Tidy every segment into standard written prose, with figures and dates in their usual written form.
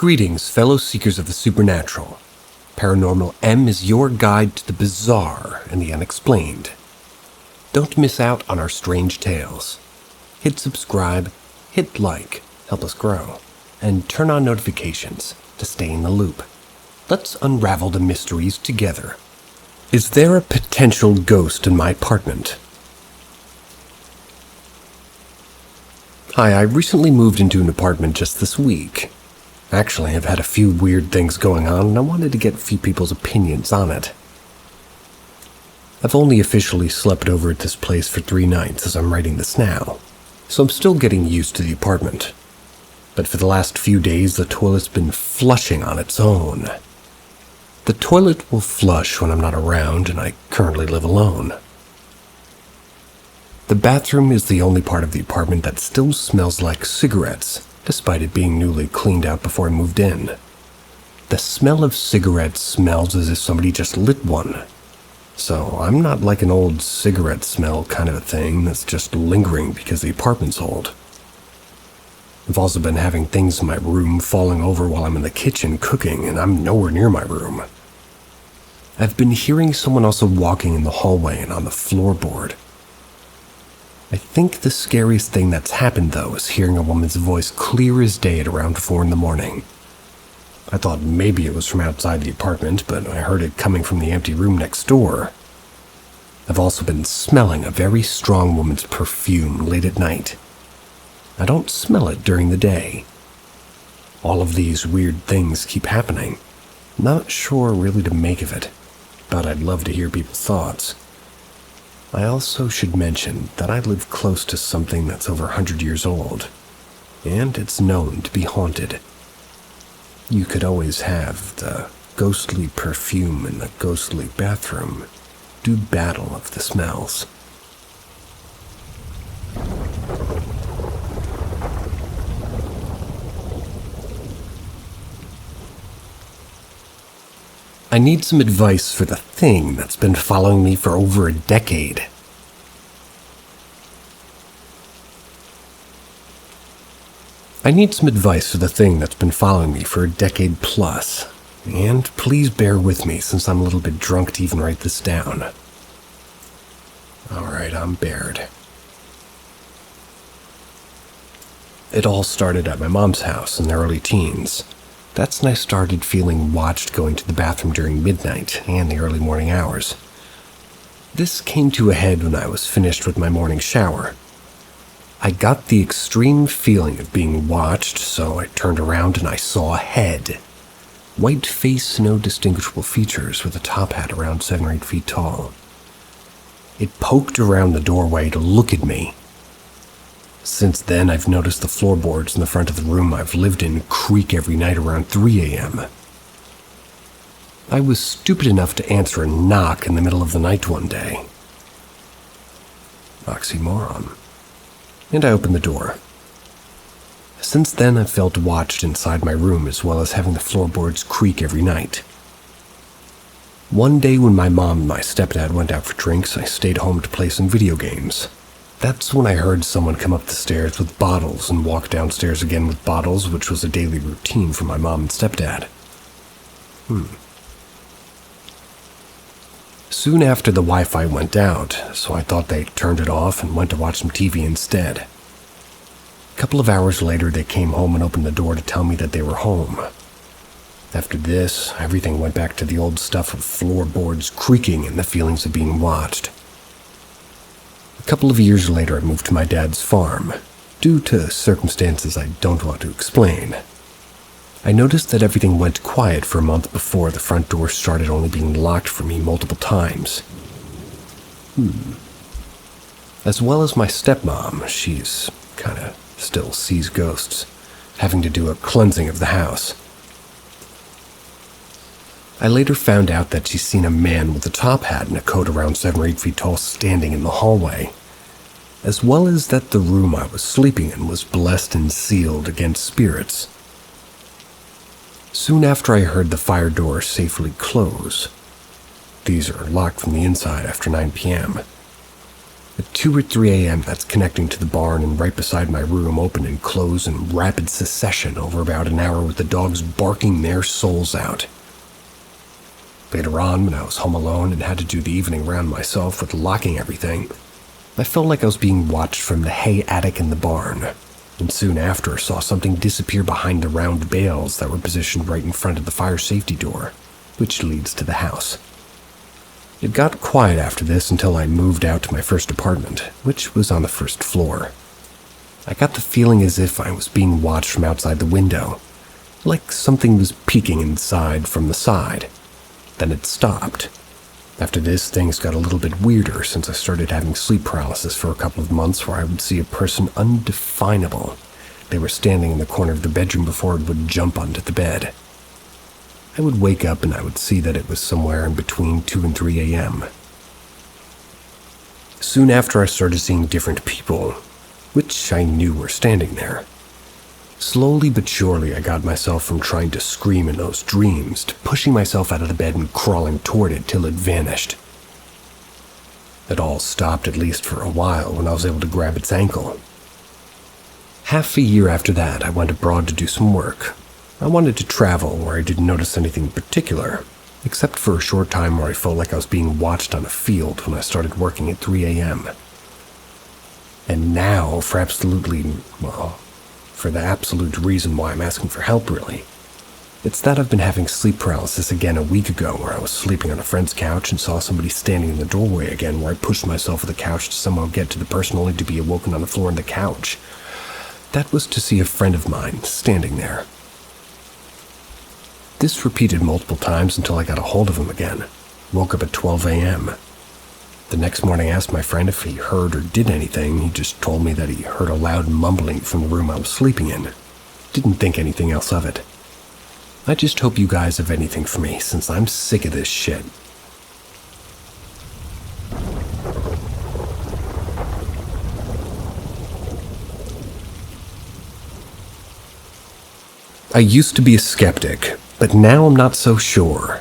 Greetings, fellow seekers of the supernatural. Paranormal M is your guide to the bizarre and the unexplained. Don't miss out on our strange tales. Hit subscribe, hit like, help us grow, and turn on notifications to stay in the loop. Let's unravel the mysteries together. Is there a potential ghost in my apartment? Hi, I recently moved into an apartment just this week. Actually, I've had a few weird things going on, and I wanted to get a few people's opinions on it. I've only officially slept over at this place for 3 nights as I'm writing this now, so I'm still getting used to the apartment. But for the last few days, the toilet's been flushing on its own. The toilet will flush when I'm not around, and I currently live alone. The bathroom is the only part of the apartment that still smells like cigarettes, despite it being newly cleaned out before I moved in. The smell of cigarettes smells as if somebody just lit one. So I'm not like an old cigarette smell kind of a thing that's just lingering because the apartment's old. I've also been having things in my room falling over while I'm in the kitchen cooking, and I'm nowhere near my room. I've been hearing someone also walking in the hallway and on the floorboard. I think the scariest thing that's happened, though, is hearing a woman's voice clear as day at around 4 in the morning. I thought maybe it was from outside the apartment, but I heard it coming from the empty room next door. I've also been smelling a very strong woman's perfume late at night. I don't smell it during the day. All of these weird things keep happening. Not sure really to make of it, but I'd love to hear people's thoughts. I also should mention that I live close to something that's over 100 years old, and it's known to be haunted. You could always have the ghostly perfume in the ghostly bathroom do battle of the smells. I need some advice for the thing that's been following me for over a decade. And please bear with me since I'm a little bit drunk to even write this down. Alright, I'm bared. It all started at my mom's house in the early teens. That's when I started feeling watched going to the bathroom during midnight and the early morning hours. This came to a head when I was finished with my morning shower. I got the extreme feeling of being watched, so I turned around and I saw a head. White face, no distinguishable features, with a top hat around 7 or 8 feet tall. It poked around the doorway to look at me. Since then, I've noticed the floorboards in the front of the room I've lived in creak every night around 3 a.m. I was stupid enough to answer a knock in the middle of the night one day. Oxymoron. And I opened the door. Since then, I've felt watched inside my room as well as having the floorboards creak every night. One day when my mom and my stepdad went out for drinks, I stayed home to play some video games. That's when I heard someone come up the stairs with bottles and walk downstairs again with bottles, which was a daily routine for my mom and stepdad. Soon after, the Wi-Fi went out, so I thought they turned it off and went to watch some TV instead. A couple of hours later, they came home and opened the door to tell me that they were home. After this, everything went back to the old stuff of floorboards creaking and the feelings of being watched. A couple of years later, I moved to my dad's farm, due to circumstances I don't want to explain. I noticed that everything went quiet for a month before the front door started only being locked for me multiple times. As well as my stepmom, she's kinda still sees ghosts, having to do a cleansing of the house. I later found out that she's seen a man with a top hat and a coat around 7 or 8 feet tall standing in the hallway, as well as that the room I was sleeping in was blessed and sealed against spirits. Soon after, I heard the fire door safely close. These are locked from the inside after 9 p.m. At 2 or 3 a.m., that's connecting to the barn and right beside my room opened and closed in rapid succession over about an hour with the dogs barking their souls out. Later on, when I was home alone and had to do the evening round myself with locking everything, I felt like I was being watched from the hay attic in the barn, and soon after saw something disappear behind the round bales that were positioned right in front of the fire safety door, which leads to the house. It got quiet after this until I moved out to my first apartment, which was on the first floor. I got the feeling as if I was being watched from outside the window, like something was peeking inside from the side. Then it stopped. After this, things got a little bit weirder since I started having sleep paralysis for a couple of months where I would see a person undefinable. They were standing in the corner of the bedroom before it would jump onto the bed. I would wake up and I would see that it was somewhere in between 2 and 3 a.m. Soon after, I started seeing different people, which I knew were standing there. Slowly but surely, I got myself from trying to scream in those dreams to pushing myself out of the bed and crawling toward it till it vanished. It all stopped at least for a while when I was able to grab its ankle. Half a year after that, I went abroad to do some work. I wanted to travel where I didn't notice anything particular, except for a short time where I felt like I was being watched on a field when I started working at 3 a.m. And now, for the absolute reason why I'm asking for help, really. It's that I've been having sleep paralysis again a week ago where I was sleeping on a friend's couch and saw somebody standing in the doorway again where I pushed myself with the couch to somehow get to the person only to be awoken on the floor on the couch. That was to see a friend of mine standing there. This repeated multiple times until I got a hold of him again. Woke up at 12 a.m. The next morning I asked my friend if he heard or did anything. He just told me that he heard a loud mumbling from the room I was sleeping in. Didn't think anything else of it. I just hope you guys have anything for me, since I'm sick of this shit. I used to be a skeptic, but now I'm not so sure.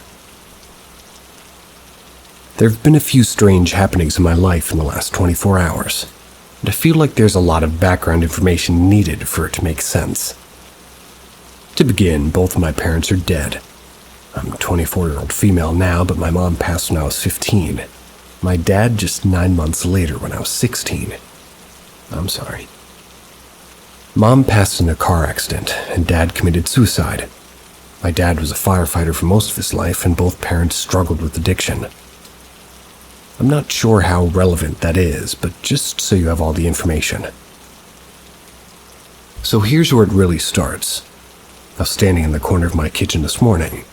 There have been a few strange happenings in my life in the last 24 hours, and I feel like there's a lot of background information needed for it to make sense. To begin, both of my parents are dead. I'm a 24-year-old female now, but my mom passed when I was 15. My dad just 9 months later when I was 16. I'm sorry. Mom passed in a car accident, and Dad committed suicide. My dad was a firefighter for most of his life, and both parents struggled with addiction. I'm not sure how relevant that is, but just so you have all the information. So here's where it really starts. I was standing in the corner of my kitchen this morning.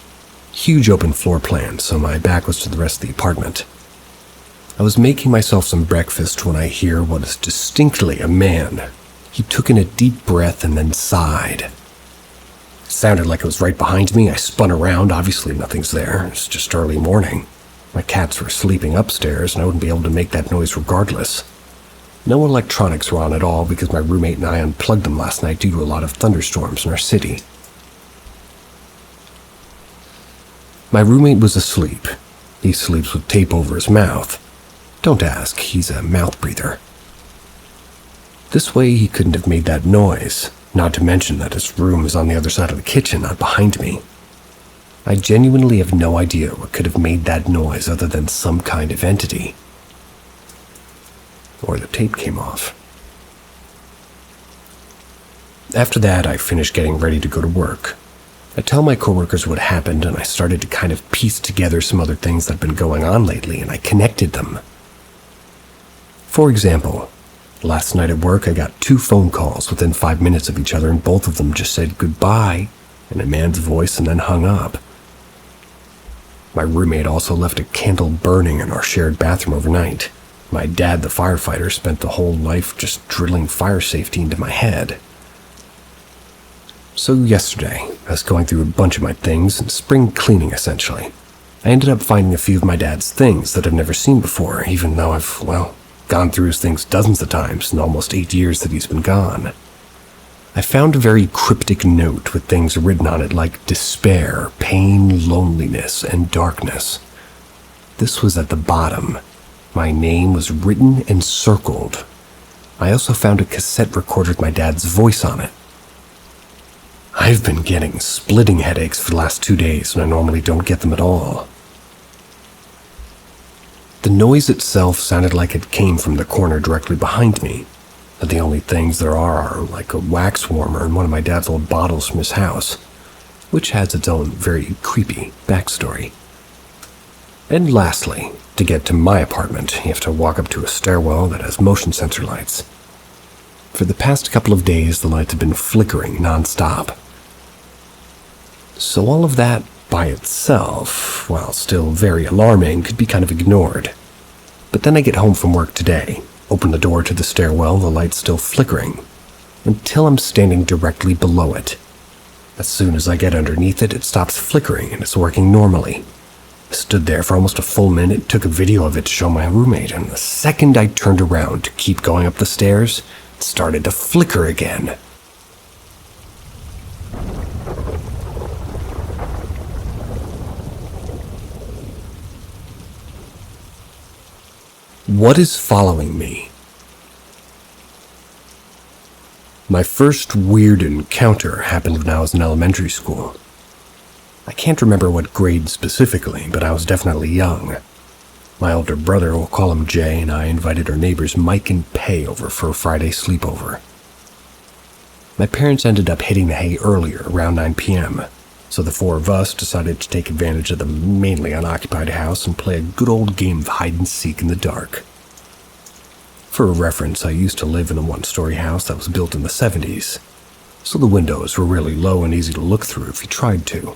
Huge open floor plan, so my back was to the rest of the apartment. I was making myself some breakfast when I hear what is distinctly a man. He took in a deep breath and then sighed. It sounded like it was right behind me. I spun around. Obviously nothing's there. It's just early morning. My cats were sleeping upstairs, and I wouldn't be able to make that noise regardless. No electronics were on at all because my roommate and I unplugged them last night due to a lot of thunderstorms in our city. My roommate was asleep. He sleeps with tape over his mouth. Don't ask, he's a mouth breather. This way he couldn't have made that noise, not to mention that his room is on the other side of the kitchen, not behind me. I genuinely have no idea what could have made that noise other than some kind of entity. Or the tape came off. After that, I finished getting ready to go to work. I tell my coworkers what happened, and I started to kind of piece together some other things that have been going on lately, and I connected them. For example, last night at work I got 2 phone calls within 5 minutes of each other, and both of them just said goodbye in a man's voice and then hung up. My roommate also left a candle burning in our shared bathroom overnight. My dad, the firefighter, spent the whole life just drilling fire safety into my head. So yesterday, I was going through a bunch of my things and spring cleaning essentially. I ended up finding a few of my dad's things that I've never seen before, even though I've, gone through his things dozens of times in almost 8 years that he's been gone. I found a very cryptic note with things written on it like despair, pain, loneliness, and darkness. This was at the bottom. My name was written and circled. I also found a cassette recorder with my dad's voice on it. I've been getting splitting headaches for the last 2 days, and I normally don't get them at all. The noise itself sounded like it came from the corner directly behind me, but the only things there are like a wax warmer and one of my dad's old bottles from his house, which has its own very creepy backstory. And lastly, to get to my apartment, you have to walk up to a stairwell that has motion sensor lights. For the past couple of days, the lights have been flickering nonstop. So all of that by itself, while still very alarming, could be kind of ignored. But then I get home from work today, open the door to the stairwell, the light's still flickering, until I'm standing directly below it. As soon as I get underneath it, it stops flickering and it's working normally. I stood there for almost a full minute, took a video of it to show my roommate, and the second I turned around to keep going up the stairs, it started to flicker again. What is following me? My first weird encounter happened when I was in elementary school. I can't remember what grade specifically, but I was definitely young. My older brother, we'll call him Jay, and I invited our neighbors Mike and Pay over for a Friday sleepover. My parents ended up hitting the hay earlier, around 9 p.m., so the four of us decided to take advantage of the mainly unoccupied house and play a good old game of hide-and-seek in the dark. For a reference, I used to live in a one-story house that was built in the 70s, so the windows were really low and easy to look through if you tried to.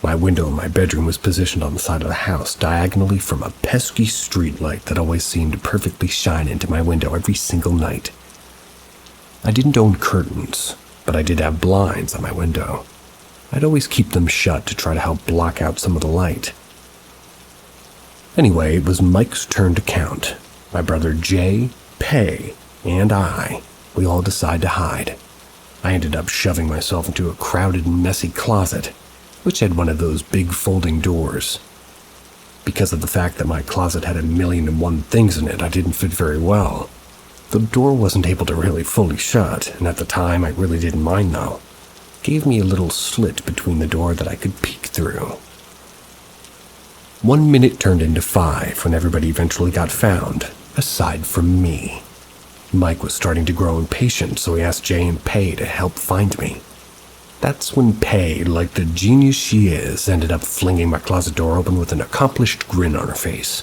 My window in my bedroom was positioned on the side of the house, diagonally from a pesky street light that always seemed to perfectly shine into my window every single night. I didn't own curtains, but I did have blinds on my window. I'd always keep them shut to try to help block out some of the light. Anyway, it was Mike's turn to count. My brother Jay, Pay, and we all decided to hide. I ended up shoving myself into a crowded and messy closet, which had one of those big folding doors. Because of the fact that my closet had 1,000,001 things in it, I didn't fit very well. The door wasn't able to really fully shut, and at the time I really didn't mind though. It gave me a little slit between the door that I could peek through. 1 minute turned into 5 when everybody eventually got found, aside from me. Mike was starting to grow impatient, so he asked Jay and Pay to help find me. That's when Pay, like the genius she is, ended up flinging my closet door open with an accomplished grin on her face.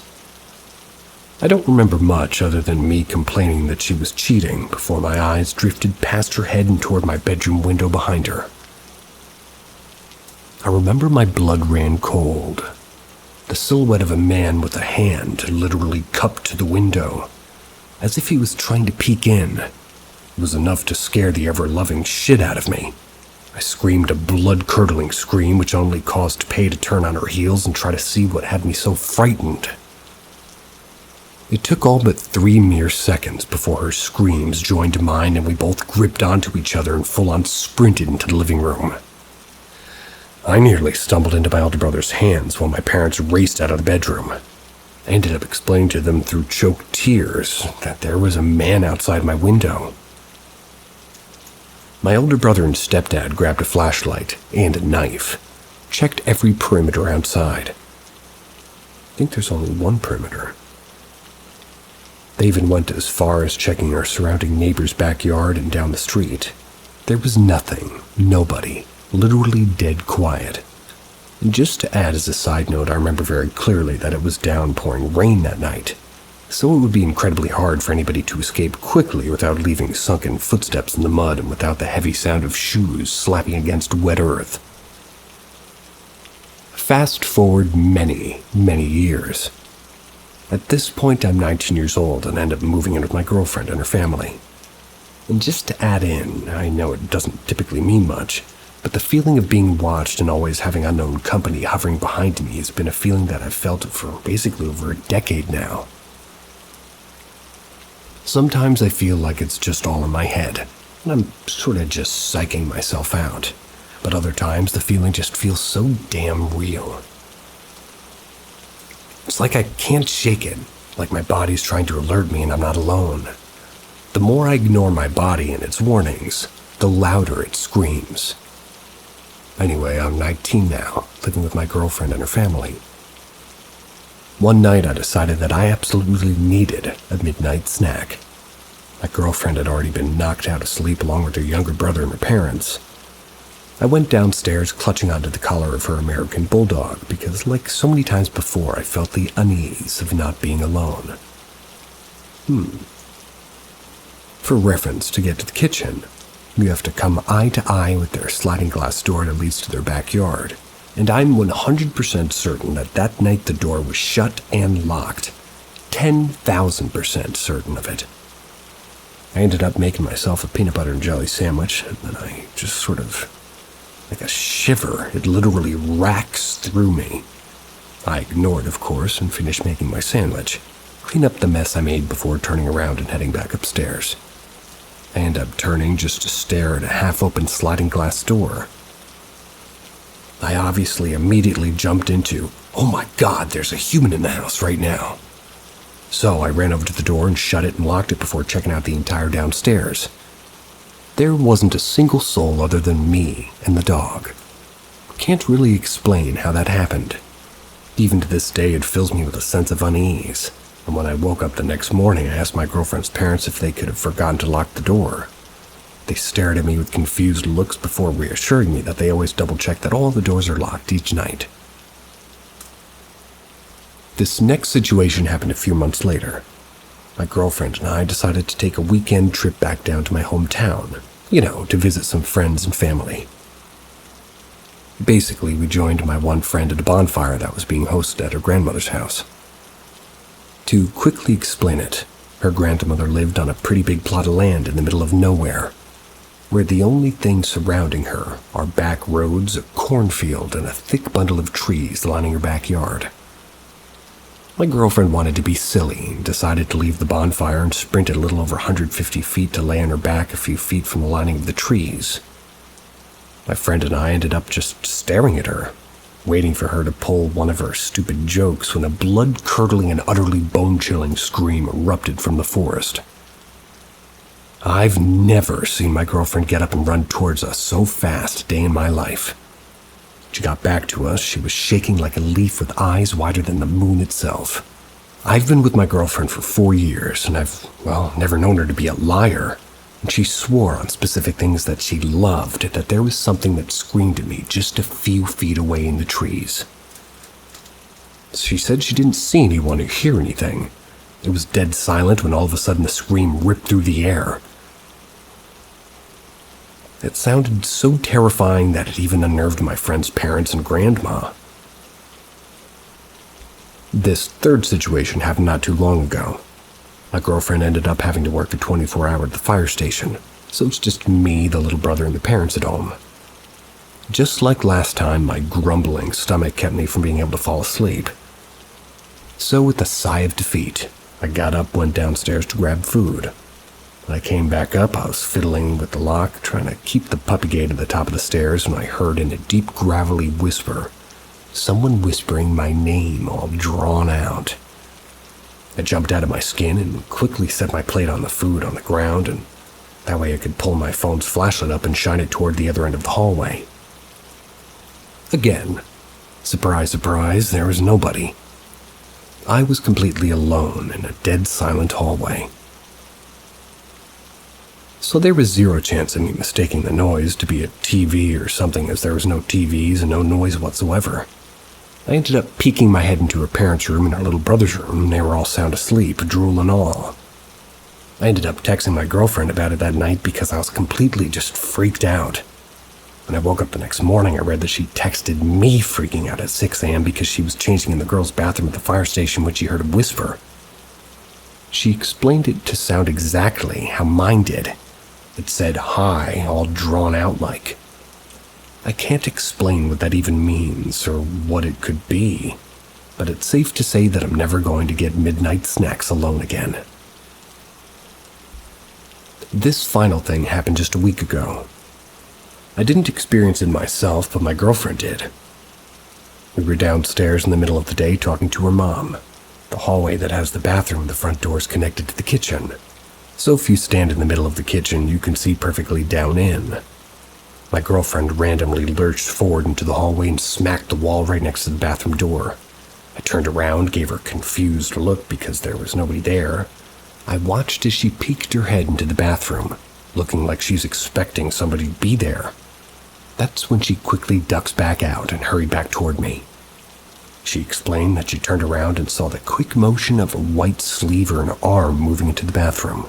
I don't remember much other than me complaining that she was cheating before my eyes drifted past her head and toward my bedroom window behind her. I remember my blood ran cold. The silhouette of a man with a hand literally cupped to the window, as if he was trying to peek in. It was enough to scare the ever-loving shit out of me. I screamed a blood-curdling scream which only caused Pay to turn on her heels and try to see what had me so frightened. It took all but 3 mere seconds before her screams joined mine and we both gripped onto each other and full-on sprinted into the living room. I nearly stumbled into my older brother's hands while my parents raced out of the bedroom. I ended up explaining to them through choked tears that there was a man outside my window. My older brother and stepdad grabbed a flashlight and a knife, checked every perimeter outside. I think there's only one perimeter. They even went as far as checking our surrounding neighbor's backyard and down the street. There was nothing, nobody, literally dead quiet. And just to add as a side note, I remember very clearly that it was downpouring rain that night, so it would be incredibly hard for anybody to escape quickly without leaving sunken footsteps in the mud and without the heavy sound of shoes slapping against wet earth. Fast forward many, many years. At this point, I'm 19 years old and end up moving in with my girlfriend and her family. And just to add in, I know it doesn't typically mean much, but the feeling of being watched and always having unknown company hovering behind me has been a feeling that I've felt for basically over a decade now. Sometimes I feel like it's just all in my head, and I'm sort of just psyching myself out, but other times the feeling just feels so damn real. It's like I can't shake it, like my body's trying to alert me and I'm not alone. The more I ignore my body and its warnings, the louder it screams. Anyway, I'm 19 now, living with my girlfriend and her family. One night I decided that I absolutely needed a midnight snack. My girlfriend had already been knocked out of sleep along with her younger brother and her parents. I went downstairs clutching onto the collar of her American bulldog because, like so many times before, I felt the unease of not being alone. For reference, to get to the kitchen, you have to come eye to eye with their sliding glass door that leads to their backyard, and I'm 100% certain that that night the door was shut and locked. 10,000% certain of it. I ended up making myself a peanut butter and jelly sandwich, and then I just sort of, like a shiver, it literally racks through me. I ignored, of course, and finished making my sandwich, clean up the mess I made before turning around and heading back upstairs. I end up turning just to stare at a half-open sliding glass door. I obviously immediately jumped into, oh my god, there's a human in the house right now. So I ran over to the door and shut it and locked it before checking out the entire downstairs. There wasn't a single soul other than me and the dog. Can't really explain how that happened. Even to this day, it fills me with a sense of unease. And when I woke up the next morning, I asked my girlfriend's parents if they could have forgotten to lock the door. They stared at me with confused looks before reassuring me that they always double-check that all the doors are locked each night. This next situation happened a few months later. My girlfriend and I decided to take a weekend trip back down to my hometown, to visit some friends and family. Basically, we joined my one friend at a bonfire that was being hosted at her grandmother's house. To quickly explain it, her grandmother lived on a pretty big plot of land in the middle of nowhere, where the only things surrounding her are back roads, a cornfield, and a thick bundle of trees lining her backyard. My girlfriend wanted to be silly and decided to leave the bonfire and sprint a little over 150 feet to lay on her back a few feet from the lining of the trees. My friend and I ended up just staring at her, waiting for her to pull one of her stupid jokes when a blood-curdling and utterly bone-chilling scream erupted from the forest. I've never seen my girlfriend get up and run towards us so fast a day in my life. She got back to us, she was shaking like a leaf with eyes wider than the moon itself. I've been with my girlfriend for 4 years, and I've, never known her to be a liar. And she swore on specific things that she loved, that there was something that screamed at me just a few feet away in the trees. She said she didn't see anyone or hear anything. It was dead silent when all of a sudden the scream ripped through the air. It sounded so terrifying that it even unnerved my friend's parents and grandma. This third situation happened not too long ago. My girlfriend ended up having to work a 24-hour at the fire station, so it's just me, the little brother, and the parents at home. Just like last time, my grumbling stomach kept me from being able to fall asleep. So with a sigh of defeat, I got up, went downstairs to grab food. When I came back up, I was fiddling with the lock, trying to keep the puppy gate at the top of the stairs, when I heard in a deep, gravelly whisper, someone whispering my name all drawn out. I jumped out of my skin and quickly set my plate on the food on the ground, and that way I could pull my phone's flashlight up and shine it toward the other end of the hallway. Again, surprise, surprise, there was nobody. I was completely alone in a dead silent hallway. So there was zero chance of me mistaking the noise to be a TV or something, as there was no TVs and no noise whatsoever. I ended up peeking my head into her parents' room and her little brother's room, and they were all sound asleep, drool and all. I ended up texting my girlfriend about it that night because I was completely just freaked out. When I woke up the next morning, I read that she texted me freaking out at 6 a.m. because she was changing in the girls' bathroom at the fire station when she heard a whisper. She explained it to sound exactly how mine did. It said hi, all drawn out like. I can't explain what that even means or what it could be, but it's safe to say that I'm never going to get midnight snacks alone again. This final thing happened just a week ago. I didn't experience it myself, but my girlfriend did. We were downstairs in the middle of the day talking to her mom. The hallway that has the bathroom and the front door is connected to the kitchen. So if you stand in the middle of the kitchen, you can see perfectly down in. My girlfriend randomly lurched forward into the hallway and smacked the wall right next to the bathroom door. I turned around, gave her a confused look because there was nobody there. I watched as she peeked her head into the bathroom, looking like she's expecting somebody to be there. That's when she quickly ducks back out and hurried back toward me. She explained that she turned around and saw the quick motion of a white sleeve or an arm moving into the bathroom,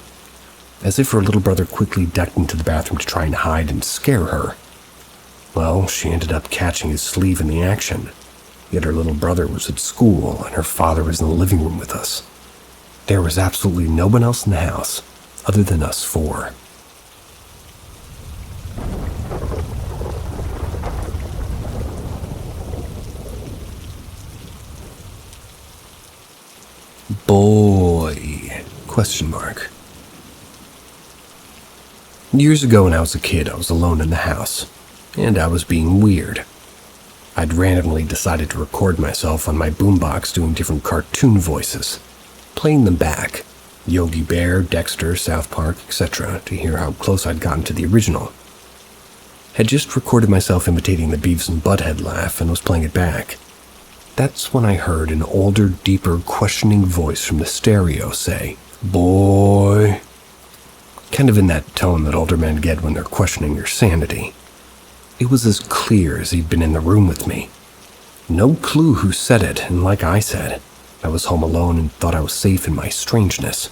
as if her little brother quickly ducked into the bathroom to try and hide and scare her. Well, she ended up catching his sleeve in the action, yet her little brother was at school and her father was in the living room with us. There was absolutely no one else in the house other than us four. Boy, question mark. Years ago when I was a kid, I was alone in the house, and I was being weird. I'd randomly decided to record myself on my boombox doing different cartoon voices, playing them back, Yogi Bear, Dexter, South Park, etc., to hear how close I'd gotten to the original. Had just recorded myself imitating the Beavis and Butthead laugh and was playing it back. That's when I heard an older, deeper, questioning voice from the stereo say, "Boy," kind of in that tone that older men get when they're questioning your sanity. It was as clear as he'd been in the room with me. No clue who said it, and like I said, I was home alone and thought I was safe in my strangeness.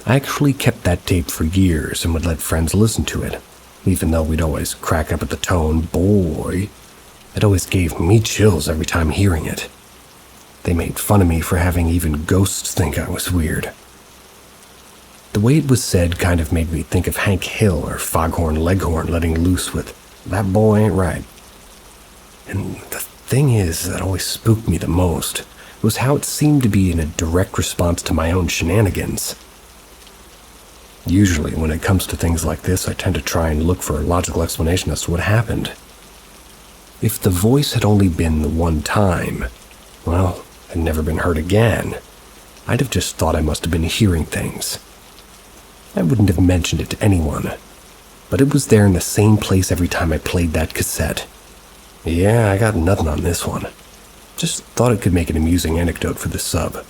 I actually kept that tape for years and would let friends listen to it, even though we'd always crack up at the tone, "Boy." It always gave me chills every time hearing it. They made fun of me for having even ghosts think I was weird. The way it was said kind of made me think of Hank Hill or Foghorn Leghorn letting loose with, "That boy ain't right." And the thing is that always spooked me the most was how it seemed to be in a direct response to my own shenanigans. Usually when it comes to things like this, I tend to try and look for a logical explanation as to what happened. If the voice had only been the one time, well, had never been heard again, I'd have just thought I must have been hearing things. I wouldn't have mentioned it to anyone, but it was there in the same place every time I played that cassette. Yeah, I got nothing on this one. Just thought it could make an amusing anecdote for the sub.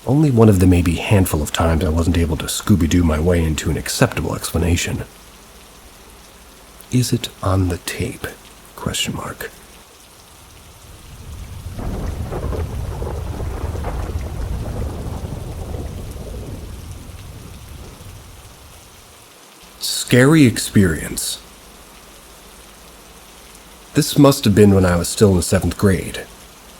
Only one of the maybe handful of times I wasn't able to Scooby-Doo my way into an acceptable explanation. Is it on the tape? Question mark. Scary experience. This must have been when I was still in the 7th grade.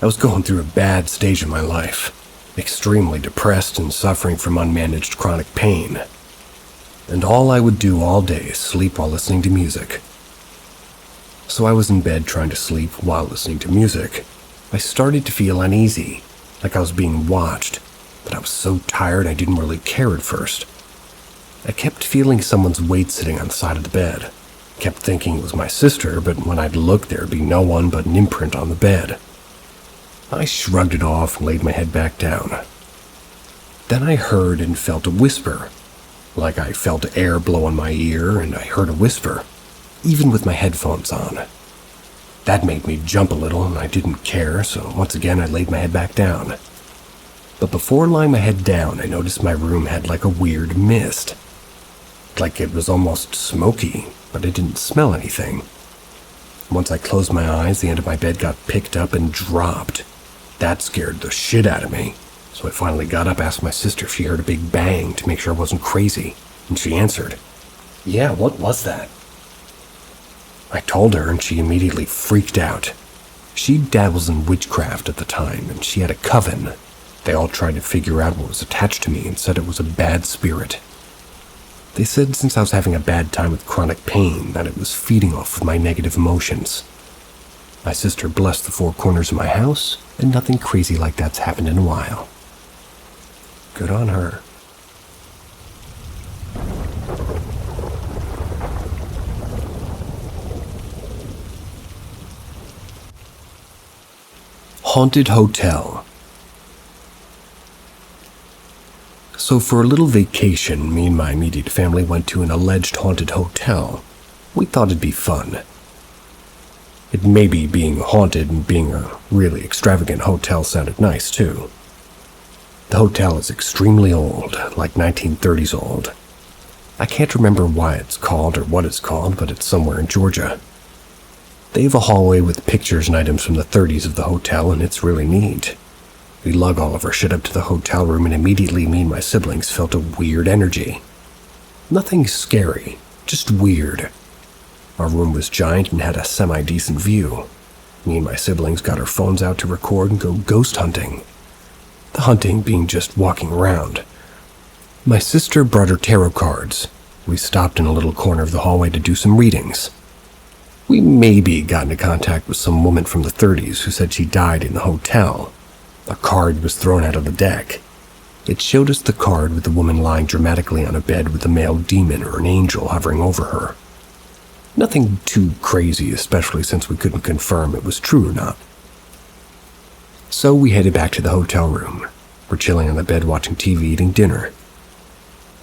I was going through a bad stage of my life, extremely depressed and suffering from unmanaged chronic pain. And all I would do all day is sleep while listening to music. So I was in bed trying to sleep while listening to music. I started to feel uneasy, like I was being watched, but I was so tired I didn't really care at first. I kept feeling someone's weight sitting on the side of the bed. Kept thinking it was my sister, but when I'd look there'd be no one but an imprint on the bed. I shrugged it off and laid my head back down. Then I heard and felt a whisper, like I felt air blow on my ear and I heard a whisper, even with my headphones on. That made me jump a little and I didn't care, so once again I laid my head back down. But before lying my head down, I noticed my room had like a weird mist. Like it was almost smoky, but it didn't smell anything. Once I closed my eyes, the end of my bed got picked up and dropped. That scared the shit out of me, so I finally got up, asked my sister if she heard a big bang to make sure I wasn't crazy, and she answered, "Yeah, what was that?" I told her and she immediately freaked out. She dabbles in witchcraft at the time, and she had a coven. They all tried to figure out what was attached to me and said it was a bad spirit. They said since I was having a bad time with chronic pain, that it was feeding off of my negative emotions. My sister blessed the 4 corners of my house, and nothing crazy like that's happened in a while. Good on her. Haunted hotel. So for a little vacation, me and my immediate family went to an alleged haunted hotel. We thought it'd be fun. It may be being haunted and being a really extravagant hotel sounded nice, too. The hotel is extremely old, like 1930s old. I can't remember why it's called or what it's called, but it's somewhere in Georgia. They have a hallway with pictures and items from the 30s of the hotel, and it's really neat. We lug all of our shit up to the hotel room, and immediately me and my siblings felt a weird energy. Nothing scary, just weird. Our room was giant and had a semi-decent view. Me and my siblings got our phones out to record and go ghost hunting. The hunting being just walking around. My sister brought her tarot cards. We stopped in a little corner of the hallway to do some readings. We maybe got into contact with some woman from the 30s who said she died in the hotel. A card was thrown out of the deck. It showed us the card with the woman lying dramatically on a bed with a male demon or an angel hovering over her. Nothing too crazy, especially since we couldn't confirm it was true or not. So we headed back to the hotel room. We're chilling on the bed watching TV, eating dinner.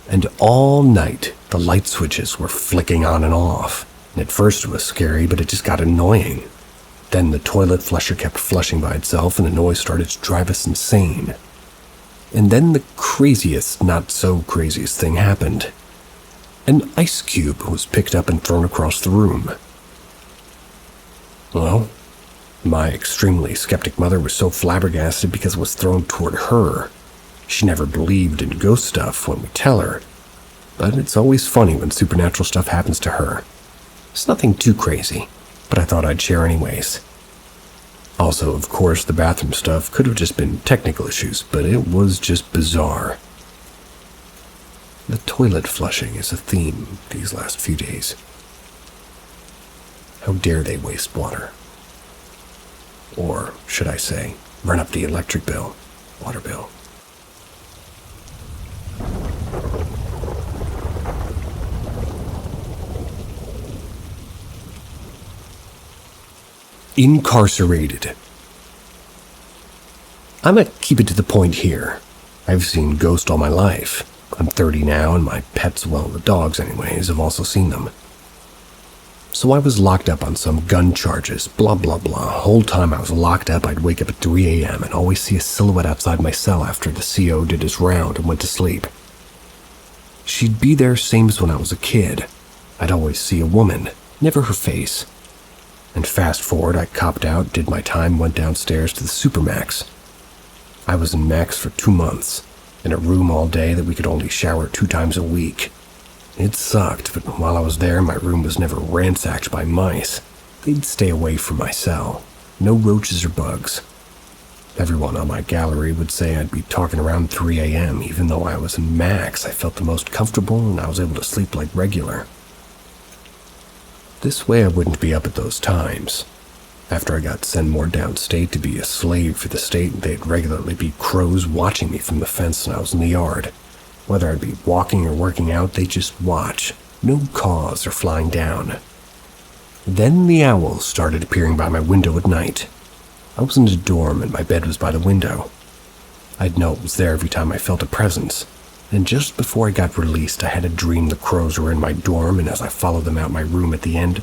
And all night, the light switches were flicking on and off. And at first it was scary, but it just got annoying. Then the toilet flusher kept flushing by itself, and the noise started to drive us insane. And then the craziest, not so craziest thing happened. An ice cube was picked up and thrown across the room. Well, my extremely skeptic mother was so flabbergasted because it was thrown toward her. She never believed in ghost stuff when we tell her, but it's always funny when supernatural stuff happens to her. It's nothing too crazy, but I thought I'd share anyways. Also, of course, the bathroom stuff could have just been technical issues, but it was just bizarre. The toilet flushing is a theme these last few days. How dare they waste water? Or, should I say, run up the electric bill, water bill. Incarcerated. I'm gonna keep it to the point here. I've seen ghosts all my life. I'm 30 now, and my pets, well, the dogs anyways, have also seen them. So I was locked up on some gun charges, blah blah blah. Whole time I was locked up, I'd wake up at 3 a.m. and always see a silhouette outside my cell after the CO did his round and went to sleep. She'd be there same as when I was a kid. I'd always see a woman, never her face. And fast forward, I copped out, did my time, went downstairs to the Supermax. I was in Max for 2 months, in a room all day that we could only shower 2 times a week. It sucked, but while I was there, my room was never ransacked by mice. They'd stay away from my cell. No roaches or bugs. Everyone on my gallery would say I'd be talking around 3 a.m. Even though I was in Max, I felt the most comfortable and I was able to sleep like regular. This way I wouldn't be up at those times. After I got sent more downstate to be a slave for the state, they'd regularly be crows watching me from the fence when I was in the yard. Whether I'd be walking or working out, they'd just watch. No caws or flying down. Then the owls started appearing by my window at night. I was in a dorm and my bed was by the window. I'd know it was there every time I felt a presence. And just before I got released, I had a dream the crows were in my dorm, and as I followed them out my room at the end,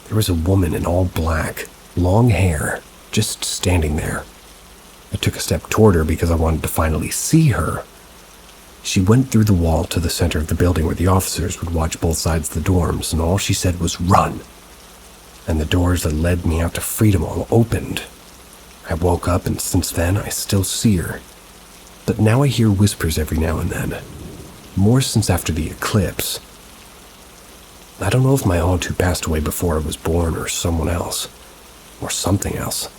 there was a woman in all black, long hair, just standing there. I took a step toward her because I wanted to finally see her. She went through the wall to the center of the building where the officers would watch both sides of the dorms, and all she said was, "Run!" And the doors that led me out to freedom all opened. I woke up, and since then, I still see her. But now I hear whispers every now and then. More since after the eclipse. I don't know if my aunt who passed away before I was born or someone else. Or something else.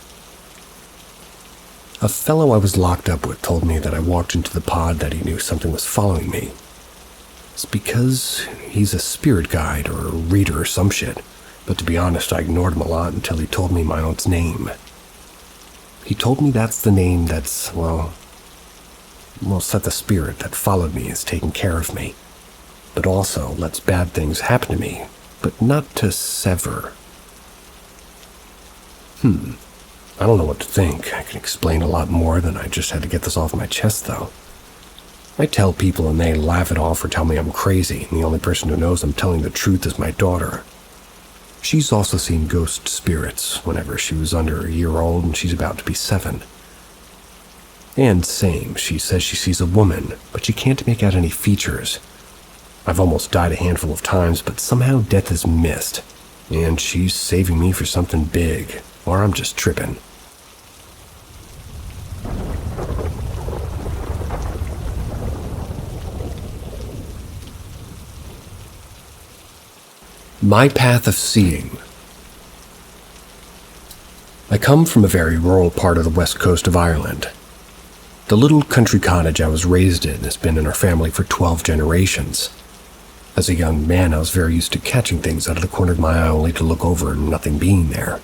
A fellow I was locked up with told me that I walked into the pod that he knew something was following me. It's because he's a spirit guide or a reader or some shit. But to be honest, I ignored him a lot until he told me my aunt's name. He told me that's the name that's, well, said the spirit that followed me is taking care of me, but also lets bad things happen to me, but not to sever. I don't know what to think. I can explain a lot more than I just had to get this off my chest, though. I tell people and they laugh it off or tell me I'm crazy, and the only person who knows I'm telling the truth is my daughter. She's also seen ghost spirits whenever she was under a year old and she's about to be 7. And same, she says she sees a woman, but she can't make out any features. I've almost died a handful of times, but somehow death is missed, and she's saving me for something big, or I'm just tripping. My path of seeing. I come from a very rural part of the west coast of Ireland. The little country cottage I was raised in has been in our family for 12 generations. As a young man, I was very used to catching things out of the corner of my eye only to look over and nothing being there.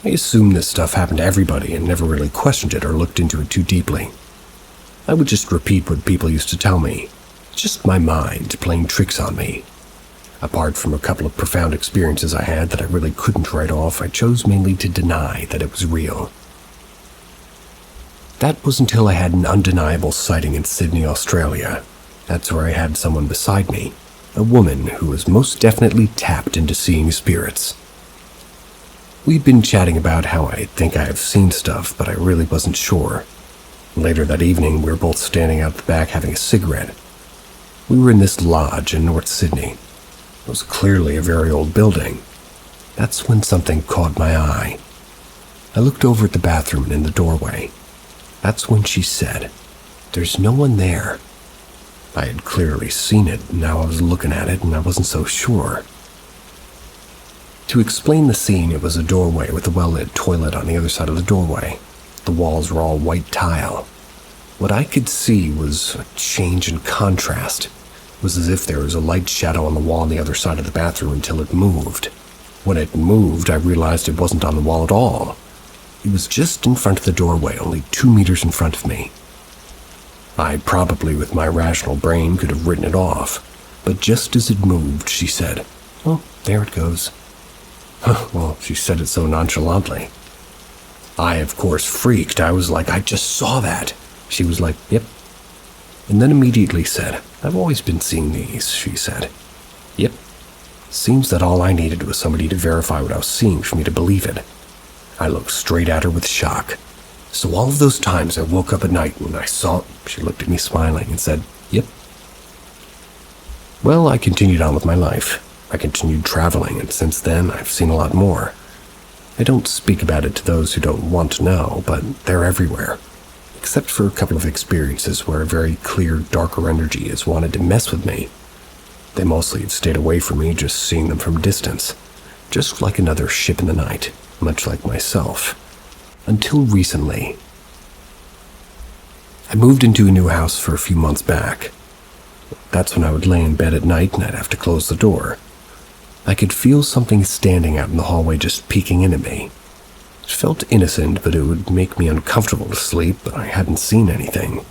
I assumed this stuff happened to everybody and never really questioned it or looked into it too deeply. I would just repeat what people used to tell me. It's just my mind playing tricks on me. Apart from a couple of profound experiences I had that I really couldn't write off, I chose mainly to deny that it was real. That was until I had an undeniable sighting in Sydney, Australia. That's where I had someone beside me, a woman who was most definitely tapped into seeing spirits. We'd been chatting about how I think I have seen stuff, but I really wasn't sure. Later that evening, we were both standing out the back having a cigarette. We were in this lodge in North Sydney. It was clearly a very old building. That's when something caught my eye. I looked over at the bathroom and in the doorway. That's when she said, "There's no one there." I had clearly seen it, and now I was looking at it and I wasn't so sure. To explain the scene, it was a doorway with a well-lit toilet on the other side of the doorway. The walls were all white tile. What I could see was a change in contrast. It was as if there was a light shadow on the wall on the other side of the bathroom until it moved. When it moved, I realized it wasn't on the wall at all. It was just in front of the doorway, only 2 meters in front of me. I probably, with my rational brain, could have written it off, but just as it moved, she said, "Oh, there it goes." Well, she said it so nonchalantly. I, of course, freaked. I was like, "I just saw that." She was like, "Yep." And then immediately said, "I've always been seeing these," she said. Yep. Seems that all I needed was somebody to verify what I was seeing for me to believe it. I looked straight at her with shock. So all of those times I woke up at night when I saw, she looked at me smiling and said, "Yep." Well, I continued on with my life. I continued traveling, and since then I've seen a lot more. I don't speak about it to those who don't want to know, but they're everywhere. Except for a couple of experiences where a very clear, darker energy has wanted to mess with me. They mostly have stayed away from me, just seeing them from a distance. Just like another ship in the night, much like myself. Until recently. I moved into a new house for a few months back. That's when I would lay in bed at night and I'd have to close the door. I could feel something standing out in the hallway just peeking in at me. It felt innocent, but it would make me uncomfortable to sleep, but I hadn't seen anything.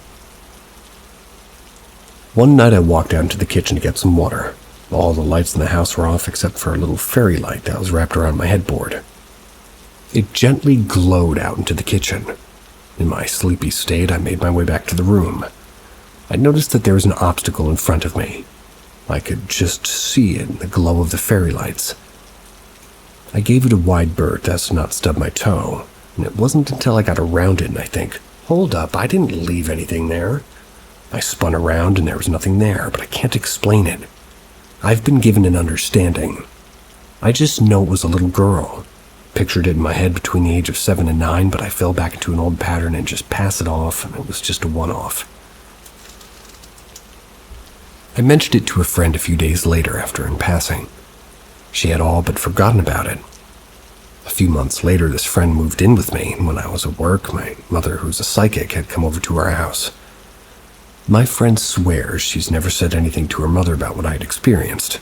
One night I walked out into the kitchen to get some water. All the lights in the house were off except for a little fairy light that was wrapped around my headboard. It gently glowed out into the kitchen. In my sleepy state, I made my way back to the room. I noticed that there was an obstacle in front of me. I could just see it in the glow of the fairy lights. I gave it a wide berth as to not stub my toe, and it wasn't until I got around it and I think, "Hold up, I didn't leave anything there." I spun around and there was nothing there, but I can't explain it. I've been given an understanding. I just know it was a little girl. Pictured it in my head between the age of 7 and 9, but I fell back into an old pattern and just passed it off, and it was just a one-off. I mentioned it to a friend a few days later after in passing. She had all but forgotten about it. A few months later, this friend moved in with me, and when I was at work, my mother, who's a psychic, had come over to our house. My friend swears she's never said anything to her mother about what I'd experienced.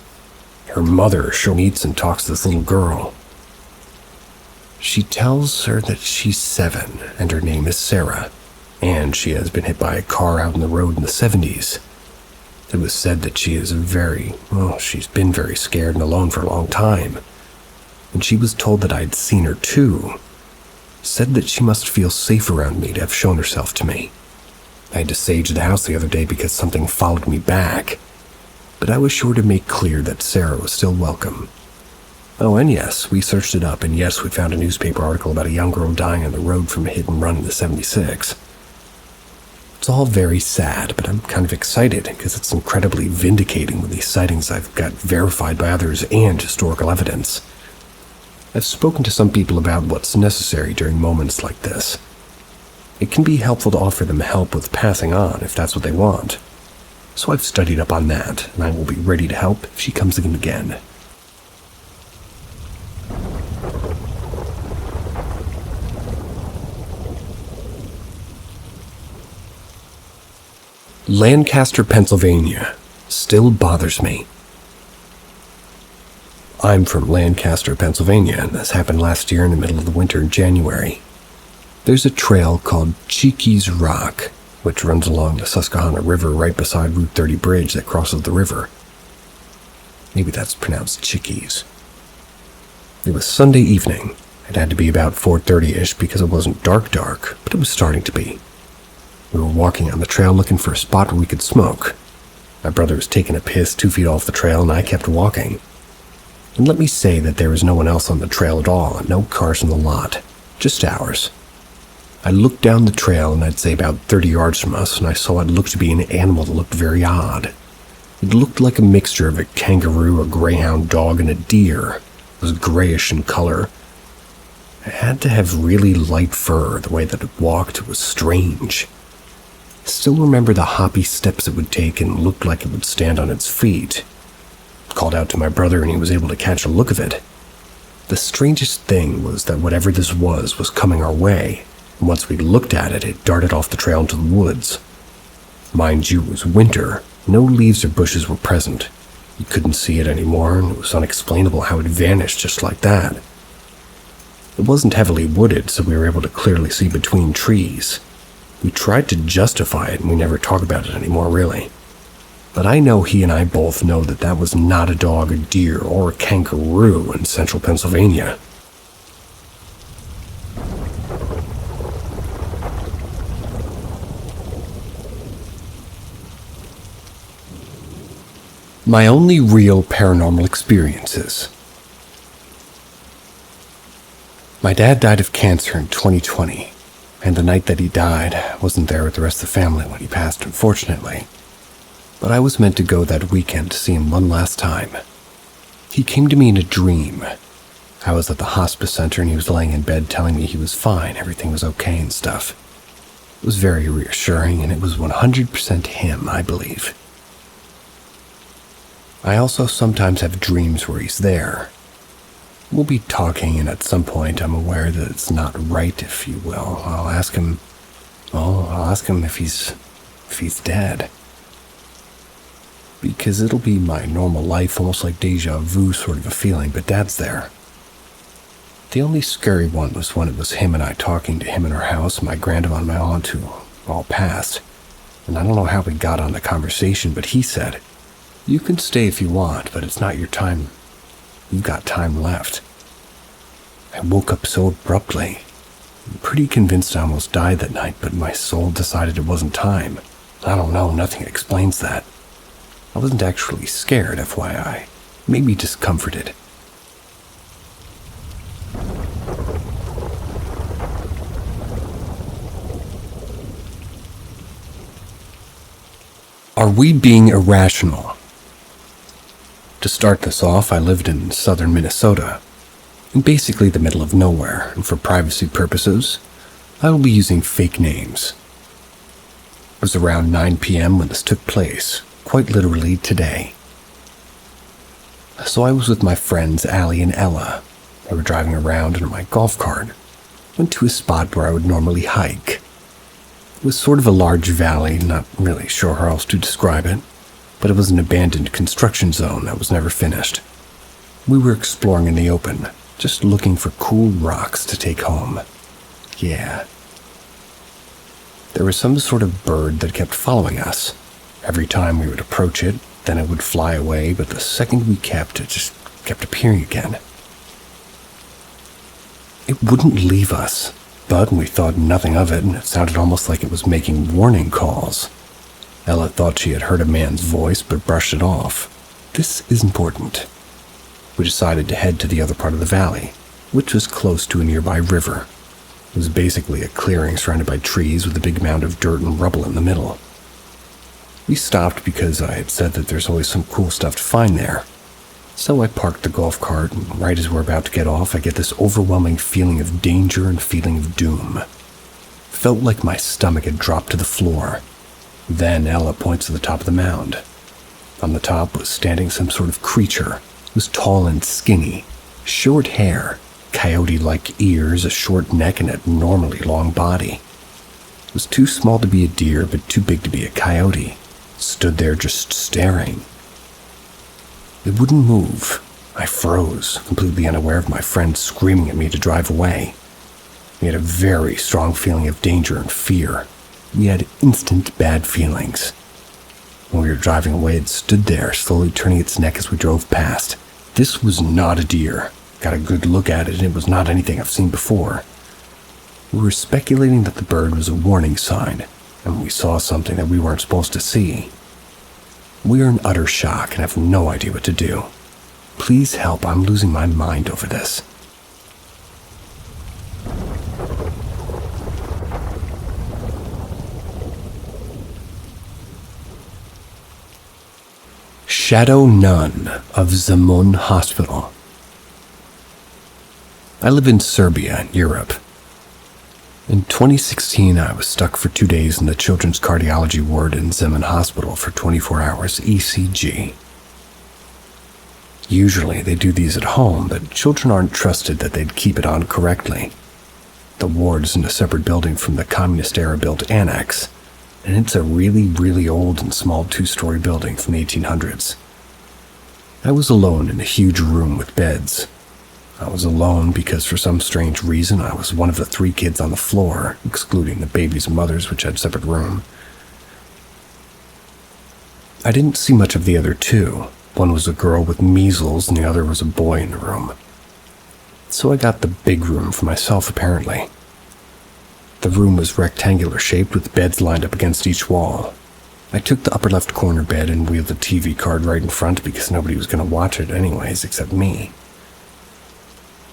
Her mother meets and talks to this little girl. She tells her that she's 7, and her name is Sarah, and she has been hit by a car out on the road in the 70s. It was said that she's been very scared and alone for a long time. And she was told that I'd seen her too. Said that she must feel safe around me to have shown herself to me. I had to sage the house the other day because something followed me back, but I was sure to make clear that Sarah was still welcome. Oh, and yes, we searched it up, and yes, we found a newspaper article about a young girl dying on the road from a hit and run in the 76. It's all very sad, but I'm kind of excited because it's incredibly vindicating with these sightings I've got verified by others and historical evidence. I've spoken to some people about what's necessary during moments like this. It can be helpful to offer them help with passing on if that's what they want. So I've studied up on that, and I will be ready to help if she comes in again. Lancaster, Pennsylvania, still bothers me. I'm from Lancaster, Pennsylvania, and this happened last year in the middle of the winter in January. There's a trail called Cheeky's Rock, which runs along the Susquehanna River right beside Route 30 bridge that crosses the river. Maybe that's pronounced Chickies. It was Sunday evening. It had to be about 4:30-ish because it wasn't dark, but it was starting to be. We were walking on the trail looking for a spot where we could smoke. My brother was taking a piss 2 feet off the trail, and I kept walking. And let me say that there was no one else on the trail at all, and no cars in the lot, just ours. I looked down the trail, and I'd say about 30 yards from us, and I saw what looked to be an animal that looked very odd. It looked like a mixture of a kangaroo, a greyhound dog, and a deer. It was grayish in color. It had to have really light fur. The way that it walked was strange. I still remember the hoppy steps it would take and looked like it would stand on its feet. I called out to my brother and he was able to catch a look of it. The strangest thing was that whatever this was coming our way, and once we looked at it, it darted off the trail into the woods. Mind you, it was winter. No leaves or bushes were present. You couldn't see it anymore, and it was unexplainable how it vanished just like that. It wasn't heavily wooded, so we were able to clearly see between trees. We tried to justify it, and we never talk about it anymore, really. But I know he and I both know that that was not a dog, a deer, or a kangaroo in central Pennsylvania. My only real paranormal experiences. My dad died of cancer in 2020. And the night that he died, I wasn't there with the rest of the family when he passed, unfortunately. But I was meant to go that weekend to see him one last time. He came to me in a dream. I was at the hospice center and he was laying in bed telling me he was fine, everything was okay and stuff. It was very reassuring, and it was 100% him, I believe. I also sometimes have dreams where he's there. We'll be talking, and at some point I'm aware that it's not right, if you will. I'll ask him if he's dead. Because it'll be my normal life, almost like deja vu sort of a feeling, but Dad's there. The only scary one was when it was him and I talking to him in our house, my grandma and my aunt who all passed. And I don't know how we got on the conversation, but he said, "You can stay if you want, but it's not your time. You've got time left." I woke up so abruptly. I'm pretty convinced I almost died that night, but my soul decided it wasn't time. I don't know, nothing explains that. I wasn't actually scared, FYI. Maybe discomforted. Are we being irrational? To start this off, I lived in southern Minnesota, in basically the middle of nowhere, and for privacy purposes, I will be using fake names. It was around 9 p.m. when this took place, quite literally today. So I was with my friends Allie and Ella. They were driving around in my golf cart. Went to a spot where I would normally hike. It was sort of a large valley, not really sure how else to describe it, but it was an abandoned construction zone that was never finished. We were exploring in the open, just looking for cool rocks to take home. Yeah. There was some sort of bird that kept following us. Every time we would approach it, then it would fly away, but the second we kept, it just kept appearing again. It wouldn't leave us. But we thought nothing of it, and it sounded almost like it was making warning calls. Ella thought she had heard a man's voice, but brushed it off. This is important. We decided to head to the other part of the valley, which was close to a nearby river. It was basically a clearing surrounded by trees with a big mound of dirt and rubble in the middle. We stopped because I had said that there's always some cool stuff to find there. So I parked the golf cart, and right as we're about to get off, I get this overwhelming feeling of danger and feeling of doom. Felt like my stomach had dropped to the floor. Then Ella points to the top of the mound. On the top was standing some sort of creature. It was tall and skinny, short hair, coyote-like ears, a short neck, and an abnormally long body. It was too small to be a deer, but too big to be a coyote. It stood there just staring. It wouldn't move. I froze, completely unaware of my friend screaming at me to drive away. We had a very strong feeling of danger and fear. We had instant bad feelings. When we were driving away, it stood there, slowly turning its neck as we drove past. This was not a deer. Got a good look at it, and it was not anything I've seen before. We were speculating that the bird was a warning sign, and we saw something that we weren't supposed to see. We are in utter shock and have no idea what to do. Please help, I'm losing my mind over this. Shadow Nun of Zemun Hospital. I live in Serbia, in Europe. In 2016, I was stuck for 2 days in the children's cardiology ward in Zemun Hospital for 24 hours ECG. Usually they do these at home, but children aren't trusted that they'd keep it on correctly. The ward is in a separate building from the communist-era built annex, and it's a really, really old and small 2-story building from the 1800s. I was alone in a huge room with beds. I was alone because for some strange reason I was one of the 3 kids on the floor, excluding the babies and mothers, which had a separate room. I didn't see much of the other 2. One was a girl with measles and the other was a boy in the room. So I got the big room for myself, apparently. The room was rectangular shaped with beds lined up against each wall. I took the upper left corner bed and wheeled the TV card right in front because nobody was going to watch it anyways except me.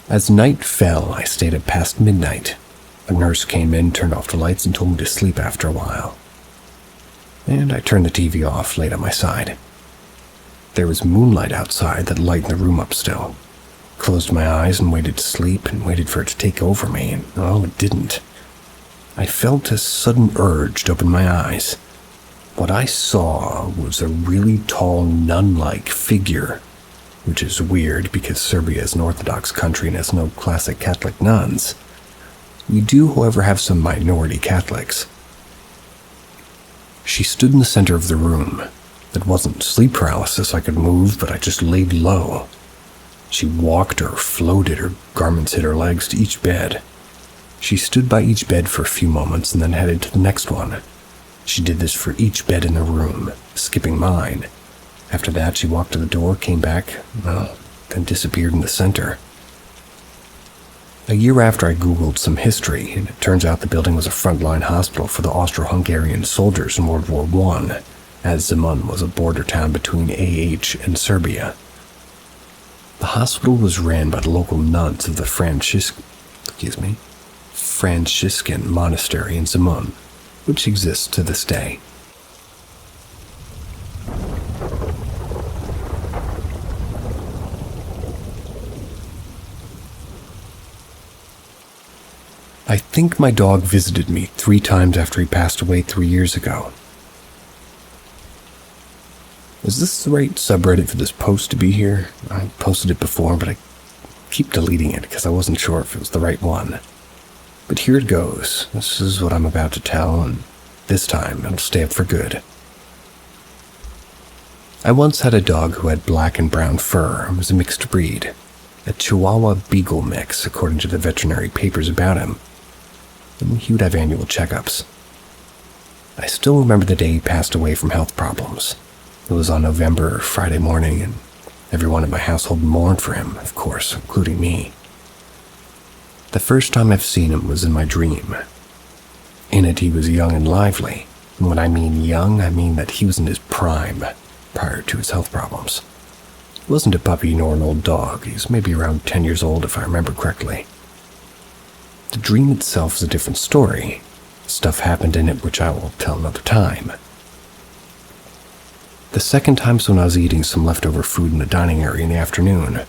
As night fell, I stayed up past midnight. A nurse came in, turned off the lights, and told me to sleep after a while. And I turned the TV off, laid on my side. There was moonlight outside that lightened the room up still. Closed my eyes and waited to sleep and waited for it to take over me, and oh, it didn't. I felt a sudden urge to open my eyes. What I saw was a really tall nun-like figure, which is weird because Serbia is an Orthodox country and has no classic Catholic nuns. We do, however, have some minority Catholics. She stood in the center of the room. It wasn't sleep paralysis, I could move, but I just laid low. She walked or floated, her garments hit her legs to each bed. She stood by each bed for a few moments and then headed to the next one. She did this for each bed in the room, skipping mine. After that, she walked to the door, came back, then disappeared in the center. A year after, I Googled some history, and it turns out the building was a frontline hospital for the Austro-Hungarian soldiers in World War I, as Zemun was a border town between AH and Serbia. The hospital was ran by the local nuns of the Franciscan monastery in Zemun, which exists to this day. I think my dog visited me 3 times after he passed away 3 years ago. Is this the right subreddit for this post to be here? I posted it before, but I keep deleting it because I wasn't sure if it was the right one. But here it goes. This is what I'm about to tell, and this time it'll stay up for good. I once had a dog who had black and brown fur and was a mixed breed. A Chihuahua Beagle mix, according to the veterinary papers about him. And he would have annual checkups. I still remember the day he passed away from health problems. It was on November, Friday morning, and everyone in my household mourned for him, of course, including me. The first time I've seen him was in my dream. In it, he was young and lively. And when I mean young, I mean that he was in his prime, prior to his health problems. He wasn't a puppy nor an old dog. He's maybe around 10 years old if I remember correctly. The dream itself is a different story. Stuff happened in it which I will tell another time. The second time was when I was eating some leftover food in the dining area in the afternoon.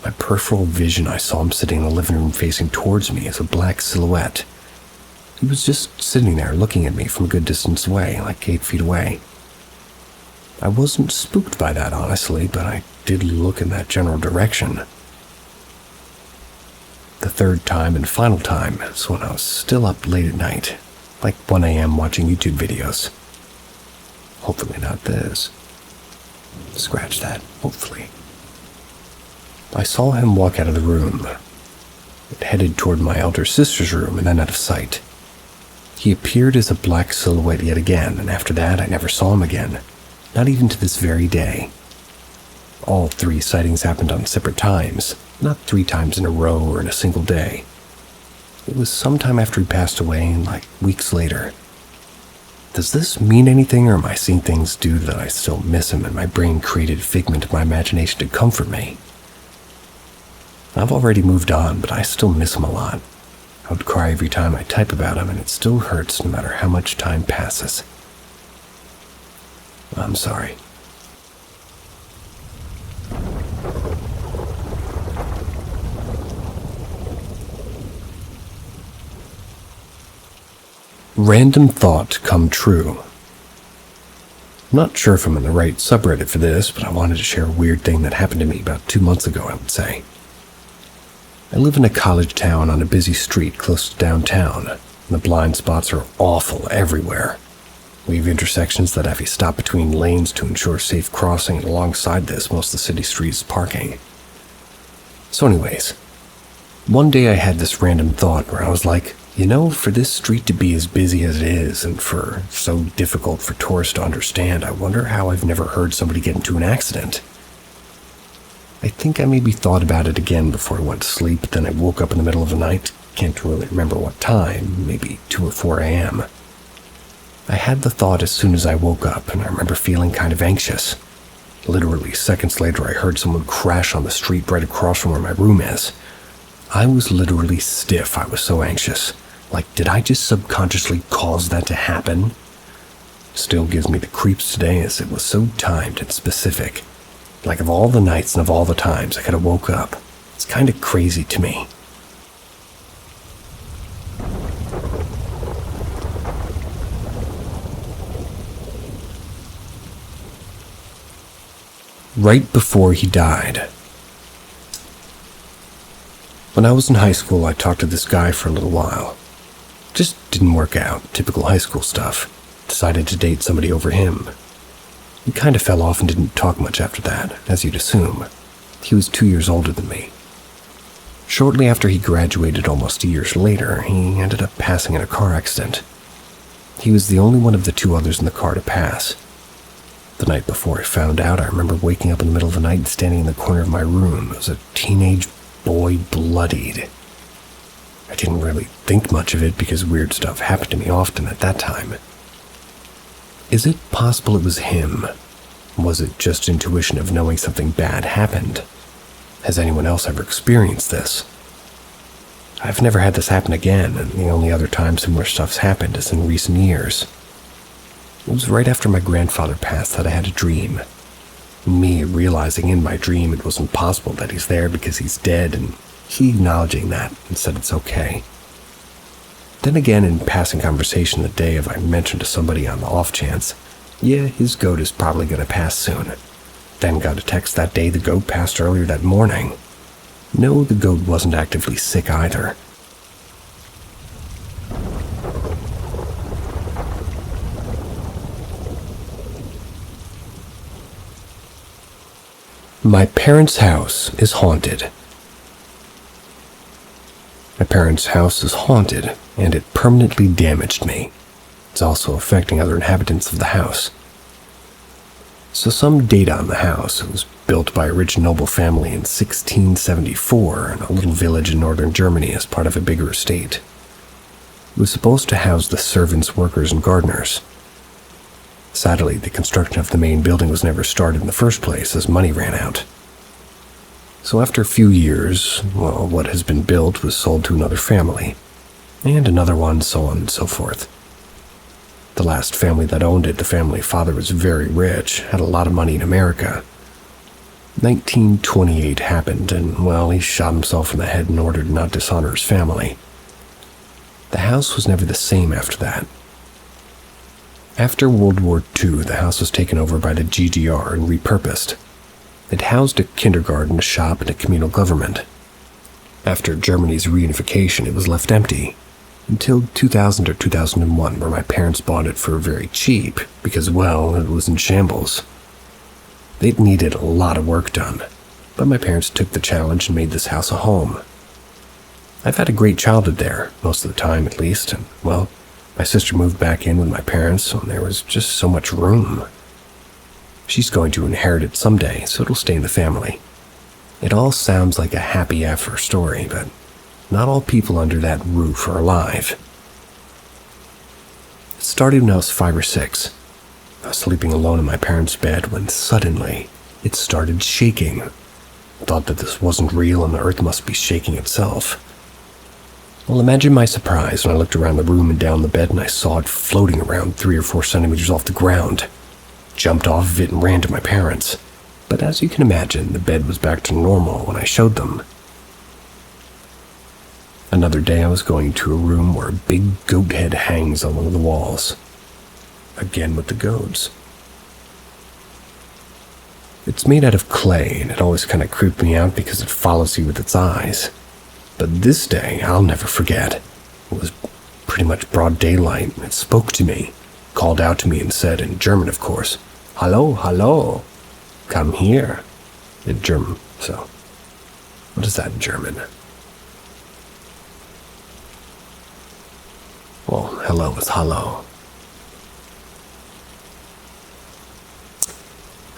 My peripheral vision, I saw him sitting in the living room facing towards me as a black silhouette. He was just sitting there looking at me from a good distance away, like 8 feet away. I wasn't spooked by that, honestly, but I did look in that general direction. The third time and final time is when I was still up late at night, like 1 a.m. watching YouTube videos. Hopefully not this. Scratch that, hopefully. I saw him walk out of the room. It headed toward my elder sister's room and then out of sight. He appeared as a black silhouette yet again, and after that I never saw him again, not even to this very day. All 3 sightings happened on separate times, not 3 times in a row or in a single day. It was sometime after he passed away, like weeks later. Does this mean anything, or am I seeing things due that I still miss him and my brain created a figment of my imagination to comfort me? I've already moved on, but I still miss him a lot. I would cry every time I type about him, and it still hurts no matter how much time passes. I'm sorry. Random thought come true. I'm not sure if I'm in the right subreddit for this, but I wanted to share a weird thing that happened to me about 2 months ago, I would say. I live in a college town on a busy street close to downtown, and the blind spots are awful everywhere. We have intersections that have you stop between lanes to ensure safe crossing, and alongside this, most of the city street is parking. So anyways, one day I had this random thought where I was like, you know, for this street to be as busy as it is, and for so difficult for tourists to understand, I wonder how I've never heard somebody get into an accident. I think I maybe thought about it again before I went to sleep, but then I woke up in the middle of the night, can't really remember what time, maybe 2 or 4 a.m. I had the thought as soon as I woke up, and I remember feeling kind of anxious. Literally, seconds later, I heard someone crash on the street right across from where my room is. I was literally stiff. I was so anxious. Like, did I just subconsciously cause that to happen? Still gives me the creeps today, as it was so timed and specific. Like, of all the nights and of all the times I could have woke up. It's kind of crazy to me. Right before he died. When I was in high school, I talked to this guy for a little while. Just didn't work out, typical high school stuff. Decided to date somebody over him. We kind of fell off and didn't talk much after that, as you'd assume. He was 2 years older than me. Shortly after he graduated, almost 2 years later, he ended up passing in a car accident. He was the only one of the 2 others in the car to pass. The night before I found out, I remember waking up in the middle of the night and standing in the corner of my room as a teenage boy bloodied. I didn't really think much of it because weird stuff happened to me often at that time. Is it possible it was him? Was it just intuition of knowing something bad happened? Has anyone else ever experienced this? I've never had this happen again, and the only other time similar stuff's happened is in recent years. It was right after my grandfather passed that I had a dream. Me realizing in my dream it wasn't possible that he's there because he's dead, and he acknowledging that and said it's okay. Then again, in passing conversation the day I mentioned to somebody on the off chance, yeah, his goat is probably going to pass soon. Then got a text that day the goat passed earlier that morning. No, the goat wasn't actively sick either. My parents' house is haunted. My parents' house is haunted, and it permanently damaged me. It's also affecting other inhabitants of the house. So some data on the house. It was built by a rich noble family in 1674 in a little village in northern Germany as part of a bigger estate. It was supposed to house the servants, workers, and gardeners. Sadly, the construction of the main building was never started in the first place as money ran out. So after a few years, what has been built was sold to another family, and another one, so on and so forth. The last family that owned it, the family father was very rich, had a lot of money in America. 1928 happened, and he shot himself in the head in order to not dishonor his family. The house was never the same after that. After World War II, the house was taken over by the GDR and repurposed. It housed a kindergarten, a shop, and a communal government. After Germany's reunification, it was left empty, until 2000 or 2001, where my parents bought it for very cheap, because, it was in shambles. It needed a lot of work done, but my parents took the challenge and made this house a home. I've had a great childhood there, most of the time at least, and, my sister moved back in with my parents, and there was just so much room. She's going to inherit it someday, so it'll stay in the family. It all sounds like a happy after story, but not all people under that roof are alive. It started when I was 5 or 6. I was sleeping alone in my parents' bed when suddenly it started shaking. I thought that this wasn't real and the earth must be shaking itself. Imagine my surprise when I looked around the room and down the bed and I saw it floating around 3 or 4 centimeters off the ground. Jumped off of it and ran to my parents. But as you can imagine, the bed was back to normal when I showed them. Another day I was going to a room where a big goat head hangs on one of the walls. Again with the goats. It's made out of clay and it always kind of creeped me out because it follows you with its eyes. But this day I'll never forget. It was pretty much broad daylight and it spoke to me. Called out to me and said, in German of course, "Hallo, hallo, come here," in German, so what is that in German? Hello is hallo.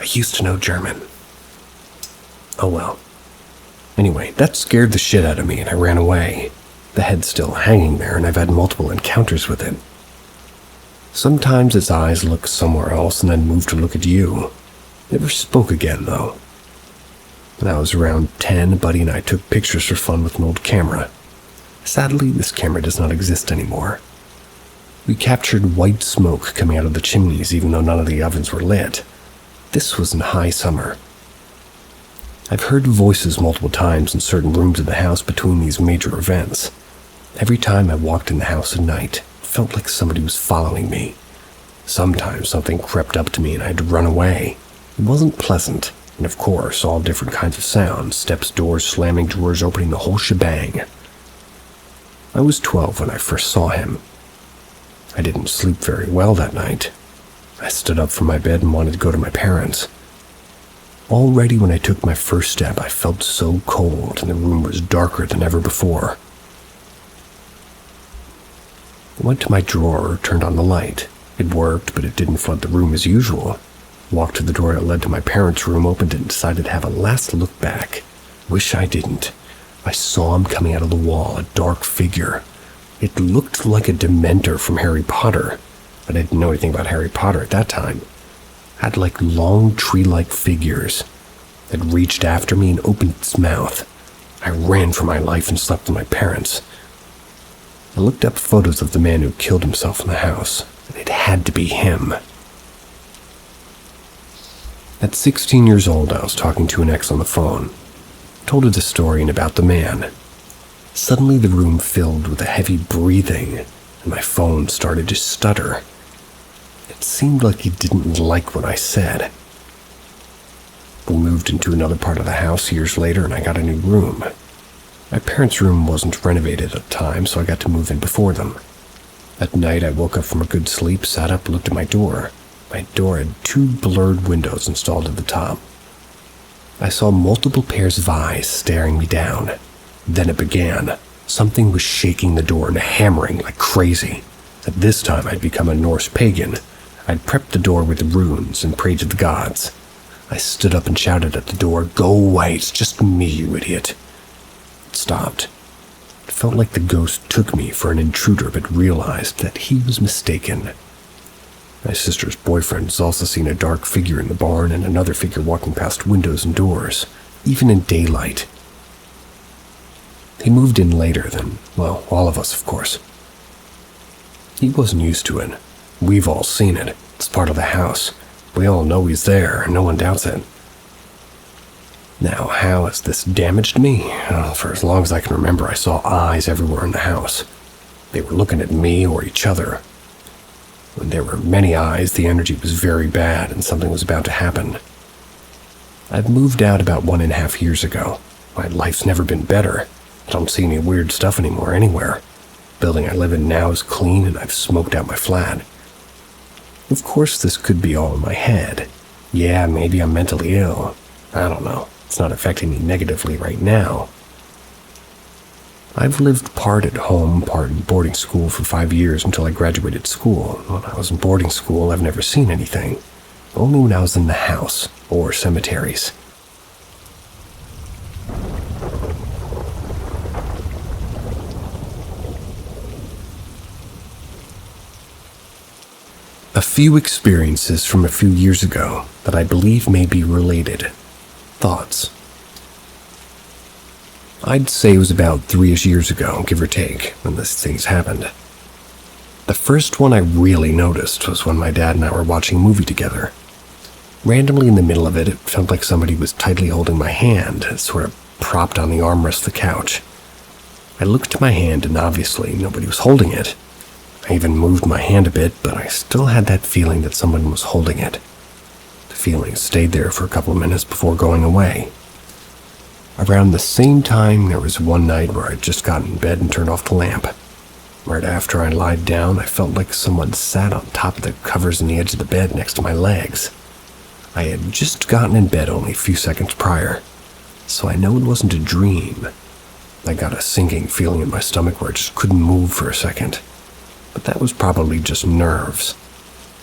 I used to know German. Anyway, that scared the shit out of me and I ran away. The head's still hanging there and I've had multiple encounters with it. Sometimes its eyes look somewhere else and then move to look at you. Never spoke again, though. When I was around 10, a buddy and I took pictures for fun with an old camera. Sadly, this camera does not exist anymore. We captured white smoke coming out of the chimneys even though none of the ovens were lit. This was in high summer. I've heard voices multiple times in certain rooms of the house between these major events. Every time I walked in the house at night, felt like somebody was following me. Sometimes something crept up to me and I had to run away. It wasn't pleasant, and of course, all different kinds of sounds, steps, doors slamming, drawers opening, the whole shebang. I was 12 when I first saw him. I didn't sleep very well that night. I stood up from my bed and wanted to go to my parents. Already when I took my first step, I felt so cold and the room was darker than ever before. I went to my drawer, turned on the light. It worked, but it didn't flood the room as usual. Walked to the door that led to my parents' room, opened it, and decided to have a last look back. Wish I didn't. I saw him coming out of the wall, a dark figure. It looked like a Dementor from Harry Potter, but I didn't know anything about Harry Potter at that time. Had like long tree-like figures. It reached after me and opened its mouth. I ran for my life and slept with my parents. I looked up photos of the man who killed himself in the house, and it had to be him. At 16 years old, I was talking to an ex on the phone. Told her the story and about the man. Suddenly the room filled with a heavy breathing, and my phone started to stutter. It seemed like he didn't like what I said. We moved into another part of the house years later, and I got a new room. My parents' room wasn't renovated at the time, so I got to move in before them. At night, I woke up from a good sleep, sat up, looked at my door. My door had 2 blurred windows installed at the top. I saw multiple pairs of eyes staring me down. Then it began. Something was shaking the door and hammering like crazy. At this time, I'd become a Norse pagan. I'd prepped the door with runes and prayed to the gods. I stood up and shouted at the door, "Go away, it's just me, you idiot." It stopped. It felt like the ghost took me for an intruder but realized that he was mistaken. My sister's boyfriend has also seen a dark figure in the barn and another figure walking past windows and doors, even in daylight. He moved in later than, well, all of us, of course. He wasn't used to it. We've all seen it. It's part of the house. We all know he's there, and no one doubts it. Now, how has this damaged me? For as long as I can remember, I saw eyes everywhere in the house. They were looking at me or each other. When there were many eyes, the energy was very bad, and something was about to happen. I've moved out about 1.5 years ago. My life's never been better. I don't see any weird stuff anymore anywhere. The building I live in now is clean, and I've smoked out my flat. Of course, this could be all in my head. Yeah, maybe I'm mentally ill. I don't know. It's not affecting me negatively right now. I've lived part at home, part in boarding school for 5 years until I graduated school. When I was in boarding school, I've never seen anything. Only when I was in the house or cemeteries. A few experiences from a few years ago that I believe may be related. Thoughts. I'd say it was about 3-ish years ago, give or take, when these things happened. The first one I really noticed was when my dad and I were watching a movie together. Randomly in the middle of it, it felt like somebody was tightly holding my hand, sort of propped on the armrest of the couch. I looked at my hand and obviously nobody was holding it. I even moved my hand a bit, but I still had that feeling that someone was holding it. The feeling stayed there for a couple of minutes before going away. Around the same time, there was one night where I'd just gotten in bed and turned off the lamp. Right after I lied down, I felt like someone sat on top of the covers in the edge of the bed next to my legs. I had just gotten in bed only a few seconds prior, so I know it wasn't a dream. I got a sinking feeling in my stomach where I just couldn't move for a second. But that was probably just nerves.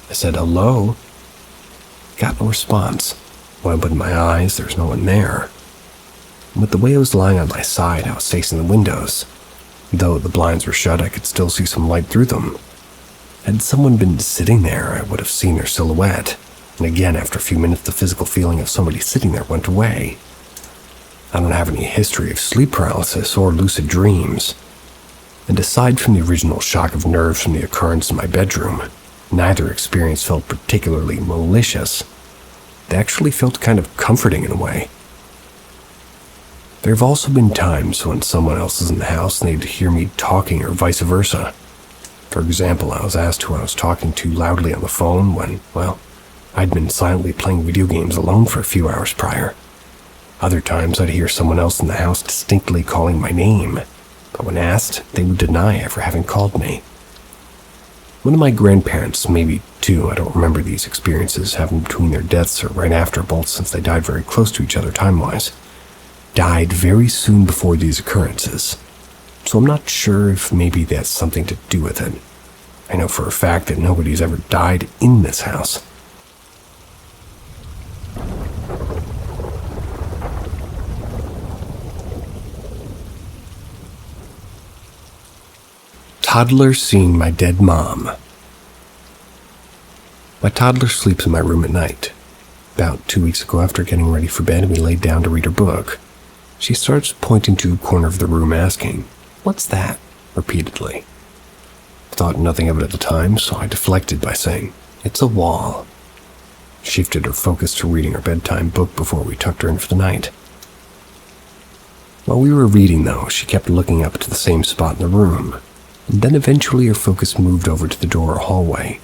I said, "Hello?" Got no response. When I opened my eyes, there was no one there. With the way I was lying on my side, I was facing the windows. Though the blinds were shut, I could still see some light through them. Had someone been sitting there, I would have seen their silhouette. And again, after a few minutes, the physical feeling of somebody sitting there went away. I don't have any history of sleep paralysis or lucid dreams. And aside from the original shock of nerves from the occurrence in my bedroom, neither experience felt particularly malicious. They actually felt kind of comforting in a way. There have also been times when someone else is in the house and they'd hear me talking or vice versa. For example, I was asked who I was talking to loudly on the phone when, well, I'd been silently playing video games alone for a few hours prior. Other times I'd hear someone else in the house distinctly calling my name, but when asked, they would deny ever having called me. One of my grandparents, maybe two, I don't remember these experiences, happened between their deaths or right after, both since they died very close to each other time-wise, died very soon before these occurrences. So I'm not sure if maybe that's something to do with it. I know for a fact that nobody's ever died in this house. Toddler seeing my dead mom. My toddler sleeps in my room at night. About 2 weeks ago, after getting ready for bed, we laid down to read her book. She starts pointing to a corner of the room, asking, "What's that?" repeatedly. I thought nothing of it at the time, so I deflected by saying, "It's a wall." Shifted her focus to reading her bedtime book before we tucked her in for the night. While we were reading, though, she kept looking up to the same spot in the room, and then eventually her focus moved over to the door or hallway.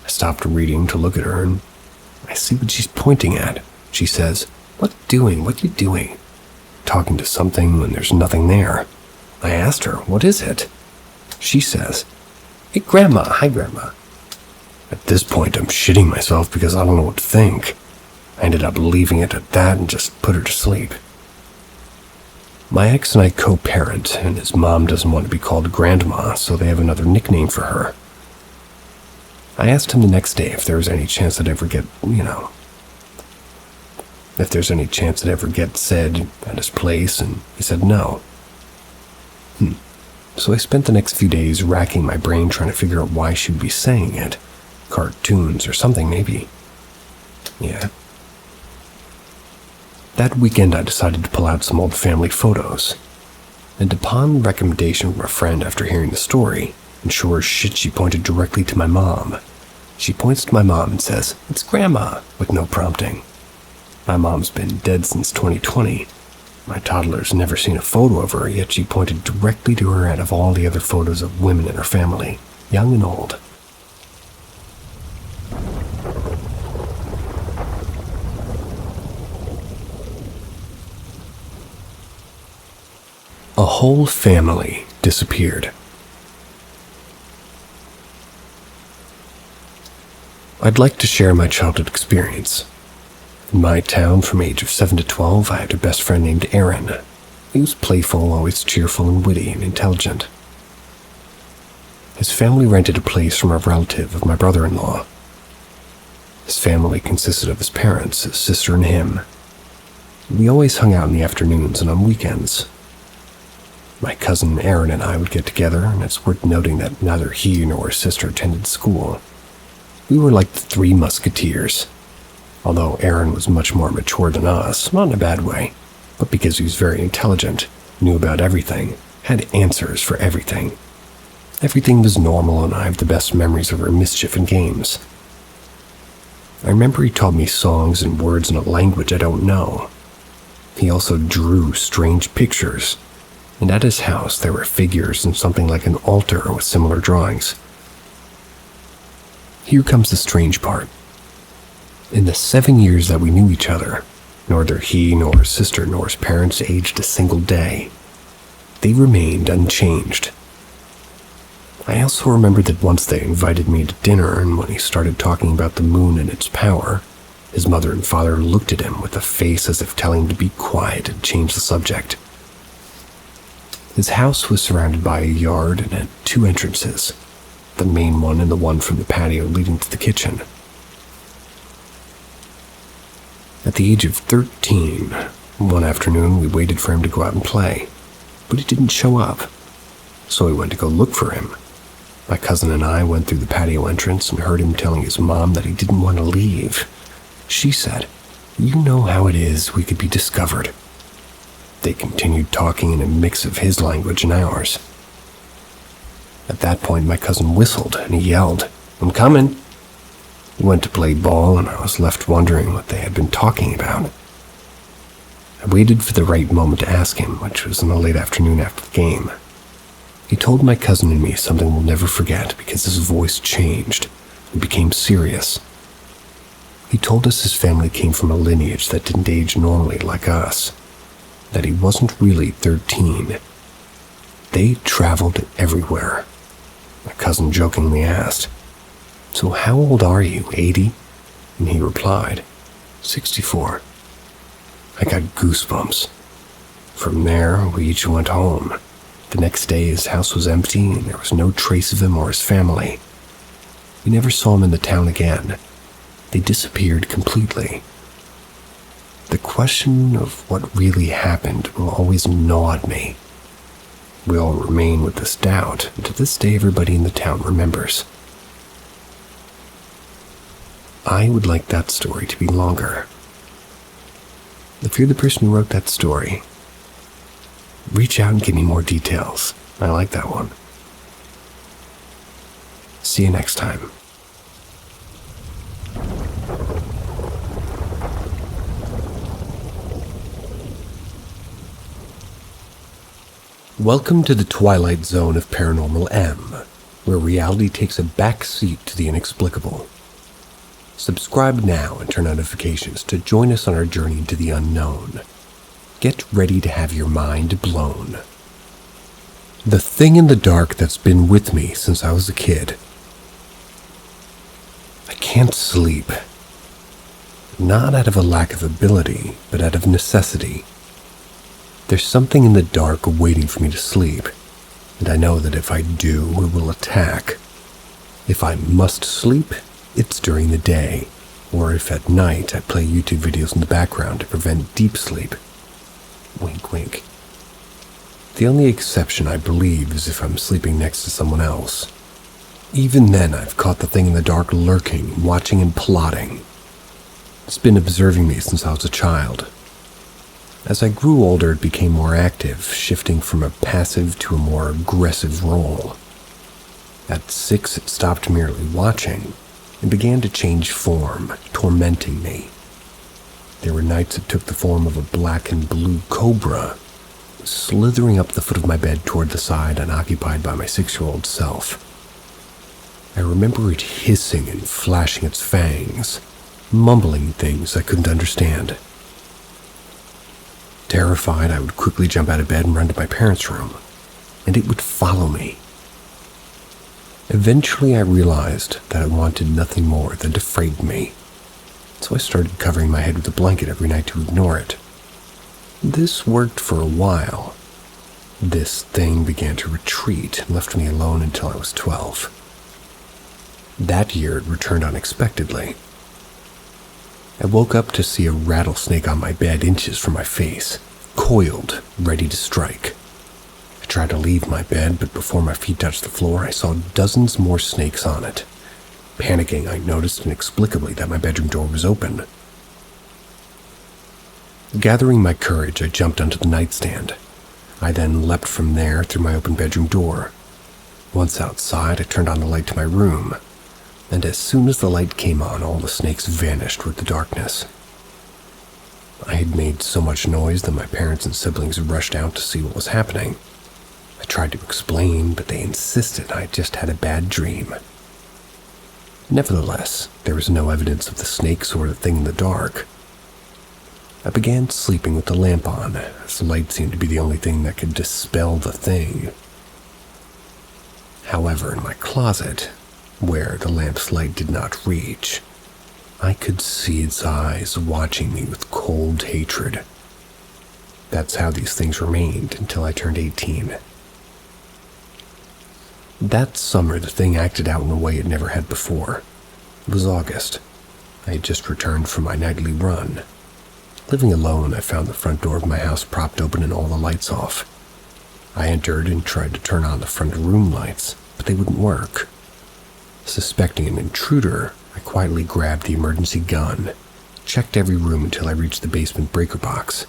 I stopped reading to look at her, and I see what she's pointing at. She says, "What doing? What you doing?" Talking to something when there's nothing there. I asked her, "What is it?" She says, "Hey, Grandma. Hi, Grandma." At this point, I'm shitting myself because I don't know what to think. I ended up leaving it at that and just put her to sleep. My ex and I co-parent, and his mom doesn't want to be called Grandma, so they have another nickname for her. I asked him the next day if there was any chance I'd ever get, if there's any chance it ever gets said at his place, and he said no. So I spent the next few days racking my brain trying to figure out why she would be saying it. Cartoons or something, maybe. Yeah. That weekend I decided to pull out some old family photos. And upon recommendation from a friend after hearing the story, and sure as shit she pointed directly to my mom. She points to my mom and says, "It's Grandma," with no prompting. My mom's been dead since 2020. My toddler's never seen a photo of her, yet she pointed directly to her out of all the other photos of women in her family, young and old. A whole family disappeared. I'd like to share my childhood experience. In my town, from age of 7 to 12, I had a best friend named Aaron. He was playful, always cheerful and witty and intelligent. His family rented a place from a relative of my brother-in-law. His family consisted of his parents, his sister, and him. We always hung out in the afternoons and on weekends. My cousin Aaron and I would get together, and it's worth noting that neither he nor his sister attended school. We were like the Three Musketeers. Although Aaron was much more mature than us, not in a bad way, but because he was very intelligent, knew about everything, had answers for everything. Everything was normal, and I have the best memories of our mischief and games. I remember he taught me songs and words in a language I don't know. He also drew strange pictures, and at his house there were figures and something like an altar with similar drawings. Here comes the strange part. In the 7 years that we knew each other, neither he nor his sister nor his parents aged a single day. They remained unchanged. I also remember that once they invited me to dinner, and when he started talking about the moon and its power, his mother and father looked at him with a face as if telling him to be quiet and change the subject. His house was surrounded by a yard and had 2 entrances, the main one and the one from the patio leading to the kitchen. At the age of 13, one afternoon we waited for him to go out and play, but he didn't show up, so we went to go look for him. My cousin and I went through the patio entrance and heard him telling his mom that he didn't want to leave. She said, "You know how it is, we could be discovered." They continued talking in a mix of his language and ours. At that point, my cousin whistled and he yelled, "I'm coming." He went to play ball, and I was left wondering what they had been talking about. I waited for the right moment to ask him, which was in the late afternoon after the game. He told my cousin and me something we'll never forget because his voice changed and became serious. He told us his family came from a lineage that didn't age normally like us, that he wasn't really 13. They traveled everywhere. My cousin jokingly asked, "So how old are you, 80? And he replied, 64. I got goosebumps. From there, we each went home. The next day, his house was empty, and there was no trace of him or his family. We never saw him in the town again. They disappeared completely. The question of what really happened will always gnaw at me. We all remain with this doubt, and to this day everybody in the town remembers. I would like that story to be longer. If you're the person who wrote that story, reach out and give me more details. I like that one. See you next time. Welcome to the twilight zone of Paranormal M, where reality takes a back seat to the inexplicable. Subscribe now and turn notifications to join us on our journey into the unknown. Get ready to have your mind blown. The thing in the dark that's been with me since I was a kid. I can't sleep. Not out of a lack of ability, but out of necessity. There's something in the dark waiting for me to sleep, and I know that if I do, it will attack. If I must sleep, it's during the day, or if at night I play YouTube videos in the background to prevent deep sleep. Wink, wink. The only exception, I believe, is if I'm sleeping next to someone else. Even then, I've caught the thing in the dark lurking, watching and plotting. It's been observing me since I was a child. As I grew older, it became more active, shifting from a passive to a more aggressive role. At 6, it stopped merely watching and began to change form, tormenting me. There were nights it took the form of a black and blue cobra, slithering up the foot of my bed toward the side unoccupied by my 6-year-old self. I remember it hissing and flashing its fangs, mumbling things I couldn't understand. Terrified, I would quickly jump out of bed and run to my parents' room, and it would follow me. Eventually, I realized that it wanted nothing more than to frighten me, so I started covering my head with a blanket every night to ignore it. This worked for a while. This thing began to retreat and left me alone until I was 12. That year, it returned unexpectedly. I woke up to see a rattlesnake on my bed inches from my face, coiled, ready to strike. I tried to leave my bed, but before my feet touched the floor, I saw dozens more snakes on it. Panicking, I noticed inexplicably that my bedroom door was open. Gathering my courage, I jumped onto the nightstand. I then leapt from there through my open bedroom door. Once outside, I turned on the light to my room, and as soon as the light came on, all the snakes vanished with the darkness. I had made so much noise that my parents and siblings rushed out to see what was happening. I tried to explain, but they insisted I just had a bad dream. Nevertheless, there was no evidence of the snakes or the thing in the dark. I began sleeping with the lamp on, as the light seemed to be the only thing that could dispel the thing. However, in my closet, where the lamp's light did not reach, I could see its eyes watching me with cold hatred. That's how these things remained until I turned 18. That summer, the thing acted out in a way it never had before. It was August. I had just returned from my nightly run. Living alone, I found the front door of my house propped open and all the lights off. I entered and tried to turn on the front room lights, but they wouldn't work. Suspecting an intruder, I quietly grabbed the emergency gun, checked every room until I reached the basement breaker box.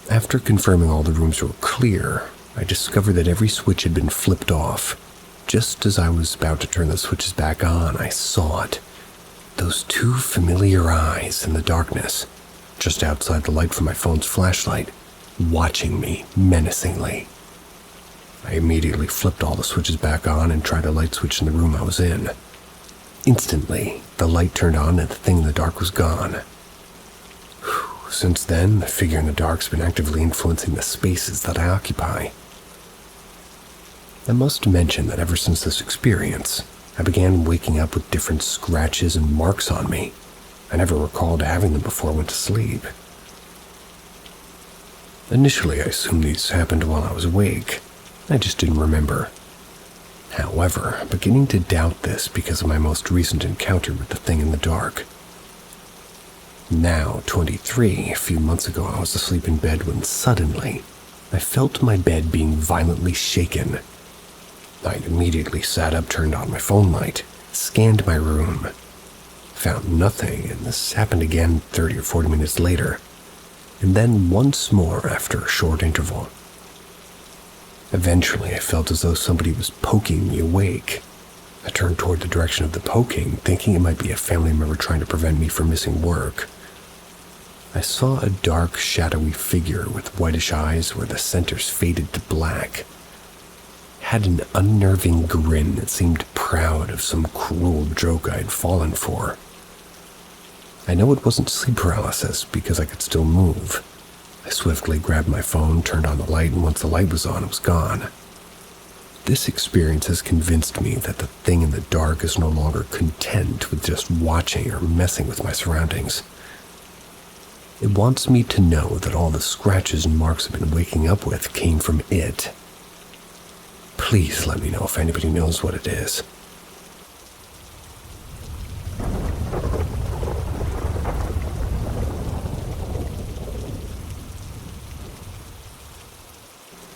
After confirming all the rooms were clear, I discovered that every switch had been flipped off. Just as I was about to turn the switches back on, I saw it. Those two familiar eyes in the darkness, just outside the light from my phone's flashlight, watching me menacingly. I immediately flipped all the switches back on and tried a light switch in the room I was in. Instantly, the light turned on and the thing in the dark was gone. Since then, the figure in the dark's been actively influencing the spaces that I occupy. I must mention that ever since this experience, I began waking up with different scratches and marks on me. I never recalled having them before I went to sleep. Initially, I assumed these happened while I was awake. I just didn't remember. However, I'm beginning to doubt this because of my most recent encounter with the thing in the dark. Now, 23, a few months ago, I was asleep in bed when suddenly, I felt my bed being violently shaken. I immediately sat up, turned on my phone light, scanned my room, found nothing, and this happened again 30 or 40 minutes later, and then once more after a short interval. Eventually, I felt as though somebody was poking me awake. I turned toward the direction of the poking, thinking it might be a family member trying to prevent me from missing work. I saw a dark, shadowy figure with whitish eyes where the centers faded to black. It had an unnerving grin that seemed proud of some cruel joke I had fallen for. I know it wasn't sleep paralysis because I could still move. I swiftly grabbed my phone, turned on the light, and once the light was on, it was gone. This experience has convinced me that the thing in the dark is no longer content with just watching or messing with my surroundings. It wants me to know that all the scratches and marks I've been waking up with came from it. Please let me know if anybody knows what it is.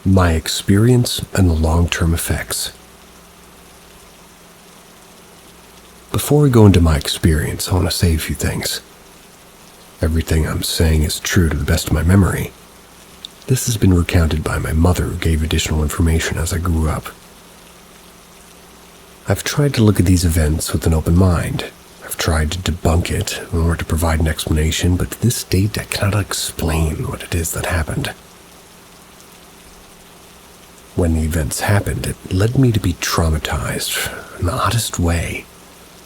My experience and the long-term effects. Before we go into my experience, I want to say a few things. Everything I'm saying is true to the best of my memory. This has been recounted by my mother, who gave additional information as I grew up. I've tried to look at these events with an open mind. I've tried to debunk it or to provide an explanation, but to this date I cannot explain what it is that happened. When the events happened, it led me to be traumatized in the oddest way.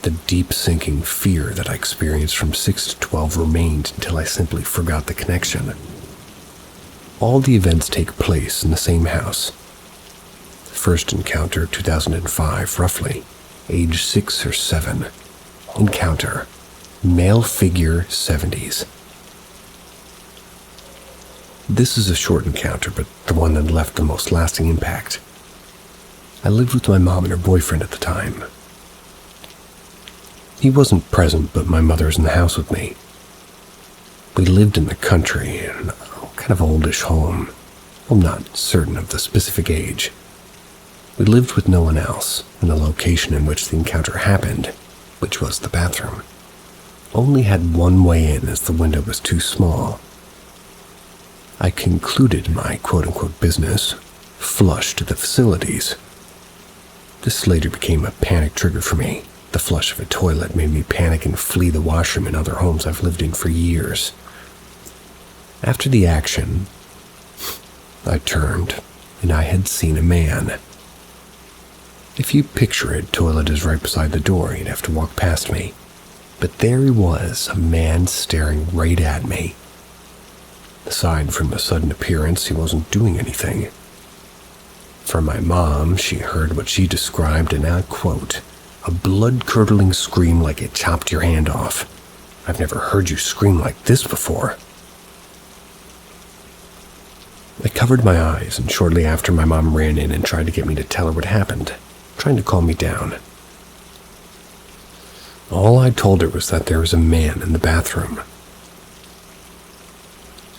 The deep sinking fear that I experienced from 6 to 12 remained until I simply forgot the connection. All the events take place in the same house. First encounter, 2005, roughly, age 6 or 7. Encounter, male figure, 70s. This is a short encounter, but the one that left the most lasting impact. I lived with my mom and her boyfriend at the time. He wasn't present, but my mother was in the house with me. We lived in the country in a kind of oldish home. I'm not certain of the specific age. We lived with no one else, and the location in which the encounter happened, which was the bathroom, only had one way in as the window was too small. I concluded my quote-unquote business, flushed the facilities. This later became a panic trigger for me. The flush of a toilet made me panic and flee the washroom in other homes I've lived in for years. After the action, I turned, and I had seen a man. If you picture it, toilet is right beside the door, you'd have to walk past me. But there he was, a man staring right at me. Aside from a sudden appearance, he wasn't doing anything. From my mom, she heard what she described, and I quote, "A blood-curdling scream like it chopped your hand off. I've never heard you scream like this before." I covered my eyes, and shortly after my mom ran in and tried to get me to tell her what happened, trying to calm me down. All I told her was that there was a man in the bathroom.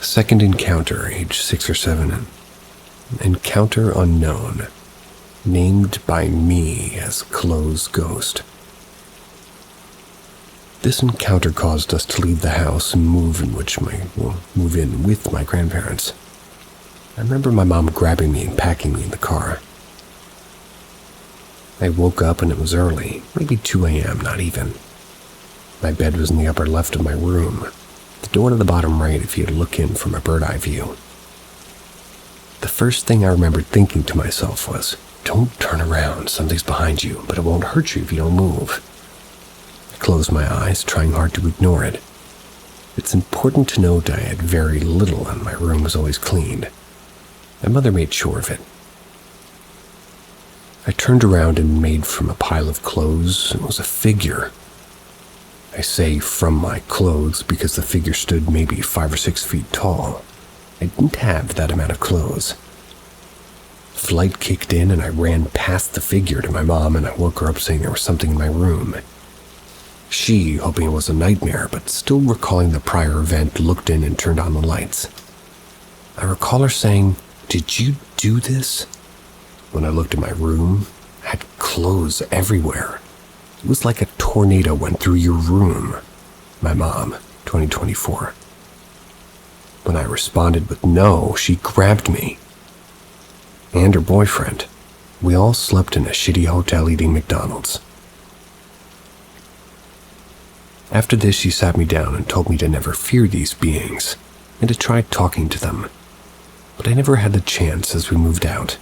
Second encounter, age 6 or 7. Encounter unknown. Named by me as Close Ghost. This encounter caused us to leave the house and move in with my grandparents. I remember my mom grabbing me and packing me in the car. I woke up and it was early, maybe 2 a.m., not even. My bed was in the upper left of my room, the door to the bottom right if you had to look in from a bird-eye view. The first thing I remembered thinking to myself was, "Don't turn around, something's behind you, but it won't hurt you if you don't move." I closed my eyes, trying hard to ignore it. It's important to note I had very little and my room was always clean. My mother made sure of it. I turned around and made from a pile of clothes. It was a figure. I say from my clothes because the figure stood maybe 5 or 6 feet tall. I didn't have that amount of clothes. Flight kicked in and I ran past the figure to my mom and I woke her up saying there was something in my room. She, hoping it was a nightmare, but still recalling the prior event, looked in and turned on the lights. I recall her saying, "Did you do this?" When I looked at my room, I had clothes everywhere. It was like a tornado went through your room. My mom, 2024. When I responded with no, she grabbed me. And her boyfriend. We all slept in a shitty hotel eating McDonald's. After this, she sat me down and told me to never fear these beings and to try talking to them. But I never had the chance as we moved out.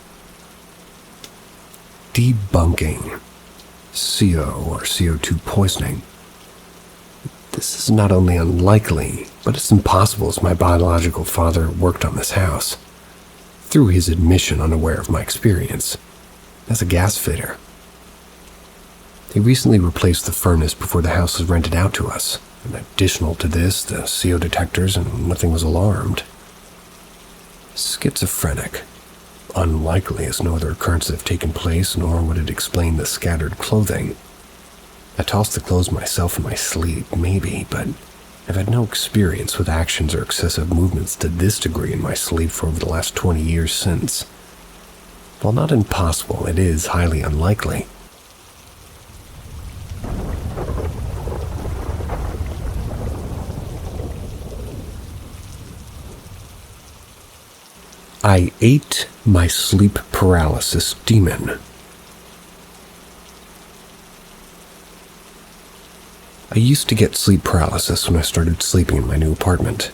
Debunking. CO or CO2 poisoning. This is not only unlikely, but it's impossible as my biological father worked on this house. Through his admission unaware of my experience, as a gas fitter. He recently replaced the furnace before the house was rented out to us, and additional to this, the CO detectors, and nothing was alarmed. Schizophrenic. Unlikely as no other occurrences have taken place, nor would it explain the scattered clothing. I tossed the clothes myself in my sleep, maybe, but I've had no experience with actions or excessive movements to this degree in my sleep for over the last 20 years since. While not impossible, it is highly unlikely. I ate my sleep paralysis demon. I used to get sleep paralysis when I started sleeping in my new apartment.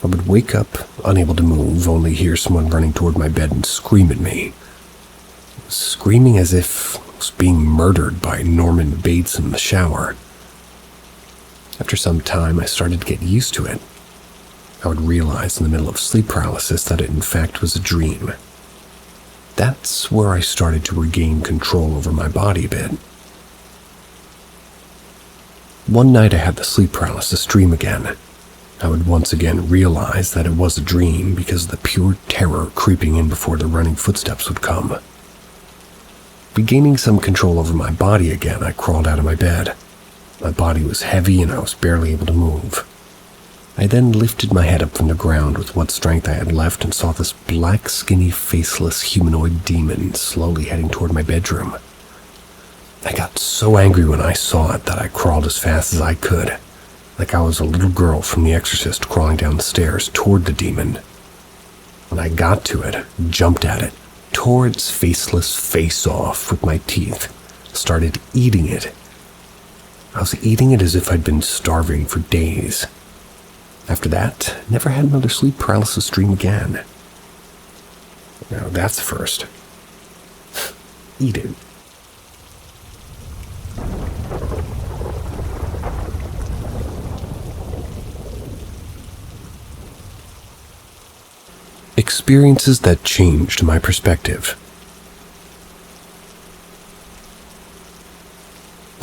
I would wake up, unable to move, only hear someone running toward my bed and scream at me. Screaming as if I was being murdered by Norman Bates in the shower. After some time, I started to get used to it. I would realize in the middle of sleep paralysis that it in fact was a dream. That's where I started to regain control over my body a bit. One night I had the sleep paralysis dream again. I would once again realize that it was a dream because of the pure terror creeping in before the running footsteps would come. Regaining some control over my body again, I crawled out of my bed. My body was heavy and I was barely able to move. I then lifted my head up from the ground with what strength I had left and saw this black, skinny, faceless humanoid demon slowly heading toward my bedroom. I got so angry when I saw it that I crawled as fast as I could, like I was a little girl from The Exorcist crawling down the stairs toward the demon. When I got to it, jumped at it, tore its faceless face off with my teeth, started eating it. I was eating it as if I'd been starving for days. After that, never had another sleep paralysis dream again. Now that's a first. Eat it. Experiences that changed my perspective.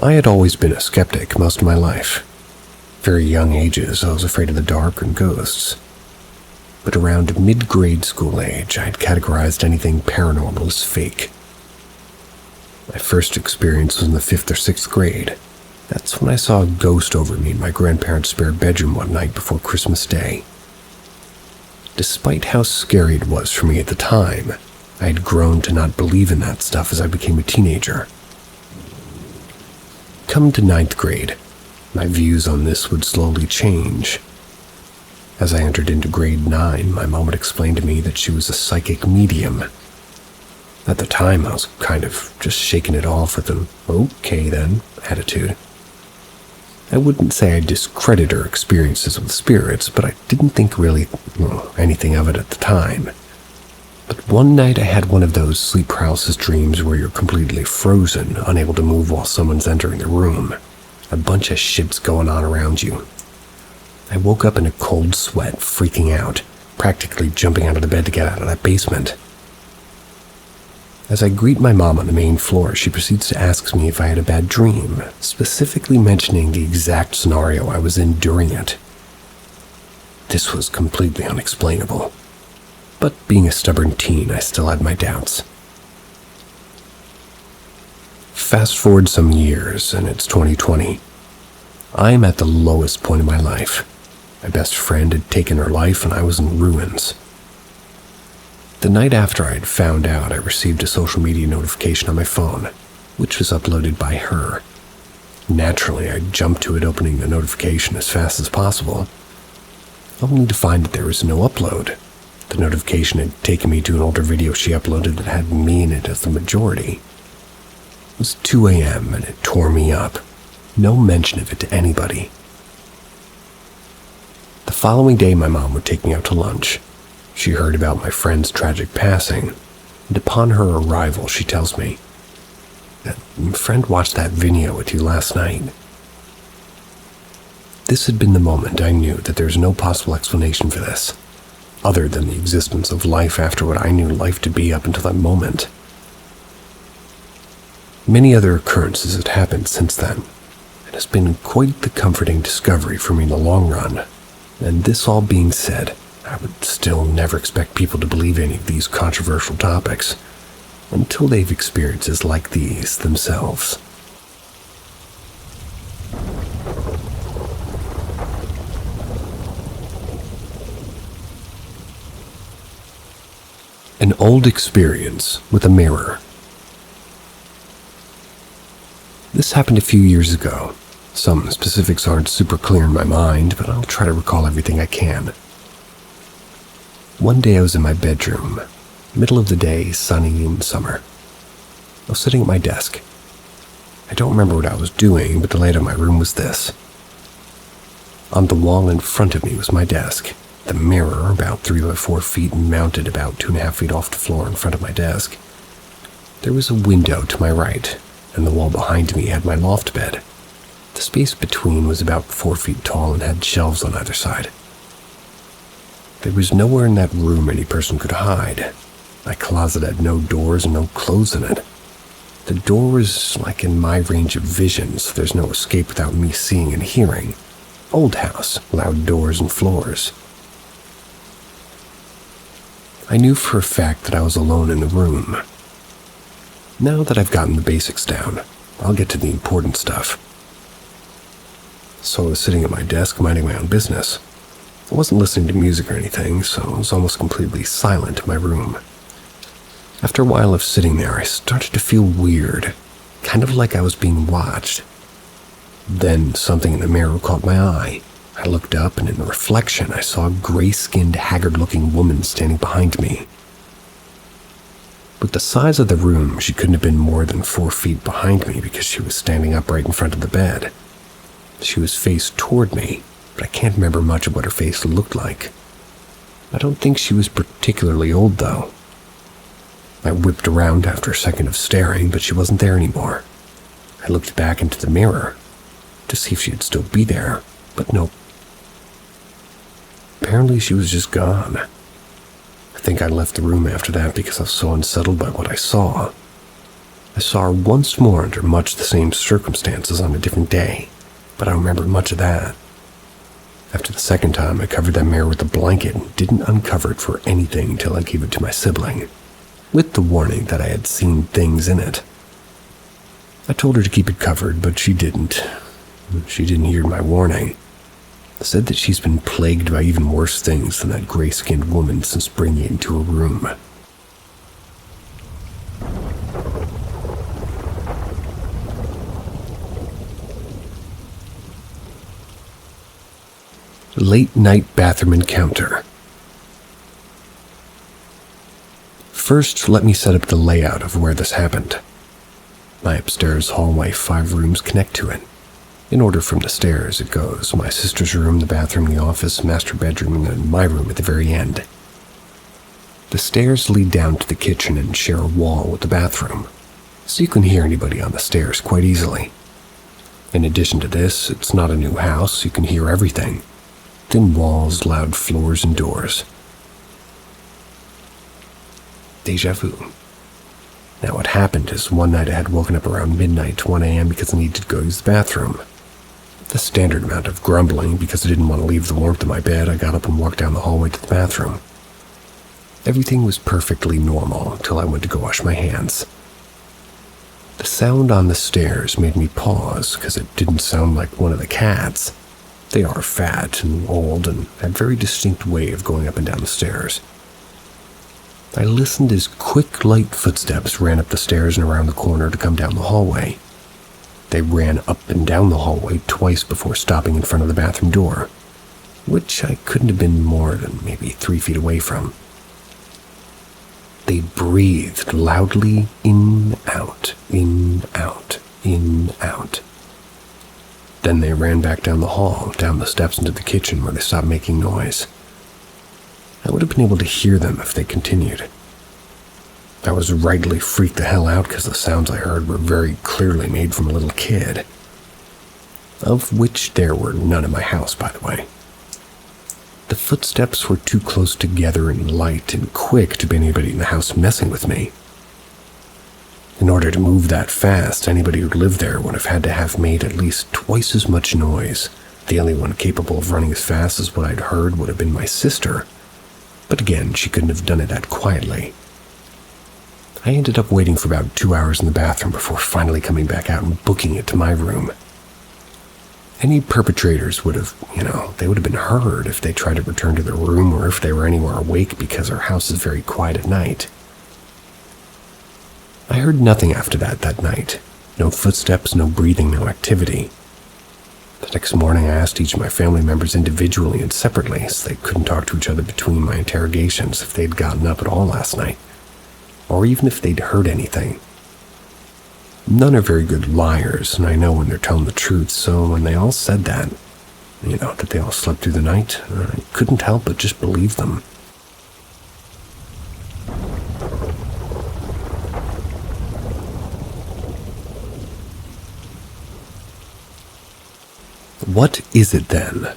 I had always been a skeptic most of my life. Very young ages, I was afraid of the dark and ghosts. But around mid-grade school age, I had categorized anything paranormal as fake. My first experience was in the 5th or 6th grade. That's when I saw a ghost over me in my grandparents' spare bedroom one night before Christmas Day. Despite how scary it was for me at the time, I had grown to not believe in that stuff as I became a teenager. Come to 9th grade, my views on this would slowly change. As I entered into grade 9, my mom would explain to me that she was a psychic medium. At the time, I was kind of just shaking it off with an "okay then" attitude. I wouldn't say I discredited her experiences with spirits, but I didn't think really anything of it at the time. But one night I had one of those sleep paralysis dreams where you're completely frozen, unable to move while someone's entering the room. A bunch of shit's going on around you. I woke up in a cold sweat, freaking out, practically jumping out of the bed to get out of that basement. As I greet my mom on the main floor, she proceeds to ask me if I had a bad dream, specifically mentioning the exact scenario I was in during it. This was completely unexplainable. But being a stubborn teen, I still had my doubts. Fast forward some years, and it's 2020. I am at the lowest point in my life. My best friend had taken her life, and I was in ruins. The night after I had found out, I received a social media notification on my phone, which was uploaded by her. Naturally, I jumped to it, opening the notification as fast as possible, only to find that there was no upload. The notification had taken me to an older video she uploaded that had me in it as the majority. It was 2 a.m. and it tore me up. No mention of it to anybody. The following day, my mom would take me out to lunch. She heard about my friend's tragic passing, and upon her arrival, she tells me that my friend watched that video with you last night. This had been the moment I knew that there was no possible explanation for this, other than the existence of life after what I knew life to be up until that moment. Many other occurrences had happened since then. It has been quite the comforting discovery for me in the long run, and this all being said, I would still never expect people to believe any of these controversial topics until they've experiences like these themselves. An old experience with a mirror. This happened a few years ago. Some specifics aren't super clear in my mind, but I'll try to recall everything I can. One day I was in my bedroom, middle of the day, sunny in summer. I was sitting at my desk. I don't remember what I was doing, but the layout of my room was this. On the wall in front of me was my desk. The mirror, about 3 by 4 feet, mounted about 2.5 feet off the floor in front of my desk. There was a window to my right, and the wall behind me had my loft bed. The space between was about 4 feet tall and had shelves on either side. There was nowhere in that room any person could hide. My closet had no doors and no clothes in it. The door was like in my range of vision, so there's no escape without me seeing and hearing. Old house, loud doors and floors. I knew for a fact that I was alone in the room. Now that I've gotten the basics down, I'll get to the important stuff. So I was sitting at my desk minding my own business. I wasn't listening to music or anything, so it was almost completely silent in my room. After a while of sitting there, I started to feel weird, kind of like I was being watched. Then something in the mirror caught my eye. I looked up, and in the reflection, I saw a gray-skinned, haggard-looking woman standing behind me. With the size of the room, she couldn't have been more than 4 feet behind me because she was standing up right in front of the bed. She was faced toward me, but I can't remember much of what her face looked like. I don't think she was particularly old, though. I whipped around after a second of staring, but she wasn't there anymore. I looked back into the mirror to see if she'd still be there, but nope. Apparently she was just gone. I think I left the room after that because I was so unsettled by what I saw. I saw her once more under much the same circumstances on a different day, but I don't remember much of that. After the second time, I covered that mirror with a blanket and didn't uncover it for anything until I gave it to my sibling, with the warning that I had seen things in it. I told her to keep it covered, but she didn't. She didn't hear my warning. Said that she's been plagued by even worse things than that gray-skinned woman since bringing it into her room. Late-night bathroom encounter. First, let me set up the layout of where this happened. My upstairs hallway, 5 rooms connect to it. In order from the stairs, it goes my sister's room, the bathroom, the office, master bedroom, and then my room at the very end. The stairs lead down to the kitchen and share a wall with the bathroom, so you can hear anybody on the stairs quite easily. In addition to this, it's not a new house, so you can hear everything. Thin walls, loud floors, and doors. Deja vu. Now what happened is one night I had woken up around midnight, 1 a.m. because I needed to go use the bathroom. The standard amount of grumbling because I didn't want to leave the warmth of my bed. I got up and walked down the hallway to the bathroom. Everything was perfectly normal until I went to go wash my hands. The sound on the stairs made me pause because it didn't sound like one of the cats. They are fat and old and had a very distinct way of going up and down the stairs. I listened as quick, light footsteps ran up the stairs and around the corner to come down the hallway. They ran up and down the hallway twice before stopping in front of the bathroom door, which I couldn't have been more than maybe 3 feet away from. They breathed loudly in, out, in, out, in, out. Then they ran back down the hall, down the steps into the kitchen where they stopped making noise. I would have been able to hear them if they continued. I was rightly freaked the hell out because the sounds I heard were very clearly made from a little kid. Of which there were none in my house, by the way. The footsteps were too close together and light and quick to be anybody in the house messing with me. In order to move that fast, anybody who lived there would have had to have made at least twice as much noise. The only one capable of running as fast as what I'd heard would have been my sister. But again, she couldn't have done it that quietly. I ended up waiting for about 2 hours in the bathroom before finally coming back out and booking it to my room. Any perpetrators would have, they would have been heard if they tried to return to their room or if they were anywhere awake because our house is very quiet at night. I heard nothing after that night. No footsteps, no breathing, no activity. The next morning, I asked each of my family members individually and separately, so they couldn't talk to each other between my interrogations, if they'd gotten up at all last night, or even if they'd heard anything. None are very good liars, and I know when they're telling the truth, so when they all said that they all slept through the night, I couldn't help but just believe them. What is it then?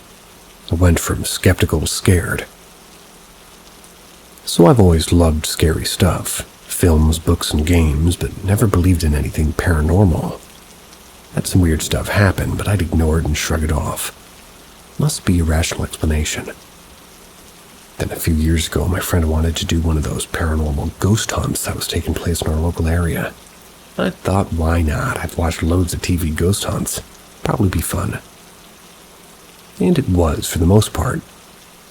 I went from skeptical to scared. So I've always loved scary stuff, films, books, and games, but never believed in anything paranormal. Had some weird stuff happen, but I'd ignore it and shrug it off. Must be a rational explanation. Then a few years ago, my friend wanted to do one of those paranormal ghost hunts that was taking place in our local area. I thought, why not? I've watched loads of TV ghost hunts. Probably be fun. And it was, for the most part.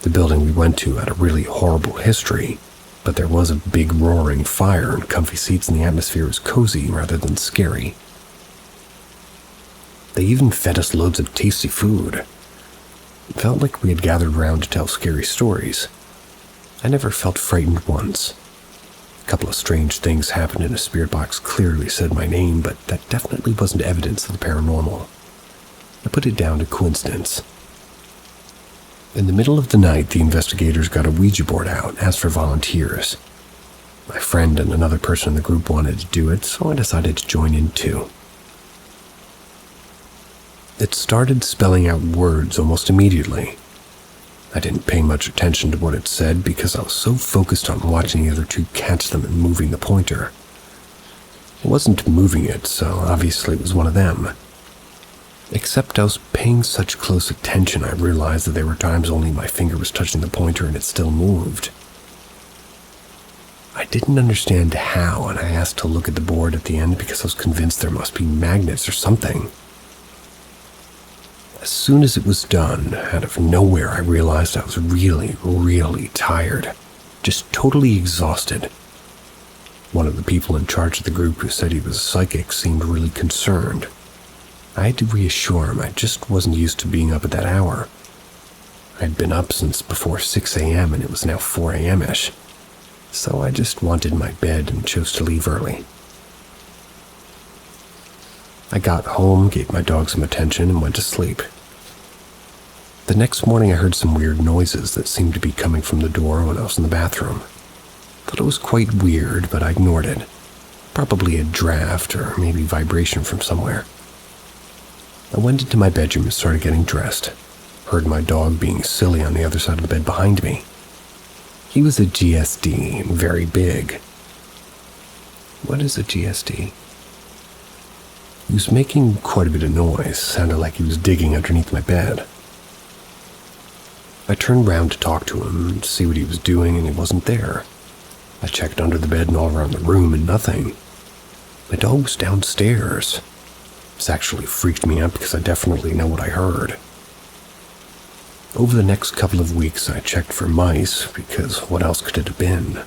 The building we went to had a really horrible history, but there was a big roaring fire and comfy seats and the atmosphere was cozy rather than scary. They even fed us loads of tasty food. It felt like we had gathered around to tell scary stories. I never felt frightened once. A couple of strange things happened and a spirit box clearly said my name, but that definitely wasn't evidence of the paranormal. I put it down to coincidence. In the middle of the night, the investigators got a Ouija board out and asked for volunteers. My friend and another person in the group wanted to do it, so I decided to join in too. It started spelling out words almost immediately. I didn't pay much attention to what it said because I was so focused on watching the other two catch them and moving the pointer. I wasn't moving it, so obviously it was one of them. Except I was paying such close attention, I realized that there were times only my finger was touching the pointer and it still moved. I didn't understand how, and I asked to look at the board at the end because I was convinced there must be magnets or something. As soon as it was done, out of nowhere I realized I was really, really tired. Just totally exhausted. One of the people in charge of the group who said he was a psychic seemed really concerned. I had to reassure him I just wasn't used to being up at that hour. I'd been up since before 6 a.m. and it was now 4 a.m.-ish. So I just wanted my bed and chose to leave early. I got home, gave my dog some attention, and went to sleep. The next morning I heard some weird noises that seemed to be coming from the door when I was in the bathroom. Thought it was quite weird, but I ignored it. Probably a draft or maybe vibration from somewhere. I went into my bedroom and started getting dressed. Heard my dog being silly on the other side of the bed behind me. He was a GSD and very big. What is a GSD? He was making quite a bit of noise, sounded like he was digging underneath my bed. I turned round to talk to him, to see what he was doing, and he wasn't there. I checked under the bed and all around the room, and nothing. My dog was downstairs. This actually freaked me out because I definitely know what I heard. Over the next couple of weeks, I checked for mice, because what else could it have been?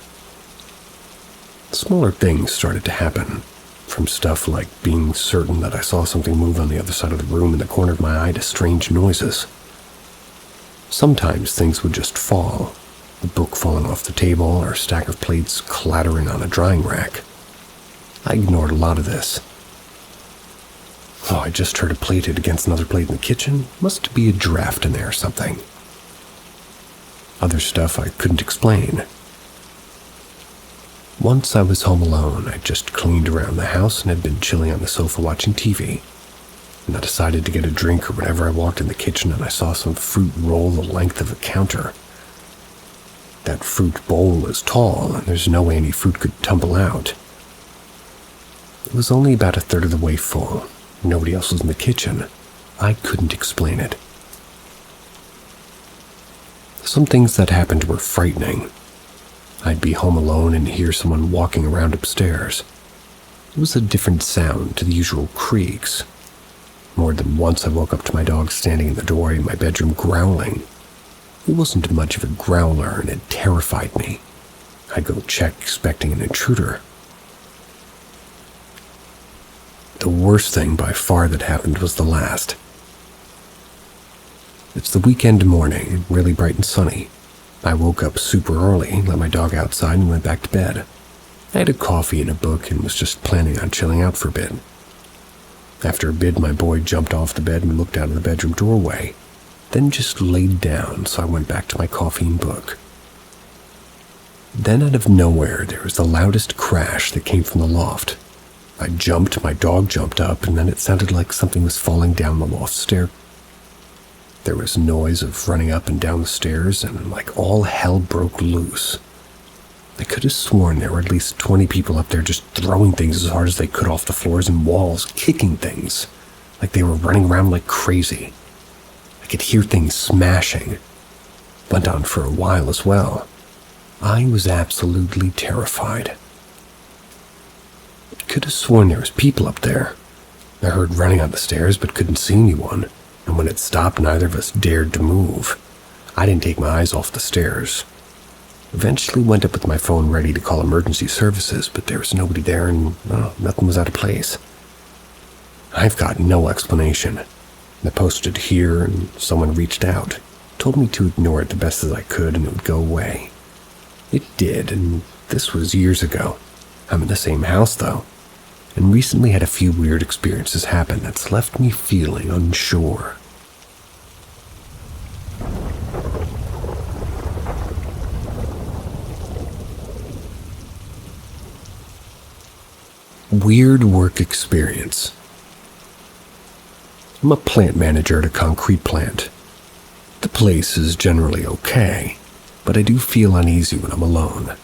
Smaller things started to happen, from stuff like being certain that I saw something move on the other side of the room in the corner of my eye to strange noises. Sometimes things would just fall, a book falling off the table or a stack of plates clattering on a drying rack. I ignored a lot of this. Oh, I just heard a plate hit against another plate in the kitchen. Must be a draft in there or something. Other stuff I couldn't explain. Once I was home alone, I just cleaned around the house and had been chilling on the sofa watching TV. And I decided to get a drink or whatever. I walked in the kitchen and I saw some fruit roll the length of a counter. That fruit bowl is tall and there's no way any fruit could tumble out. It was only about a third of the way full. Nobody else was in the kitchen. I couldn't explain it. Some things that happened were frightening. I'd be home alone and hear someone walking around upstairs. It was a different sound to the usual creaks. More than once I woke up to my dog standing in the doorway of my bedroom growling. He wasn't much of a growler and it terrified me. I'd go check expecting an intruder. The worst thing by far that happened was the last. It's the weekend morning, really bright and sunny. I woke up super early, let my dog outside, and went back to bed. I had a coffee and a book and was just planning on chilling out for a bit. After a bit, my boy jumped off the bed and looked out of the bedroom doorway, then just laid down, so I went back to my coffee and book. Then out of nowhere, there was the loudest crash that came from the loft. I jumped, my dog jumped up, and then it sounded like something was falling down the loft stair. There was noise of running up and down the stairs, and like all hell broke loose. I could have sworn there were at least 20 people up there just throwing things as hard as they could off the floors and walls, kicking things, like they were running around like crazy. I could hear things smashing. Went on for a while as well. I was absolutely terrified. Could have sworn there was people up there. I heard running on the stairs but couldn't see anyone, and when it stopped neither of us dared to move. I didn't take my eyes off the stairs. Eventually went up with my phone ready to call emergency services, but there was nobody there and nothing was out of place. I've got no explanation. I posted here and someone reached out, told me to ignore it the best as I could and it would go away. It did, and this was years ago. I'm in the same house though, and recently had a few weird experiences happen that's left me feeling unsure. Weird work experience. I'm a plant manager at a concrete plant. The place is generally okay, but I do feel uneasy when I'm alone.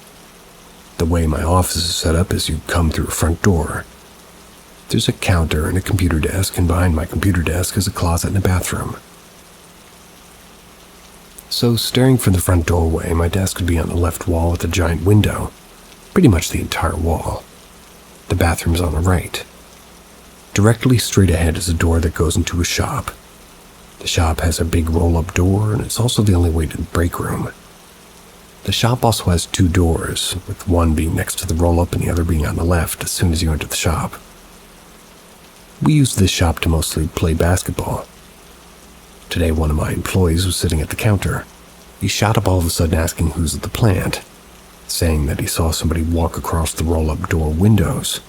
The way my office is set up is you come through a front door. There's a counter and a computer desk, and behind my computer desk is a closet and a bathroom. So staring from the front doorway, my desk would be on the left wall with a giant window, pretty much the entire wall. The bathroom's on the right. Directly straight ahead is a door that goes into a shop. The shop has a big roll-up door, and it's also the only way to the break room. The shop also has two doors, with one being next to the roll-up and the other being on the left as soon as you enter the shop. We use this shop to mostly play basketball. Today, one of my employees was sitting at the counter. He shot up all of a sudden asking who's at the plant, saying that he saw somebody walk across the roll-up door windows.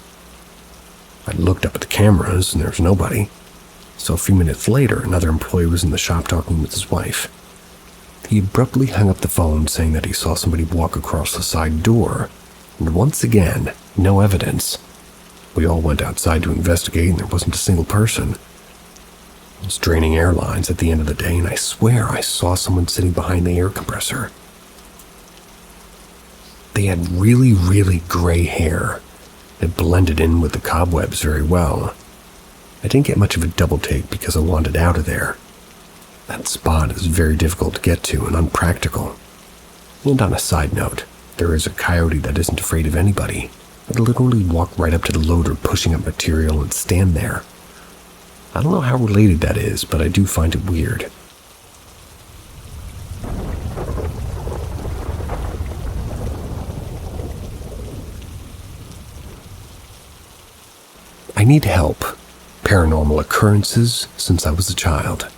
I looked up at the cameras and there was nobody. So a few minutes later, another employee was in the shop talking with his wife. He abruptly hung up the phone saying that he saw somebody walk across the side door, and once again, no evidence. We all went outside to investigate and there wasn't a single person. It was draining airlines at the end of the day, and I swear I saw someone sitting behind the air compressor. They had really, really gray hair. It blended in with the cobwebs very well. I didn't get much of a double take because I wanted out of there. That spot is very difficult to get to and unpractical. And on a side note, there is a coyote that isn't afraid of anybody. I'd literally walk right up to the loader pushing up material and stand there. I don't know how related that is, but I do find it weird. I need help. Paranormal occurrences since I was a child.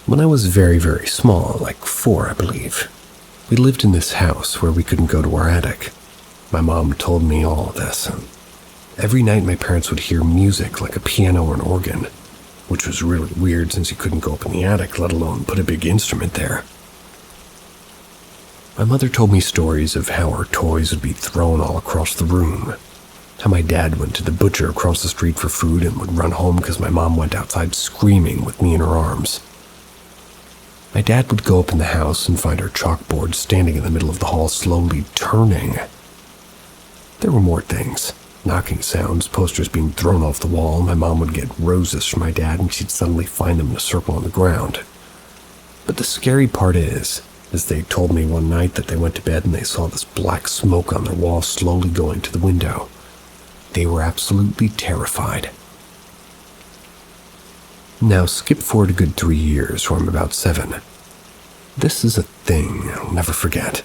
When I was very, very small, like 4, I believe, we lived in this house where we couldn't go to our attic. My mom told me all of this, and every night my parents would hear music like a piano or an organ, which was really weird since you couldn't go up in the attic, let alone put a big instrument there. My mother told me stories of how our toys would be thrown all across the room, how my dad went to the butcher across the street for food and would run home because my mom went outside screaming with me in her arms. My dad would go up in the house and find our chalkboard standing in the middle of the hall slowly turning. There were more things. Knocking sounds, posters being thrown off the wall. My mom would get roses from my dad and she'd suddenly find them in a circle on the ground. But the scary part is they told me one night that they went to bed and they saw this black smoke on their wall slowly going to the window. they were absolutely terrified. Now skip forward a good 3 years, or I'm about 7. This is a thing I'll never forget.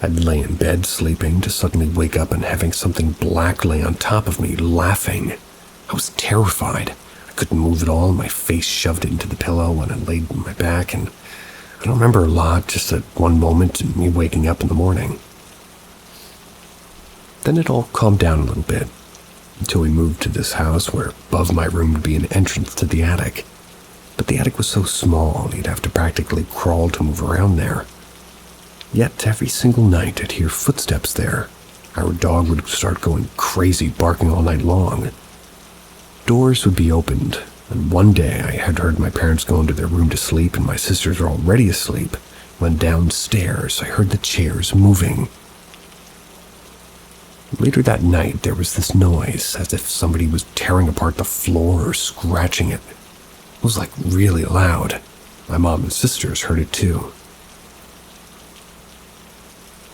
I'd lay in bed sleeping to suddenly wake up and having something black lay on top of me, laughing. I was terrified. I couldn't move at all, my face shoved into the pillow when I laid on my back, and I don't remember a lot, just at one moment and me waking up in the morning. Then it all calmed down a little bit, until we moved to this house where above my room would be an entrance to the attic. But the attic was so small, you'd have to practically crawl to move around there. Yet every single night I'd hear footsteps there. Our dog would start going crazy, barking all night long. Doors would be opened, and one day I had heard my parents go into their room to sleep and my sisters were already asleep, when downstairs I heard the chairs moving. Later that night there was this noise, as if somebody was tearing apart the floor or scratching it. It was like really loud. My mom and sisters heard it too.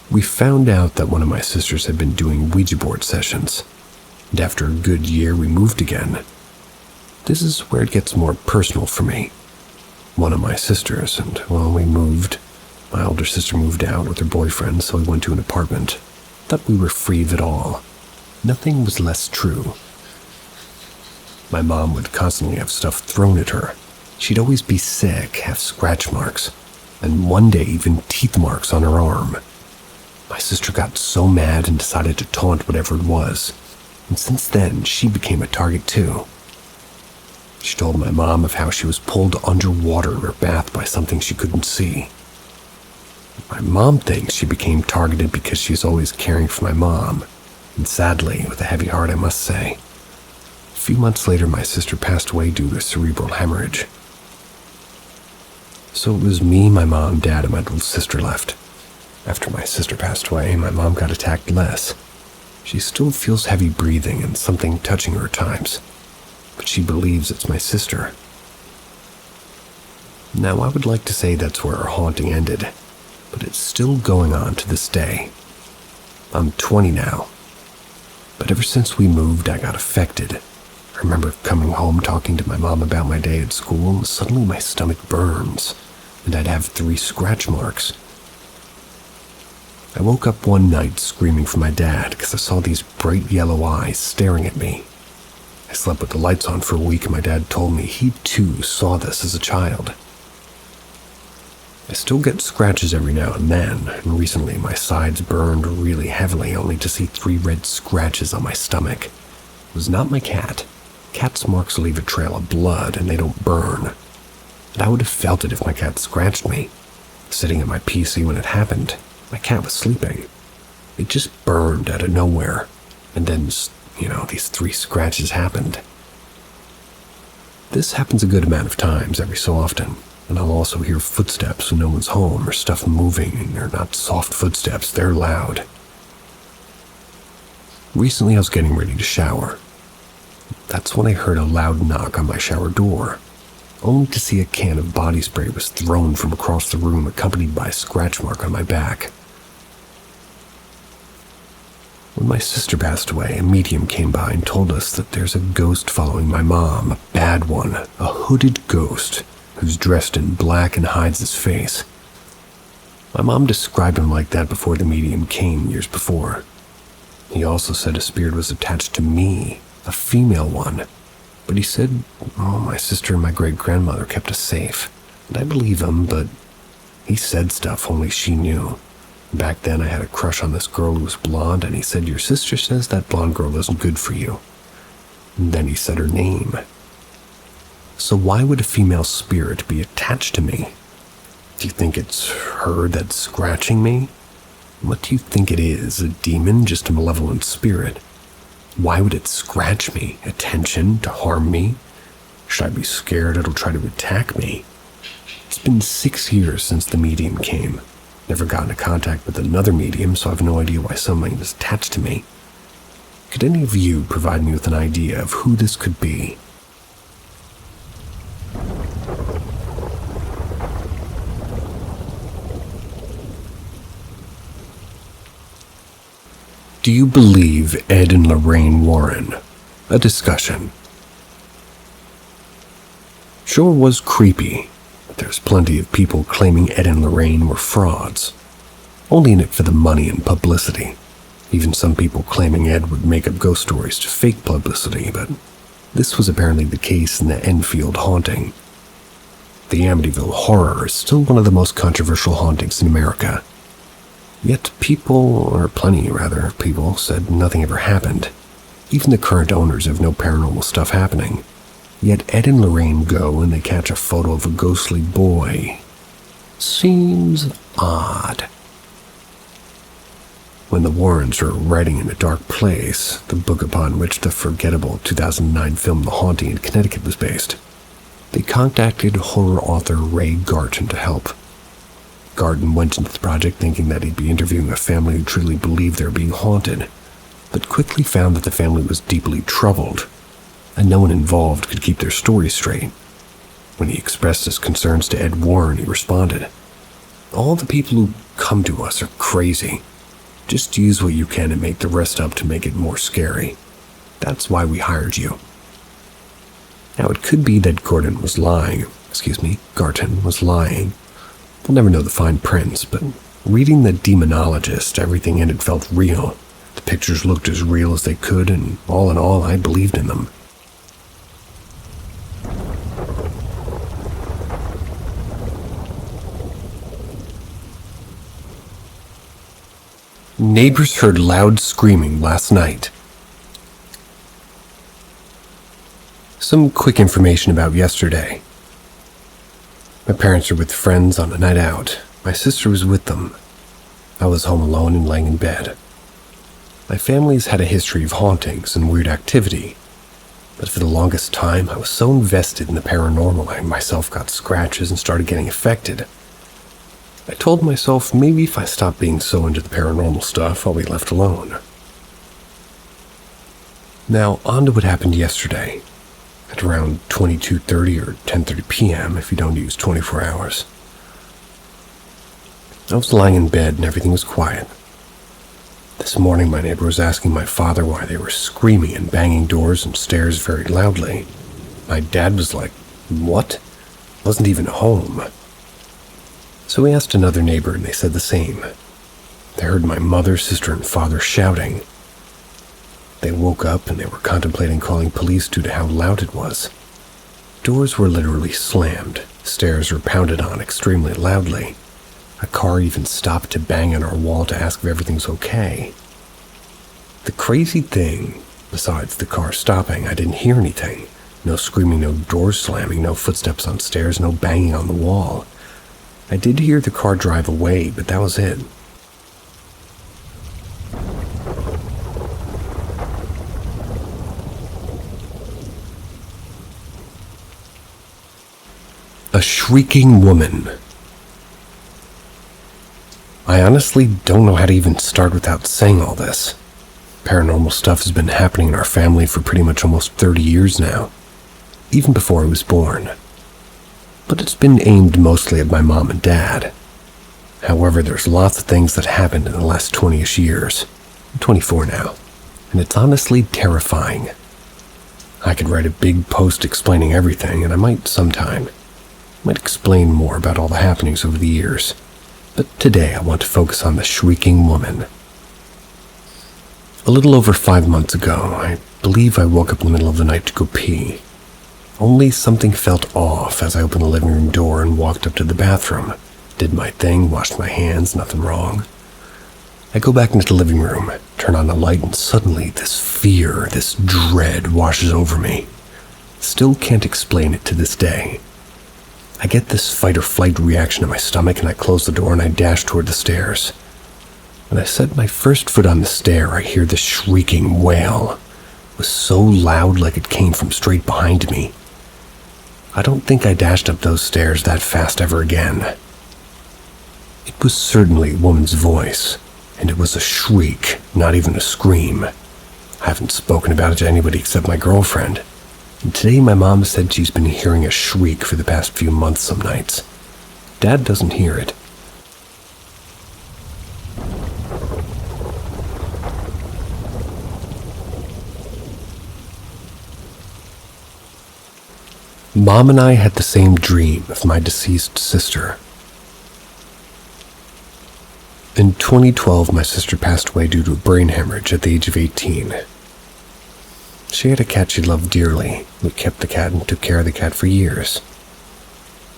We found out that one of my sisters had been doing Ouija board sessions, and after a good year we moved again. This is where it gets more personal for me. One of my sisters, and well, we moved. My older sister moved out with her boyfriend, so we went to an apartment. Thought we were free of it all. Nothing was less true. My mom would constantly have stuff thrown at her. She'd always be sick, have scratch marks, and one day even teeth marks on her arm. My sister got so mad and decided to taunt whatever it was, and since then she became a target too. She told my mom of how she was pulled underwater in her bath by something she couldn't see. My mom thinks she became targeted because she's always caring for my mom, and sadly, with a heavy heart I must say. A few months later my sister passed away due to cerebral hemorrhage. So it was me, my mom, dad, and my little sister left. After my sister passed away, my mom got attacked less. She still feels heavy breathing and something touching her at times, but she believes it's my sister. Now I would like to say that's where our haunting ended, but it's still going on to this day. I'm 20 now, but ever since we moved I got affected. I remember coming home talking to my mom about my day at school, and suddenly my stomach burns, and I'd have 3 scratch marks. I woke up one night screaming for my dad because I saw these bright yellow eyes staring at me. I slept with the lights on for a week and my dad told me he too saw this as a child. I still get scratches every now and then, and recently my sides burned really heavily only to see 3 red scratches on my stomach. It was not my cat. Cat's marks leave a trail of blood and they don't burn. And I would have felt it if my cat scratched me. Sitting at my PC when it happened, my cat was sleeping. It just burned out of nowhere, and then, these 3 scratches happened. This happens a good amount of times every so often, and I'll also hear footsteps when no one's home or stuff moving, and they're not soft footsteps, they're loud. Recently I was getting ready to shower. That's when I heard a loud knock on my shower door, only to see a can of body spray was thrown from across the room accompanied by a scratch mark on my back. When my sister passed away, a medium came by and told us that there's a ghost following my mom, a bad one, a hooded ghost who's dressed in black and hides his face. My mom described him like that before the medium came years before. He also said a spirit was attached to me, a female one, but he said, my sister and my great-grandmother kept us safe, and I believe him, but he said stuff only she knew. Back then I had a crush on this girl who was blonde, and he said, your sister says that blonde girl isn't good for you. And then he said her name. So why would a female spirit be attached to me? Do you think it's her that's scratching me? What do you think it is, a demon, just a malevolent spirit? Why would it scratch me? Attention, to harm me? Should I be scared it'll try to attack me? It's been 6 years since the medium came. Never got into contact with another medium, so I have no idea why somebody was attached to me. Could any of you provide me with an idea of who this could be? Do you believe Ed and Lorraine Warren? A discussion. Sure was creepy, but there's plenty of people claiming Ed and Lorraine were frauds, only in it for the money and publicity. Even some people claiming Ed would make up ghost stories to fake publicity, but this was apparently the case in the Enfield haunting. The Amityville Horror is still one of the most controversial hauntings in America. Yet plenty of people, said nothing ever happened. Even the current owners have no paranormal stuff happening. Yet Ed and Lorraine go and they catch a photo of a ghostly boy. Seems odd. When the Warrens were writing in a dark place, the book upon which the forgettable 2009 film The Haunting in Connecticut was based, they contacted horror author Ray Garton to help. Garton went into the project thinking that he'd be interviewing a family who truly believed they were being haunted, but quickly found that the family was deeply troubled, and no one involved could keep their story straight. When he expressed his concerns to Ed Warren, he responded, "All the people who come to us are crazy. Just use what you can and make the rest up to make it more scary. That's why we hired you." Now, it could be that Garton was lying. We'll never know the fine prints, but reading The Demonologist, everything in it felt real. The pictures looked as real as they could, and all in all, I believed in them. Neighbors heard loud screaming last night. Some quick information about yesterday. My parents were with friends on a night out. My sister was with them. I was home alone and laying in bed. My family's had a history of hauntings and weird activity, but for the longest time I was so invested in the paranormal I myself got scratches and started getting affected. I told myself maybe if I stopped being so into the paranormal stuff, I'll be left alone. Now, on to what happened yesterday, at around 22:30 or 10:30 p.m. if you don't use 24 hours. I was lying in bed and everything was quiet. This morning my neighbor was asking my father why they were screaming and banging doors and stairs very loudly. My dad was like, "What?" Wasn't even home. So we asked another neighbor and they said the same. They heard my mother, sister, and father shouting. They woke up and they were contemplating calling police due to how loud it was. Doors were literally slammed, stairs were pounded on extremely loudly. A car even stopped to bang on our wall to ask if everything's okay. The crazy thing, besides the car stopping, I didn't hear anything. No screaming, no doors slamming, no footsteps on stairs, no banging on the wall. I did hear the car drive away, but that was it. A shrieking woman. I honestly don't know how to even start without saying all this. Paranormal stuff has been happening in our family for pretty much almost 30 years now, even before I was born. But it's been aimed mostly at my mom and dad. However, there's lots of things that happened in the last 20-ish years. I'm 24 now, and it's honestly terrifying. I could write a big post explaining everything, and I might sometime. Might explain more about all the happenings over the years. But today I want to focus on the shrieking woman. A little over 5 months ago, I believe I woke up in the middle of the night to go pee. Only something felt off as I opened the living room door and walked up to the bathroom. Did my thing, washed my hands, nothing wrong. I go back into the living room, turn on the light, and suddenly this fear, this dread washes over me. Still can't explain it to this day. I get this fight or flight reaction in my stomach and I close the door and I dash toward the stairs. When I set my first foot on the stair, I hear the shrieking wail. It was so loud like it came from straight behind me. I don't think I dashed up those stairs that fast ever again. It was certainly a woman's voice, and it was a shriek, not even a scream. I haven't spoken about it to anybody except my girlfriend. And today my mom said she's been hearing a shriek for the past few months some nights. Dad doesn't hear it. Mom and I had the same dream of my deceased sister. In 2012, my sister passed away due to a brain hemorrhage at the age of 18. She had a cat she loved dearly. We kept the cat and took care of the cat for years.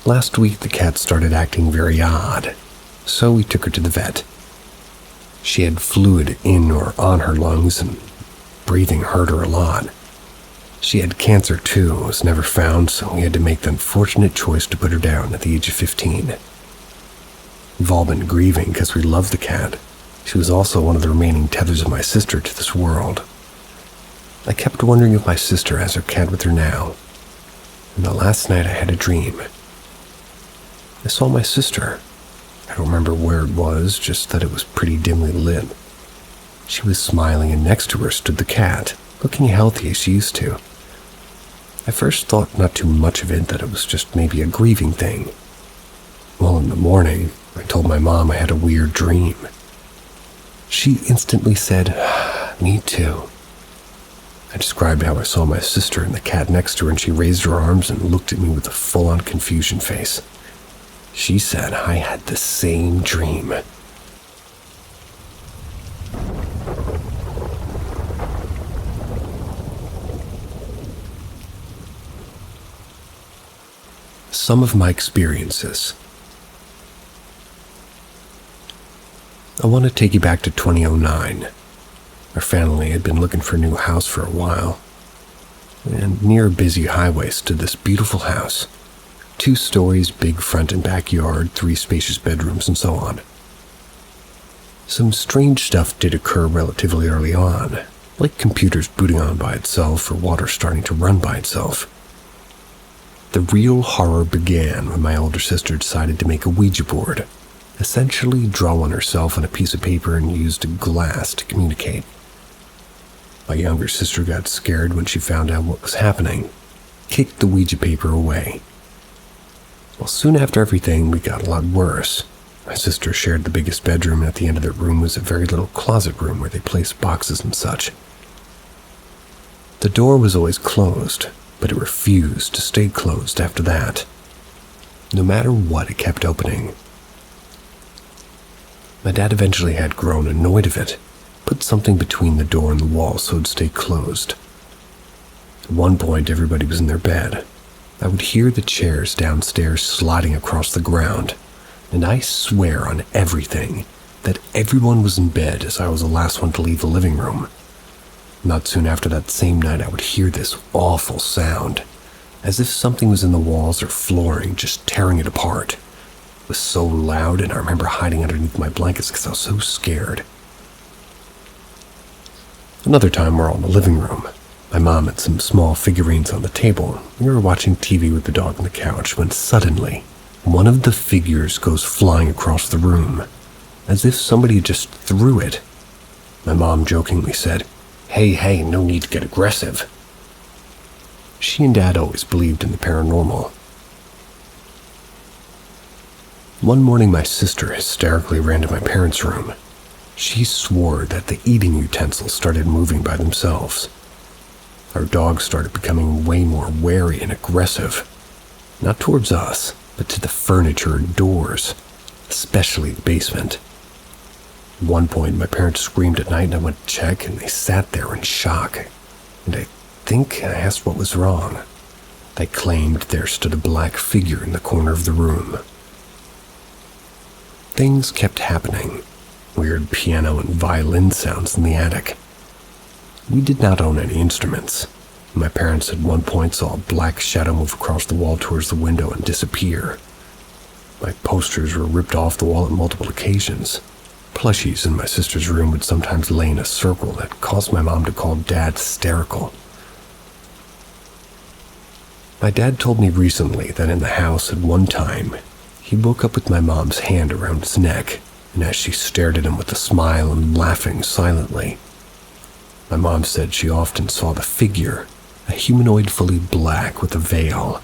Last week, the cat started acting very odd, so we took her to the vet. She had fluid in or on her lungs, and breathing hurt her a lot. She had cancer too, was never found, so we had to make the unfortunate choice to put her down at the age of 15. We've all been grieving because we loved the cat. She was also one of the remaining tethers of my sister to this world. I kept wondering if my sister has her cat with her now. And the last night I had a dream. I saw my sister. I don't remember where it was, just that it was pretty dimly lit. She was smiling, and next to her stood the cat, looking healthy as she used to. I first thought not too much of it, that it was just maybe a grieving thing. Well, in the morning, I told my mom I had a weird dream. She instantly said, "Me too." I described how I saw my sister and the cat next to her, and she raised her arms and looked at me with a full-on confusion face. She said I had the same dream. Some of my experiences. I want to take you back to 2009. Our family had been looking for a new house for a while, and near a busy highway stood this beautiful house. 2 stories, big front and backyard, 3 spacious bedrooms, and so on. Some strange stuff did occur relatively early on, like computers booting on by itself or water starting to run by itself. The real horror began when my older sister decided to make a Ouija board, essentially draw one herself on a piece of paper and used glass to communicate. My younger sister got scared when she found out what was happening, kicked the Ouija paper away. Well, soon after everything, we got a lot worse. My sister shared the biggest bedroom, and at the end of the room was a very little closet room where they placed boxes and such. The door was always closed, but it refused to stay closed after that. No matter what, it kept opening. My dad eventually had grown annoyed of it, put something between the door and the wall so it'd stay closed. At one point, everybody was in their bed. I would hear the chairs downstairs sliding across the ground, and I swear on everything that everyone was in bed as I was the last one to leave the living room. Not soon after that same night, I would hear this awful sound, as if something was in the walls or flooring, just tearing it apart. It was so loud, and I remember hiding underneath my blankets because I was so scared. Another time, we're all in the living room. My mom had some small figurines on the table. We were watching TV with the dog on the couch when suddenly, one of the figures goes flying across the room, as if somebody just threw it. My mom jokingly said, Hey, no need to get aggressive." She and Dad always believed in the paranormal. One morning, my sister hysterically ran to my parents' room. She swore that the eating utensils started moving by themselves. Our dog started becoming way more wary and aggressive, not towards us, but to the furniture and doors, especially the basement. At one point, my parents screamed at night and I went to check, and they sat there in shock, and I think I asked what was wrong. They claimed there stood a black figure in the corner of the room. Things kept happening. Weird piano and violin sounds in the attic. We did not own any instruments. My parents at one point saw a black shadow move across the wall towards the window and disappear. My posters were ripped off the wall at multiple occasions. Plushies in my sister's room would sometimes lay in a circle that caused my mom to call Dad hysterical. My dad told me recently that in the house at one time, he woke up with my mom's hand around his neck, and as she stared at him with a smile and laughing silently. My mom said she often saw the figure, a humanoid fully black with a veil.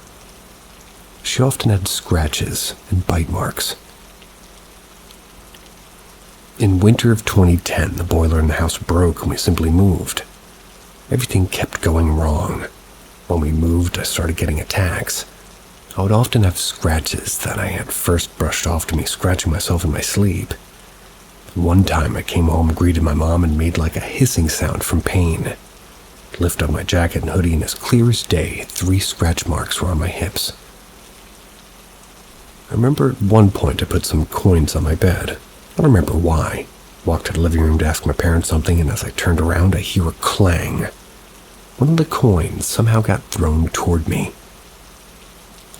She often had scratches and bite marks. In winter of 2010, the boiler in the house broke and we simply moved. Everything kept going wrong. When we moved, I started getting attacks. I would often have scratches that I had first brushed off to me scratching myself in my sleep. One time I came home, greeted my mom, and made like a hissing sound from pain. Lift up my jacket and hoodie, and as clear as day, 3 scratch marks were on my hips. I remember at one point I put some coins on my bed. I don't remember why. Walked to the living room to ask my parents something, and as I turned around, I hear a clang. One of the coins somehow got thrown toward me.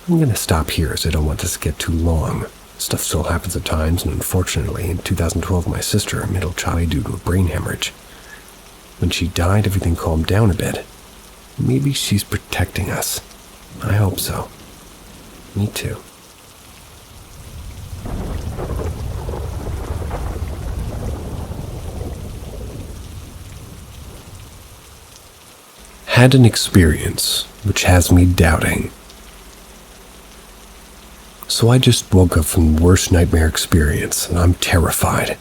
I'm going to stop here as I don't want this to get too long. Stuff still happens at times, and unfortunately, in 2012, my sister, a middle child due to a brain hemorrhage. When she died, everything calmed down a bit. Maybe she's protecting us. I hope so. Me too. Had an experience which has me doubting. So I just woke up from the worst nightmare experience, and I'm terrified.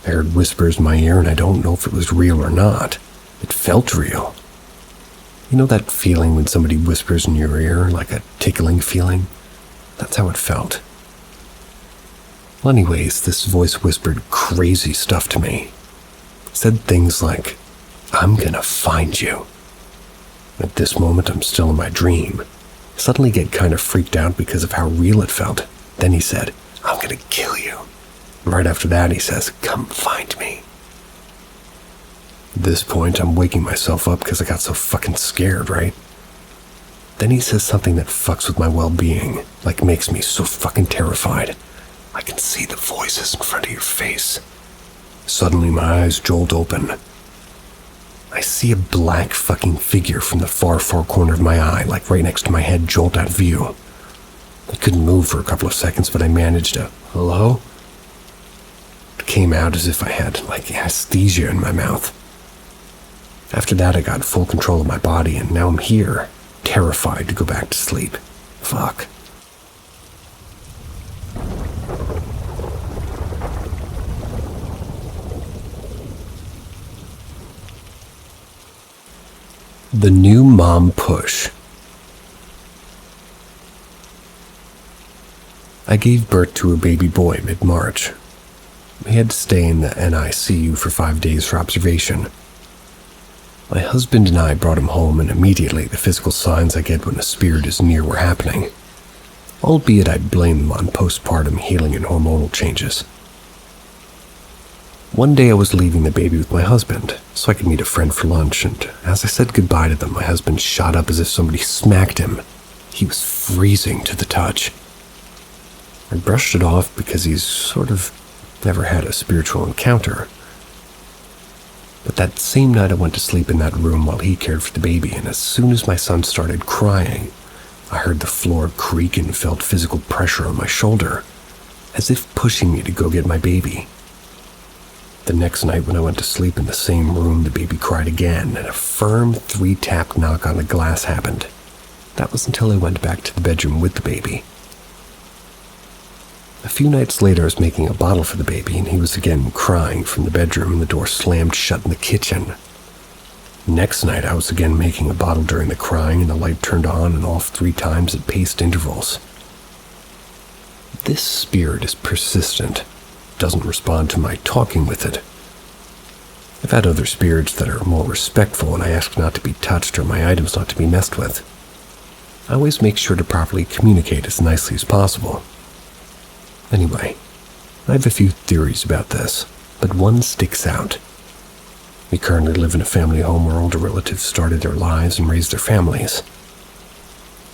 I heard whispers in my ear, and I don't know if it was real or not. It felt real. You know that feeling when somebody whispers in your ear, like a tickling feeling? That's how it felt. Well, anyways, this voice whispered crazy stuff to me. It said things like, "I'm gonna find you." At this moment, I'm still in my dream. I suddenly get kind of freaked out because of how real it felt. Then he said, "I'm gonna kill you." And right after that, he says, "Come find me." At this point, I'm waking myself up because I got so fucking scared, right? Then he says something that fucks with my well-being, like makes me so fucking terrified. "I can see the voices in front of your face." Suddenly, my eyes jolt open. I see a black fucking figure from the far corner of my eye, like right next to my head, jolt out of view. I couldn't move for a couple of seconds, but I managed to, "Hello?" It came out as if I had, like, anesthesia in my mouth. After that, I got full control of my body, and now I'm here, terrified to go back to sleep. Fuck. The new mom push. I gave birth to a baby boy mid-March. We had to stay in the NICU for 5 days for observation. My husband and I brought him home, and immediately the physical signs I get when a spirit is near were happening. Albeit I blame them on postpartum healing and hormonal changes. One day I was leaving the baby with my husband, so I could meet a friend for lunch, and as I said goodbye to them, my husband shot up as if somebody smacked him. He was freezing to the touch. I brushed it off because he's sort of never had a spiritual encounter. But that same night I went to sleep in that room while he cared for the baby, and as soon as my son started crying, I heard the floor creak and felt physical pressure on my shoulder, as if pushing me to go get my baby. The next night when I went to sleep in the same room, the baby cried again, and a firm 3-tap knock on the glass happened. That was until I went back to the bedroom with the baby. A few nights later, I was making a bottle for the baby, and he was again crying from the bedroom, and the door slammed shut in the kitchen. Next night, I was again making a bottle during the crying, and the light turned on and off 3 times at paced intervals. This spirit is persistent. Doesn't respond to my talking with it. I've had other spirits that are more respectful, and I ask not to be touched or my items not to be messed with. I always make sure to properly communicate as nicely as possible. Anyway, I have a few theories about this, but one sticks out. We currently live in a family home where older relatives started their lives and raised their families.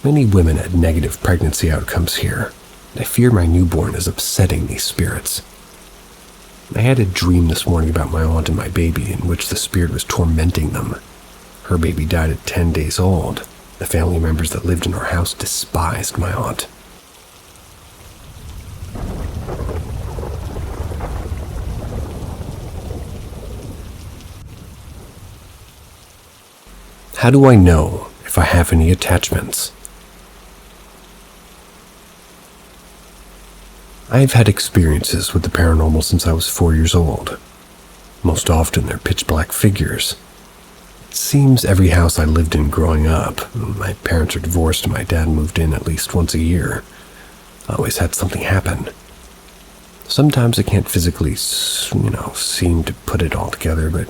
Many women had negative pregnancy outcomes here, and I fear my newborn is upsetting these spirits. I had a dream this morning about my aunt and my baby in which the spirit was tormenting them. Her baby died at 10 days old. The family members that lived in our house despised my aunt. How do I know if I have any attachments? I've had experiences with the paranormal since I was 4 years old. Most often they're pitch black figures. Seems every house I lived in growing up, my parents are divorced and my dad moved in at least once a year, I always had something happen. Sometimes I can't physically, seem to put it all together, but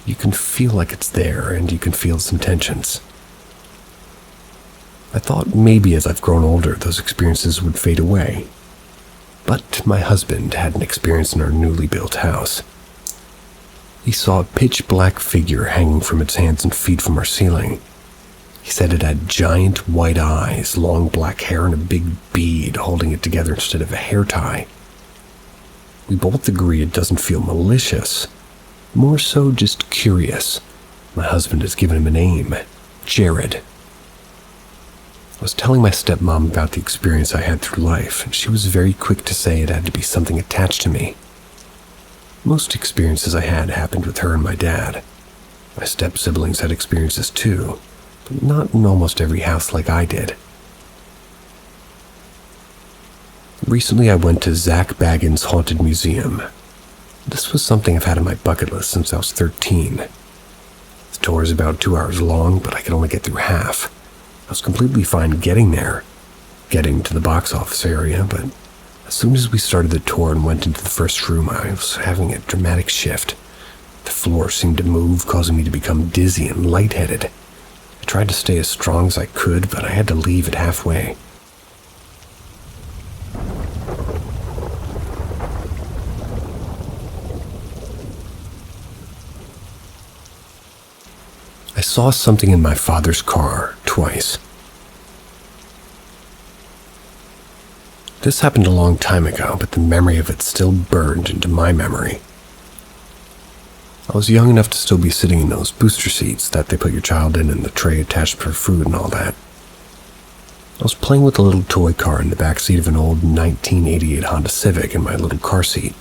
you can feel like it's there and you can feel some tensions. I thought maybe as I've grown older, those experiences would fade away. But my husband had an experience in our newly built house. He saw a pitch-black figure hanging from its hands and feet from our ceiling. He said it had giant white eyes, long black hair, and a big bead holding it together instead of a hair tie. We both agree it doesn't feel malicious, more so just curious. My husband has given him a name, Jared. I was telling my stepmom about the experience I had through life, and she was very quick to say it had to be something attached to me. Most experiences I had happened with her and my dad. My step-siblings had experiences too, but not in almost every house like I did. Recently I went to Zach Bagans' Haunted Museum. This was something I've had on my bucket list since I was 13. The tour is about 2 hours long, but I could only get through half. I was completely fine getting to the box office area, but as soon as we started the tour and went into the first room, I was having a dramatic shift. The floor seemed to move, causing me to become dizzy and lightheaded. I tried to stay as strong as I could, but I had to leave it halfway. I saw something in my father's car twice. This happened a long time ago, but the memory of it still burned into my memory. I was young enough to still be sitting in those booster seats that they put your child in and the tray attached for food and all that. I was playing with a little toy car in the backseat of an old 1988 Honda Civic in my little car seat.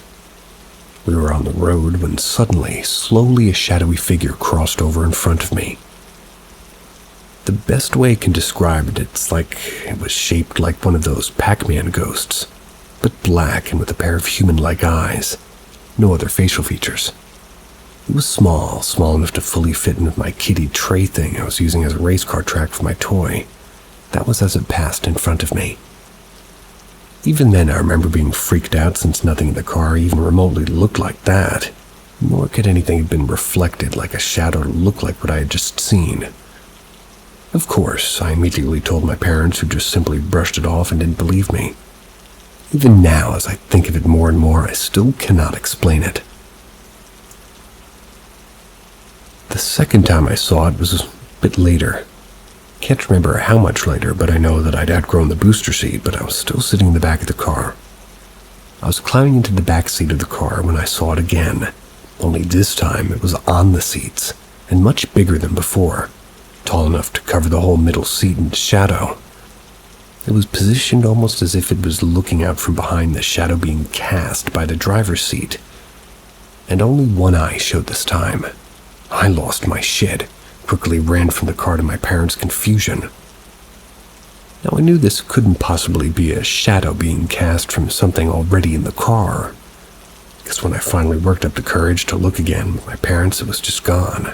We were on the road when suddenly, slowly, a shadowy figure crossed over in front of me. The best way I can describe it, it's like it was shaped like one of those Pac-Man ghosts, but black and with a pair of human-like eyes. No other facial features. It was small enough to fully fit into my kiddie tray thing I was using as a race car track for my toy. That was as it passed in front of me. Even then, I remember being freaked out since nothing in the car even remotely looked like that, nor could anything have been reflected like a shadow to look like what I had just seen. Of course, I immediately told my parents, who just simply brushed it off and didn't believe me. Even now, as I think of it more and more, I still cannot explain it. The second time I saw it was a bit later. Can't remember how much later, but I know that I'd outgrown the booster seat, but I was still sitting in the back of the car. I was climbing into the back seat of the car when I saw it again, only this time it was on the seats, and much bigger than before. Tall enough to cover the whole middle seat in shadow. It was positioned almost as if it was looking out from behind the shadow being cast by the driver's seat. And only one eye showed this time. I lost my shit, quickly ran from the car to my parents' confusion. Now I knew this couldn't possibly be a shadow being cast from something already in the car, because when I finally worked up the courage to look again with my parents, it was just gone.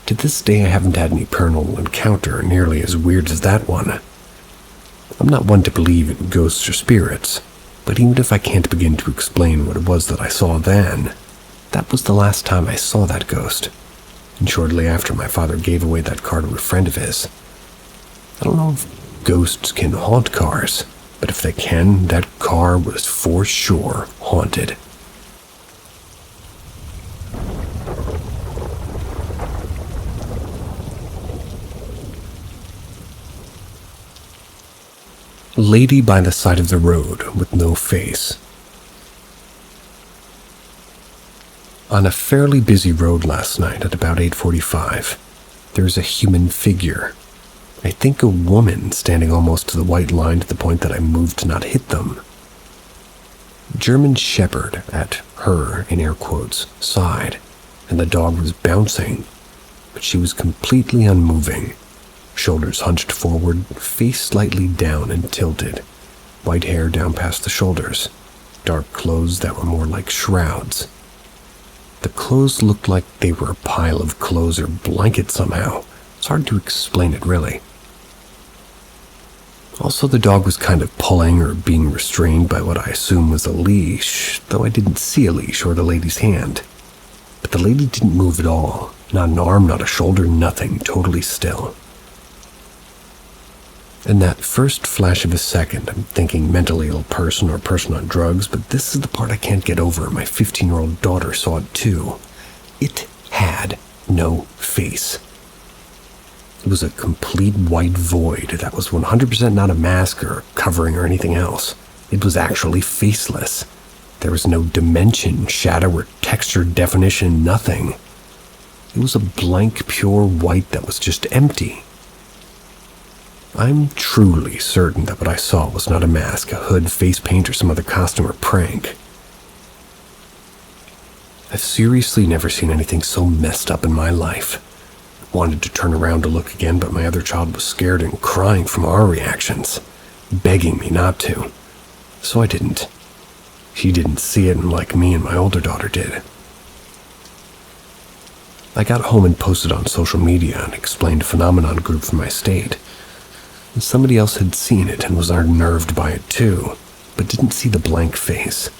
To this day, I haven't had any paranormal encounter nearly as weird as that one. I'm not one to believe in ghosts or spirits, but even if I can't begin to explain what it was that I saw then, that was the last time I saw that ghost, and shortly after my father gave away that car to a friend of his. I don't know if ghosts can haunt cars, but if they can, that car was for sure haunted. Lady by the side of the road with no face. On a fairly busy road last night at about 8:45, there's a human figure. I think a woman standing almost to the white line to the point that I moved to not hit them. German Shepherd at her, in air quotes, side, and the dog was bouncing, but she was completely unmoving. Shoulders hunched forward, face slightly down and tilted, white hair down past the shoulders, dark clothes that were more like shrouds. The clothes looked like they were a pile of clothes or blankets somehow. It's hard to explain it, really. Also, the dog was kind of pulling or being restrained by what I assume was a leash, though I didn't see a leash or the lady's hand. But the lady didn't move at all. Not an arm, not a shoulder, nothing, totally still. In that first flash of a second, I'm thinking mentally ill person or person on drugs, but this is the part I can't get over. My 15-year-old daughter saw it too. It had no face. It was a complete white void that was 100% not a mask or covering or anything else. It was actually faceless. There was no dimension, shadow, or texture, definition, nothing. It was a blank, pure white that was just empty. I'm truly certain that what I saw was not a mask, a hood, face paint, or some other costume or prank. I've seriously never seen anything so messed up in my life. I wanted to turn around to look again, but my other child was scared and crying from our reactions, begging me not to. So I didn't. She didn't see it like me and my older daughter did. I got home and posted on social media and explained a phenomenon group from my state. And somebody else had seen it and was unnerved by it too, but didn't see the blank face.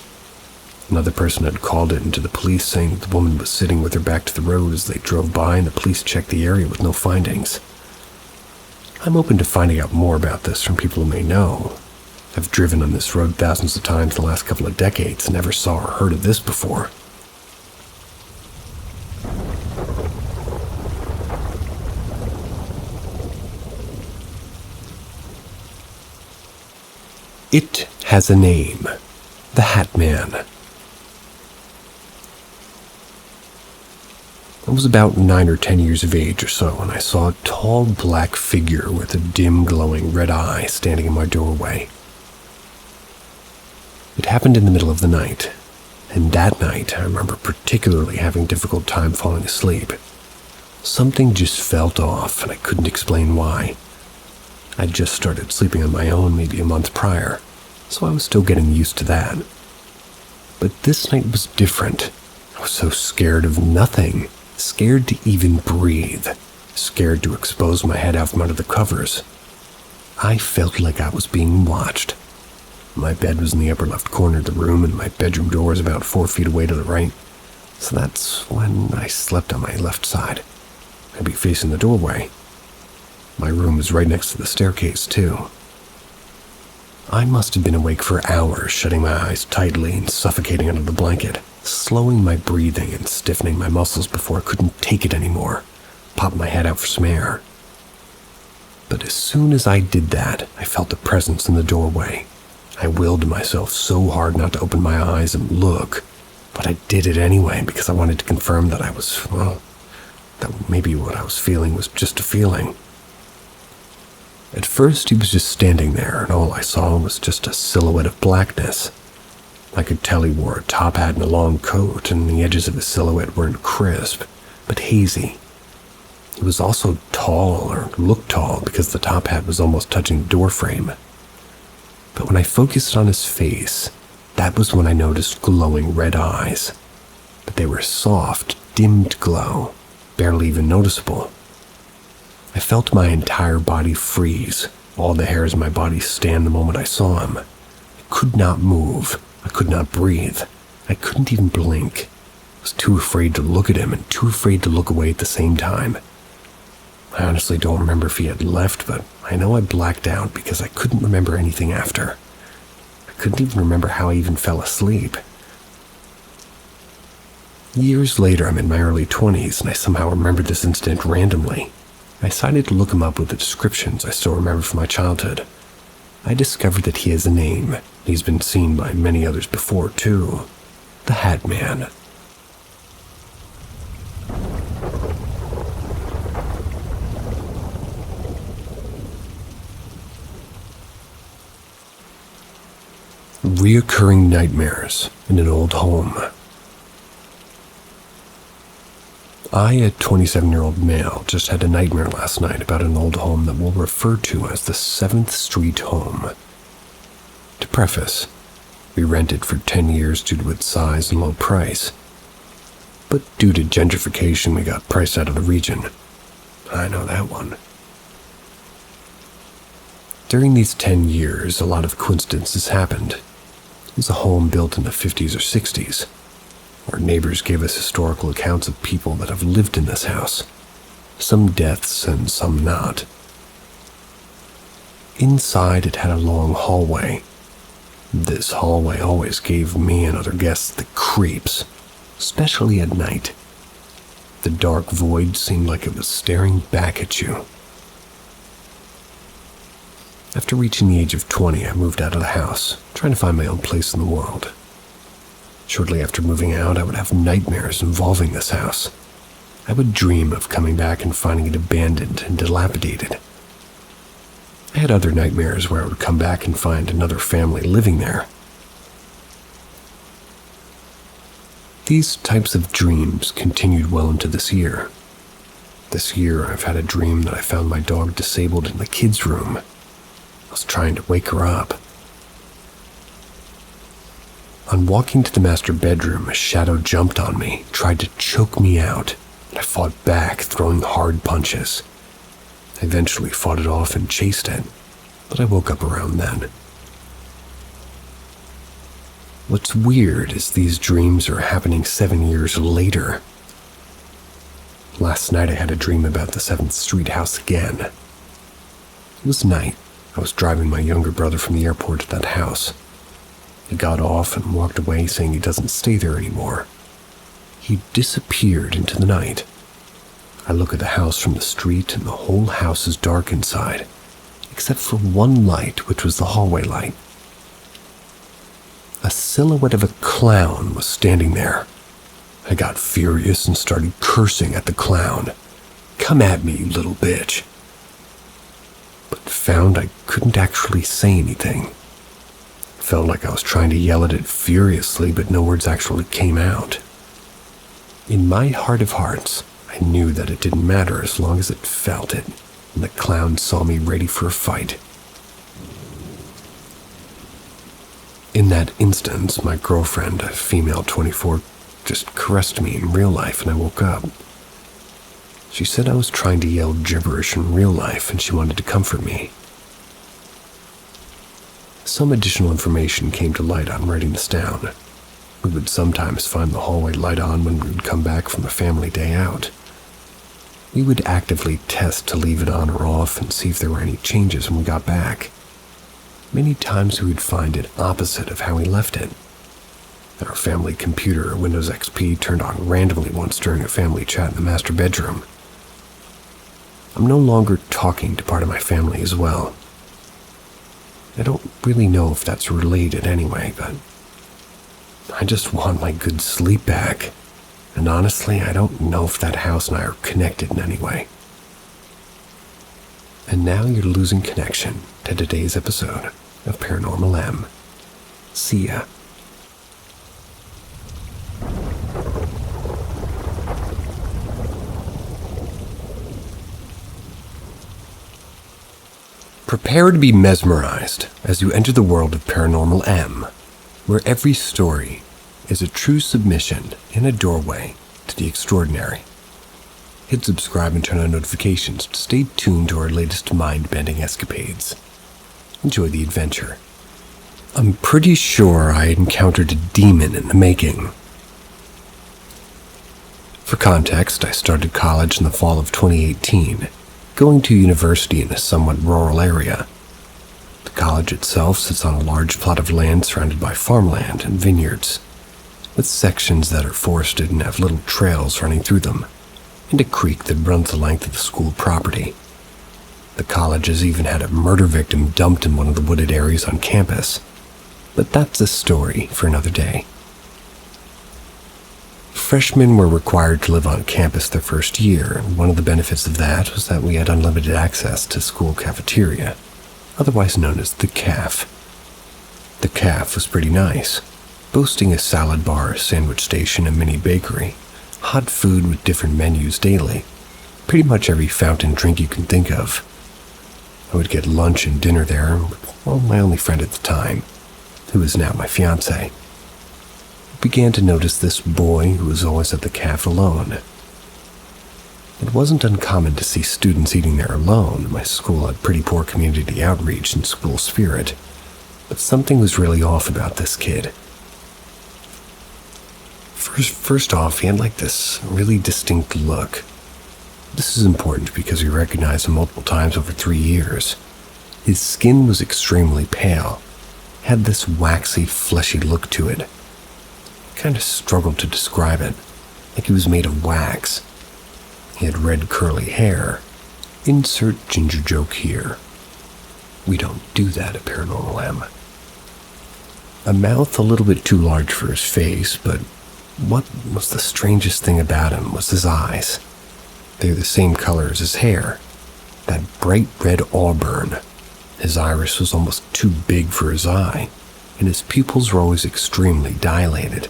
Another person had called it into the police saying that the woman was sitting with her back to the road as they drove by, and the police checked the area with no findings. I'm open to finding out more about this from people who may know. I've driven on this road thousands of times in the last couple of decades and never saw or heard of this before. It has a name. The Hat Man. I was about 9 or 10 years of age or so when I saw a tall black figure with a dim glowing red eye standing in my doorway. It happened in the middle of the night, and that night I remember particularly having a difficult time falling asleep. Something just felt off, and I couldn't explain why. I'd just started sleeping on my own maybe a month prior, so I was still getting used to that. But this night was different. I was so scared of nothing, scared to even breathe, scared to expose my head out from under the covers. I felt like I was being watched. My bed was in the upper left corner of the room, and my bedroom door was about 4 feet away to the right, so that's when I slept on my left side. I'd be facing the doorway. My room was right next to the staircase, too. I must have been awake for hours, shutting my eyes tightly and suffocating under the blanket, slowing my breathing and stiffening my muscles before I couldn't take it anymore, popped my head out for some air. But as soon as I did that, I felt a presence in the doorway. I willed myself so hard not to open my eyes and look, but I did it anyway because I wanted to confirm that that maybe what I was feeling was just a feeling. At first, he was just standing there, and all I saw was just a silhouette of blackness. I could tell he wore a top hat and a long coat, and the edges of his silhouette weren't crisp, but hazy. He was also tall, or looked tall, because the top hat was almost touching the doorframe. But when I focused on his face, that was when I noticed glowing red eyes. But they were soft, dimmed glow, barely even noticeable. I felt my entire body freeze, all the hairs in my body stand the moment I saw him. I could not move. I could not breathe. I couldn't even blink. I was too afraid to look at him and too afraid to look away at the same time. I honestly don't remember if he had left, but I know I blacked out because I couldn't remember anything after. I couldn't even remember how I even fell asleep. Years later, I'm in my early 20s, and I somehow remembered this incident randomly. I decided to look him up with the descriptions I still remember from my childhood. I discovered that he has a name. He's been seen by many others before, too. The Hat Man. Reoccurring nightmares in an old home. I, a 27-year-old male, just had a nightmare last night about an old home that we'll refer to as the 7th Street Home. To preface, we rented for 10 years due to its size and low price. but due to gentrification, we got priced out of the region. I know that one. During these 10 years, a lot of coincidences happened. It was a home built in the 50s or 60s. Our neighbors gave us historical accounts of people that have lived in this house. Some deaths and some not. Inside, it had a long hallway. This hallway always gave me and other guests the creeps, especially at night. The dark void seemed like it was staring back at you. After reaching the age of 20, I moved out of the house, trying to find my own place in the world. Shortly after moving out, I would have nightmares involving this house. I would dream of coming back and finding it abandoned and dilapidated. I had other nightmares where I would come back and find another family living there. These types of dreams continued well into this year. This year, I've had a dream that I found my dog disabled in the kids' room. I was trying to wake her up. On walking to the master bedroom, a shadow jumped on me, tried to choke me out, and I fought back, throwing hard punches. I eventually fought it off and chased it, but I woke up around then. What's weird is these dreams are happening 7 years later. Last night I had a dream about the 7th Street house again. It was night. I was driving my younger brother from the airport to that house. He got off and walked away saying he doesn't stay there anymore. He disappeared into the night. I look at the house from the street and the whole house is dark inside, except for one light, which was the hallway light. A silhouette of a clown was standing there. I got furious and started cursing at the clown. "Come at me, you little bitch." But found I couldn't actually say anything. Felt like I was trying to yell at it furiously, but no words actually came out. In my heart of hearts, I knew that it didn't matter as long as it felt it, and the clown saw me ready for a fight. In that instance, my girlfriend, a female 24, just caressed me in real life and I woke up. She said I was trying to yell gibberish in real life and she wanted to comfort me. Some additional information came to light on writing this down. We would sometimes find the hallway light on when we would come back from a family day out. We would actively test to leave it on or off and see if there were any changes when we got back. Many times we would find it opposite of how we left it. Our family computer, Windows XP, turned on randomly once during a family chat in the master bedroom. I'm no longer talking to part of my family as well. I don't really know if that's related anyway, but I just want my good sleep back. And honestly, I don't know if that house and I are connected in any way. And now you're losing connection to today's episode of Paranormal M. See ya. Prepare to be mesmerized as you enter the world of Paranormal M, where every story is a true submission in a doorway to the extraordinary. Hit subscribe and turn on notifications to stay tuned to our latest mind-bending escapades. Enjoy the adventure. I'm pretty sure I encountered a demon in the making. For context, I started college in the fall of 2018, going to university in a somewhat rural area. The college itself sits on a large plot of land surrounded by farmland and vineyards, with sections that are forested and have little trails running through them, and a creek that runs the length of the school property. The college has even had a murder victim dumped in one of the wooded areas on campus, but that's a story for another day. Freshmen were required to live on campus their first year, and one of the benefits of that was that we had unlimited access to school cafeteria, otherwise known as the CAF. The CAF was pretty nice, boasting a salad bar, sandwich station, and mini bakery, hot food with different menus daily, pretty much every fountain drink you can think of. I would get lunch and dinner there with, my only friend at the time, who is now my fiancé. began to notice this boy who was always at the caf alone. It wasn't uncommon to see students eating there alone. My school had pretty poor community outreach and school spirit, but something was really off about this kid. First off, he had like this really distinct look. This is important because we recognized him multiple times over 3 years. His skin was extremely pale, had this waxy, fleshy look to it. I kind of struggled to describe it, like he was made of wax. He had red curly hair. Insert ginger joke here. We don't do that at Paranormal M. A mouth a little bit too large for his face, but what was the strangest thing about him was his eyes. They're the same color as his hair, that bright red auburn. His iris was almost too big for his eye, and his pupils were always extremely dilated.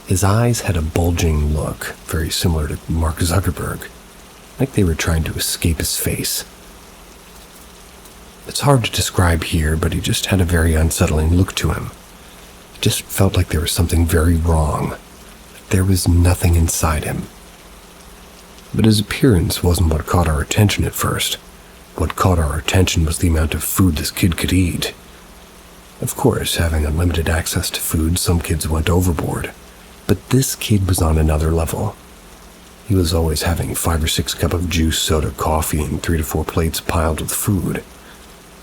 His eyes had a bulging look, very similar to Mark Zuckerberg, like they were trying to escape his face. It's hard to describe here, but he just had a very unsettling look to him. It just felt like there was something very wrong. There was nothing inside him. But his appearance wasn't what caught our attention at first. What caught our attention was the amount of food this kid could eat. Of course, having unlimited access to food, some kids went overboard. But this kid was on another level. He was always having 5 or 6 cups of juice, soda, coffee, and 3 to 4 plates piled with food.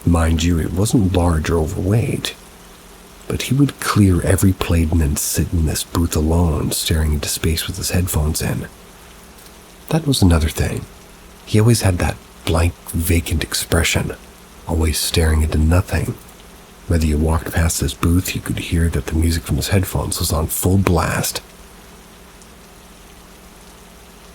Mind you, it wasn't large or overweight. But he would clear every plate and then sit in this booth alone, staring into space with his headphones in. That was another thing. He always had that blank, vacant expression, always staring into nothing. Whether you walked past his booth, you could hear that the music from his headphones was on full blast.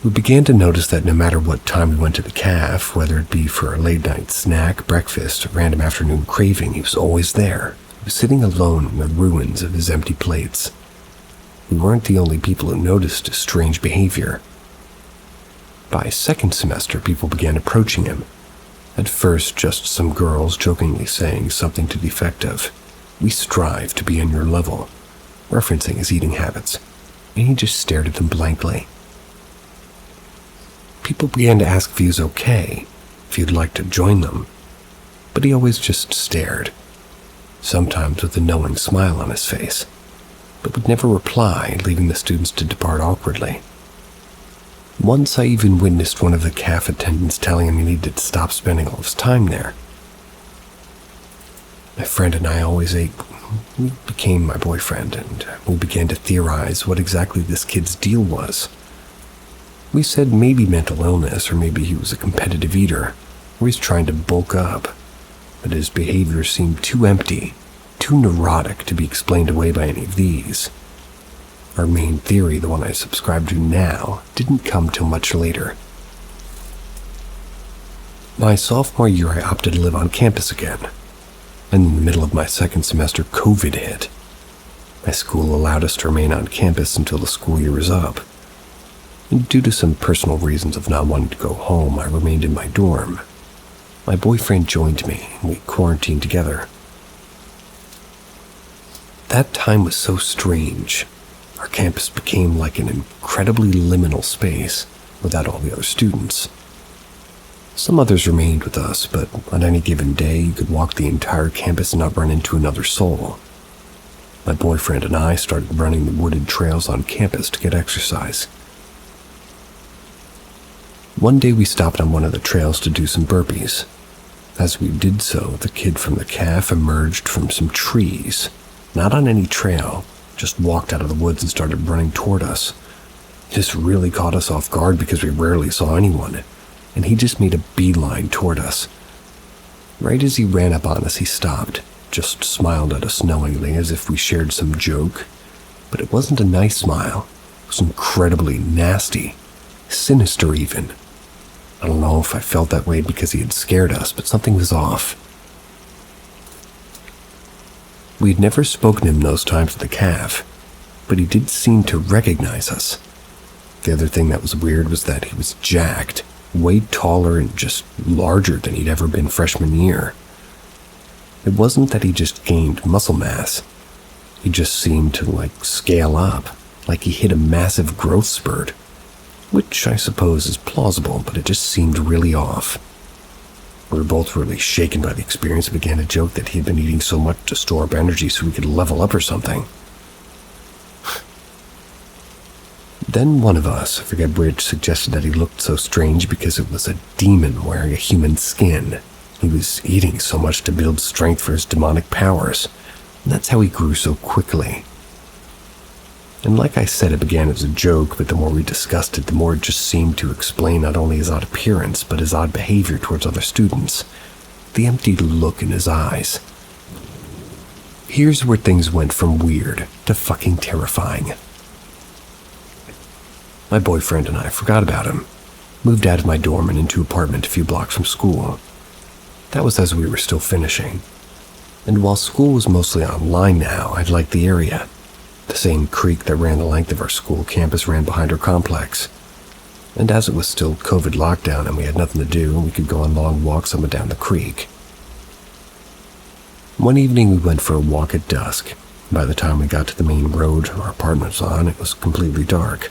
We began to notice that no matter what time we went to the caf, whether it be for a late-night snack, breakfast, or random afternoon craving, he was always there. He was sitting alone in the ruins of his empty plates. We weren't the only people who noticed his strange behavior. By second semester, people began approaching him. At first, just some girls jokingly saying something to the effect of, "We strive to be on your level," referencing his eating habits, and he just stared at them blankly. People began to ask if he was okay, if he'd like to join them, but he always just stared, sometimes with a knowing smile on his face, but would never reply, leaving the students to depart awkwardly. Once I even witnessed one of the caf attendants telling him he needed to stop spending all his time there. My friend and I always ate. He became my boyfriend, and we began to theorize what exactly this kid's deal was. We said maybe mental illness, or maybe he was a competitive eater, or he's trying to bulk up, but his behavior seemed too empty, too neurotic to be explained away by any of these. Our main theory, the one I subscribe to now, didn't come till much later. My sophomore year, I opted to live on campus again, and in the middle of my second semester, COVID hit. My school allowed us to remain on campus until the school year was up, and due to some personal reasons of not wanting to go home, I remained in my dorm. My boyfriend joined me, and we quarantined together. That time was so strange. Our campus became like an incredibly liminal space without all the other students. Some others remained with us, but on any given day, you could walk the entire campus and not run into another soul. My boyfriend and I started running the wooded trails on campus to get exercise. One day we stopped on one of the trails to do some burpees. As we did so, the kid from the caf emerged from some trees, not on any trail, just walked out of the woods and started running toward us. This really caught us off guard because we rarely saw anyone, and he just made a beeline toward us. Right as he ran up on us, he stopped, just smiled at us knowingly as if we shared some joke. But it wasn't a nice smile. It was incredibly nasty, sinister even. I don't know if I felt that way because he had scared us, but something was off. We had never spoken to him those times at the caf, but he did seem to recognize us. The other thing that was weird was that he was jacked, way taller and just larger than he'd ever been freshman year. It wasn't that he just gained muscle mass. He just seemed to, scale up, like he hit a massive growth spurt, which I suppose is plausible, but it just seemed really off. We were both really shaken by the experience and began to joke that he had been eating so much to store up energy so he could level up or something. Then one of us, I forget which, suggested that he looked so strange because it was a demon wearing a human skin. He was eating so much to build strength for his demonic powers, and that's how he grew so quickly. And like I said, it began as a joke, but the more we discussed it, the more it just seemed to explain not only his odd appearance, but his odd behavior towards other students. The empty look in his eyes. Here's where things went from weird to fucking terrifying. My boyfriend and I forgot about him, moved out of my dorm and into an apartment a few blocks from school. That was as we were still finishing. And while school was mostly online now, I liked the area. The same creek that ran the length of our school campus ran behind our complex. And as it was still COVID lockdown and we had nothing to do, we could go on long walks up and down the creek. One evening we went for a walk at dusk. By the time we got to the main road our apartment was on, it was completely dark.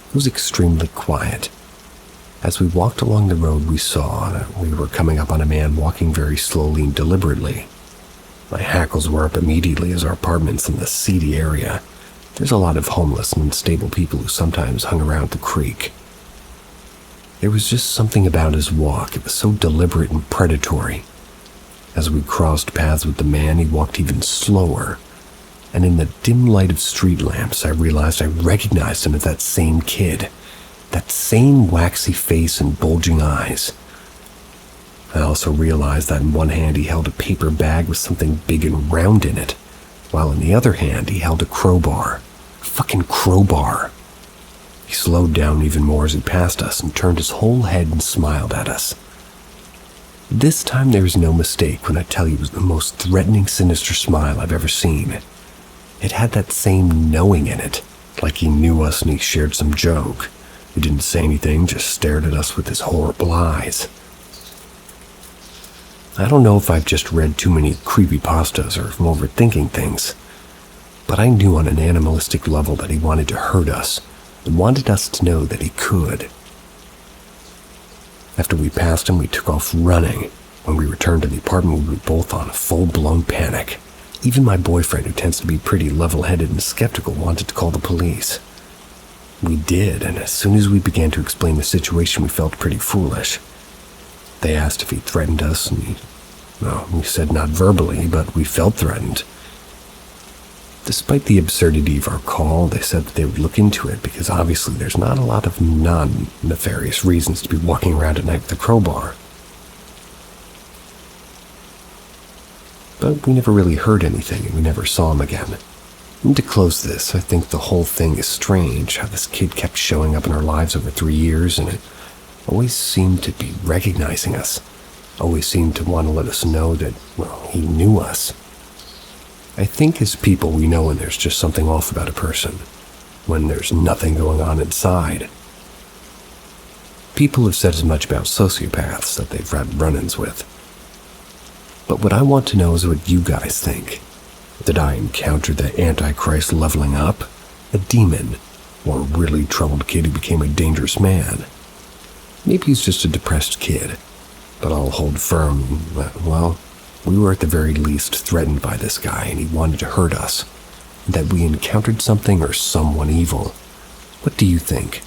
It was extremely quiet. As we walked along the road, we saw that we were coming up on a man walking very slowly and deliberately. My hackles were up immediately as our apartment's in the seedy area. There's a lot of homeless and unstable people who sometimes hung around the creek. There was just something about his walk. It was so deliberate and predatory. As we crossed paths with the man, he walked even slower. And in the dim light of street lamps, I realized I recognized him as that same kid. That same waxy face and bulging eyes. I also realized that in one hand he held a paper bag with something big and round in it, while in the other hand he held a crowbar. A fucking crowbar. He slowed down even more as he passed us and turned his whole head and smiled at us. This time there was no mistake when I tell you it was the most threatening, sinister smile I've ever seen. It had that same knowing in it, like he knew us and he shared some joke. He didn't say anything, just stared at us with his horrible eyes. I don't know if I've just read too many creepypastas or if I'm overthinking things, but I knew on an animalistic level that he wanted to hurt us and wanted us to know that he could. After we passed him, we took off running. When we returned to the apartment, we were both on a full-blown panic. Even my boyfriend, who tends to be pretty level-headed and skeptical, wanted to call the police. We did, and as soon as we began to explain the situation, we felt pretty foolish. They asked if he threatened us, and we said not verbally, but we felt threatened. Despite the absurdity of our call, they said that they would look into it because obviously there's not a lot of non-nefarious reasons to be walking around at night with a crowbar. But we never really heard anything, and we never saw him again. And to close this, I think the whole thing is strange, how this kid kept showing up in our lives over 3 years, and it always seemed to be recognizing us. Always seemed to want to let us know that, he knew us. I think as people we know when there's just something off about a person, when there's nothing going on inside. People have said as much about sociopaths that they've had run-ins with. But what I want to know is what you guys think. Did I encounter the Antichrist leveling up, a demon, or a really troubled kid who became a dangerous man? Maybe he's just a depressed kid, but I'll hold firm that, we were at the very least threatened by this guy and he wanted to hurt us, and that we encountered something or someone evil. What do you think?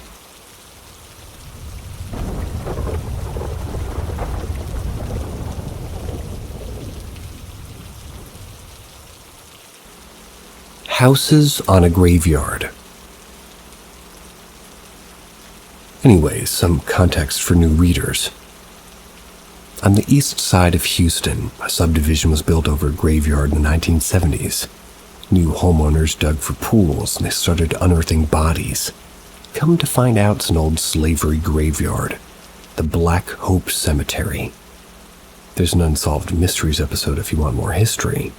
Houses on a graveyard. Anyways, some context for new readers. On the east side of Houston, a subdivision was built over a graveyard in the 1970s. New homeowners dug for pools and they started unearthing bodies. Come to find out, it's an old slavery graveyard, the Black Hope Cemetery. There's an Unsolved Mysteries episode if you want more history,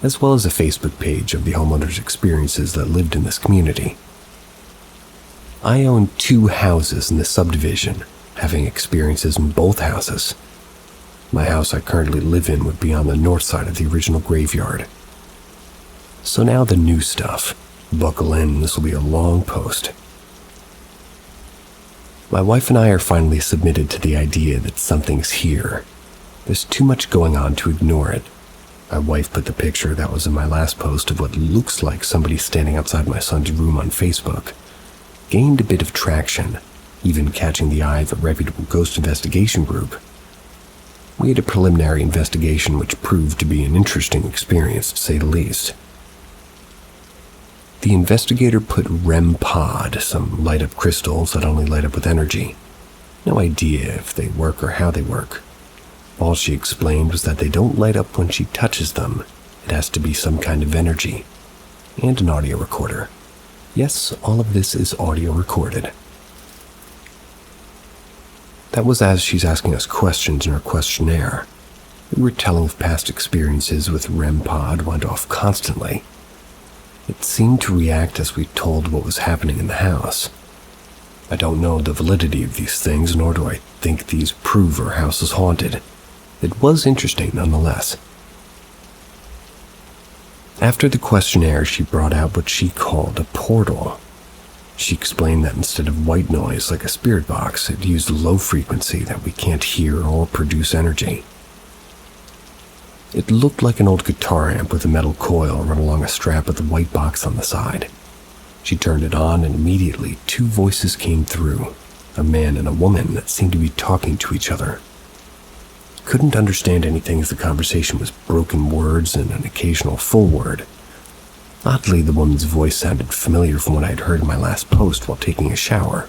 as well as a Facebook page of the homeowners' experiences that lived in this community. I own 2 houses in this subdivision, having experiences in both houses. My house I currently live in would be on the north side of the original graveyard. So now the new stuff. Buckle in, this will be a long post. My wife and I are finally submitted to the idea that something's here. There's too much going on to ignore it. My wife put the picture that was in my last post of what looks like somebody standing outside my son's room on Facebook. Gained a bit of traction, even catching the eye of a reputable ghost investigation group. We had a preliminary investigation which proved to be an interesting experience, to say the least. The investigator put REM pod, some light-up crystals that only light up with energy. No idea if they work or how they work. All she explained was that they don't light up when she touches them. It has to be some kind of energy. And an audio recorder. Yes, all of this is audio recorded. That was as she's asking us questions in her questionnaire. We were telling of past experiences with REM pod went off constantly. It seemed to react as we told what was happening in the house. I don't know the validity of these things, nor do I think these prove our house is haunted. It was interesting nonetheless. After the questionnaire, she brought out what she called a portal. She explained that instead of white noise like a spirit box, it used low frequency that we can't hear or produce energy. It looked like an old guitar amp with a metal coil run along a strap with a white box on the side. She turned it on and immediately 2 voices came through, a man and a woman that seemed to be talking to each other. Couldn't understand anything as the conversation was broken words and an occasional full word. Oddly, the woman's voice sounded familiar from what I had heard in my last post while taking a shower.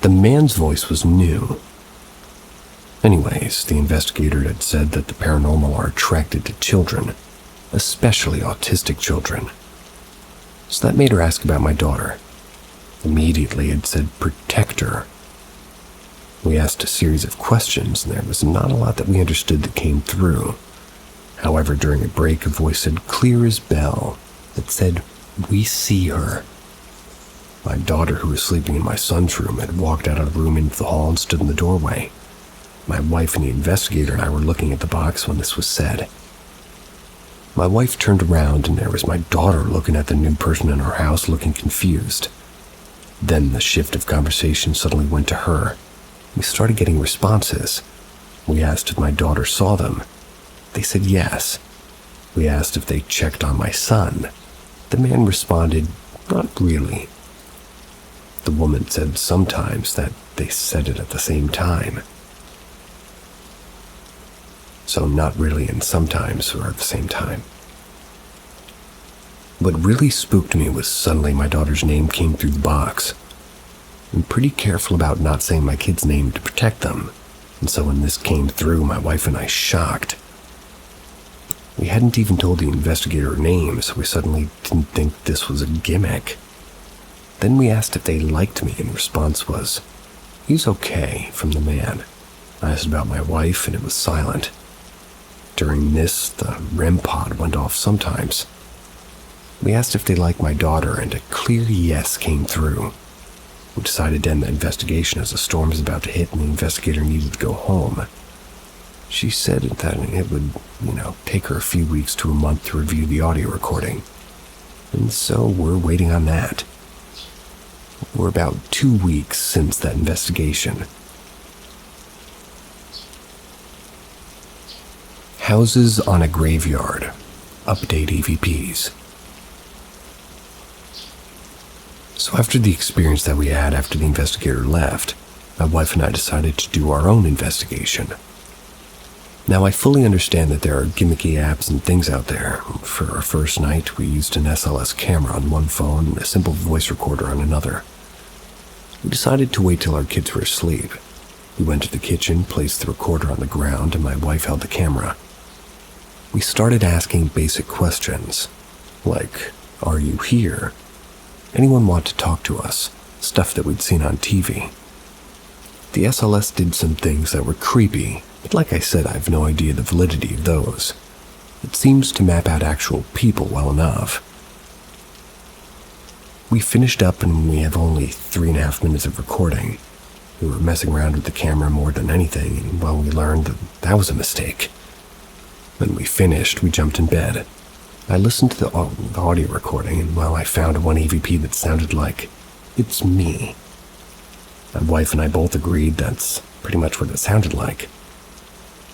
The man's voice was new. Anyways, the investigator had said that the paranormal are attracted to children, especially autistic children. So that made her ask about my daughter. Immediately it said protect her. We asked a series of questions, and there was not a lot that we understood that came through. However, during a break, a voice said clear as bell that said, "We see her." My daughter, who was sleeping in my son's room, had walked out of the room into the hall and stood in the doorway. My wife and the investigator and I were looking at the box when this was said. My wife turned around, and there was my daughter looking at the new person in our house, looking confused. Then the shift of conversation suddenly went to her. We started getting responses. We asked if my daughter saw them. They said yes. We asked if they checked on my son. The man responded, not really. The woman said sometimes that they said it at the same time. So not really and sometimes were at the same time. What really spooked me was suddenly my daughter's name came through the box. I'm pretty careful about not saying my kid's name to protect them, and so when this came through, my wife and I shocked. We hadn't even told the investigator her name, so we suddenly didn't think this was a gimmick. Then we asked if they liked me, and response was, "He's okay," from the man. I asked about my wife, and it was silent. During this, the REM pod went off sometimes. We asked if they liked my daughter, and a clear yes came through. We decided to end the investigation as the storm was about to hit and the investigator needed to go home. She said that it would, take her a few weeks to a month to review the audio recording. And so we're waiting on that. We're about 2 weeks since that investigation. Houses on a graveyard. Update EVPs. So after the experience that we had after the investigator left, my wife and I decided to do our own investigation. Now, I fully understand that there are gimmicky apps and things out there. For our first night, we used an SLS camera on one phone and a simple voice recorder on another. We decided to wait till our kids were asleep. We went to the kitchen, placed the recorder on the ground, and my wife held the camera. We started asking basic questions, like, "Are you here? Anyone want to talk to us?" Stuff that we'd seen on TV. The SLS did some things that were creepy, but like I said, I have no idea the validity of those. It seems to map out actual people well enough. We finished up and we have only 3.5 minutes of recording. We were messing around with the camera more than anything, and we learned that was a mistake. When we finished, we jumped in bed. I listened to the audio recording, and I found one EVP that sounded like, "It's me." My wife and I both agreed that's pretty much what it sounded like.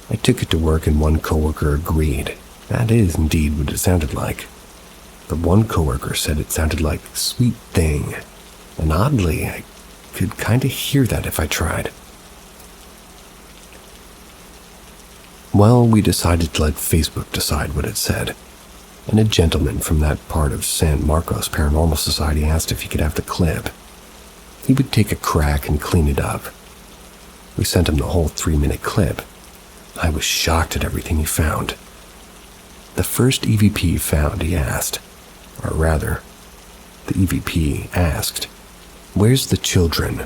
I took it to work, and one coworker agreed. That is indeed what it sounded like. But one coworker said it sounded like "Sweet Thing," and oddly, I could kind of hear that if I tried. Well, we decided to let Facebook decide what it said, and a gentleman from that part of San Marcos Paranormal Society asked if he could have the clip. He would take a crack and clean it up. We sent him the whole 3-minute clip. I was shocked at everything he found. The first EVP found, he asked, or rather, the EVP asked, "Where's the children?"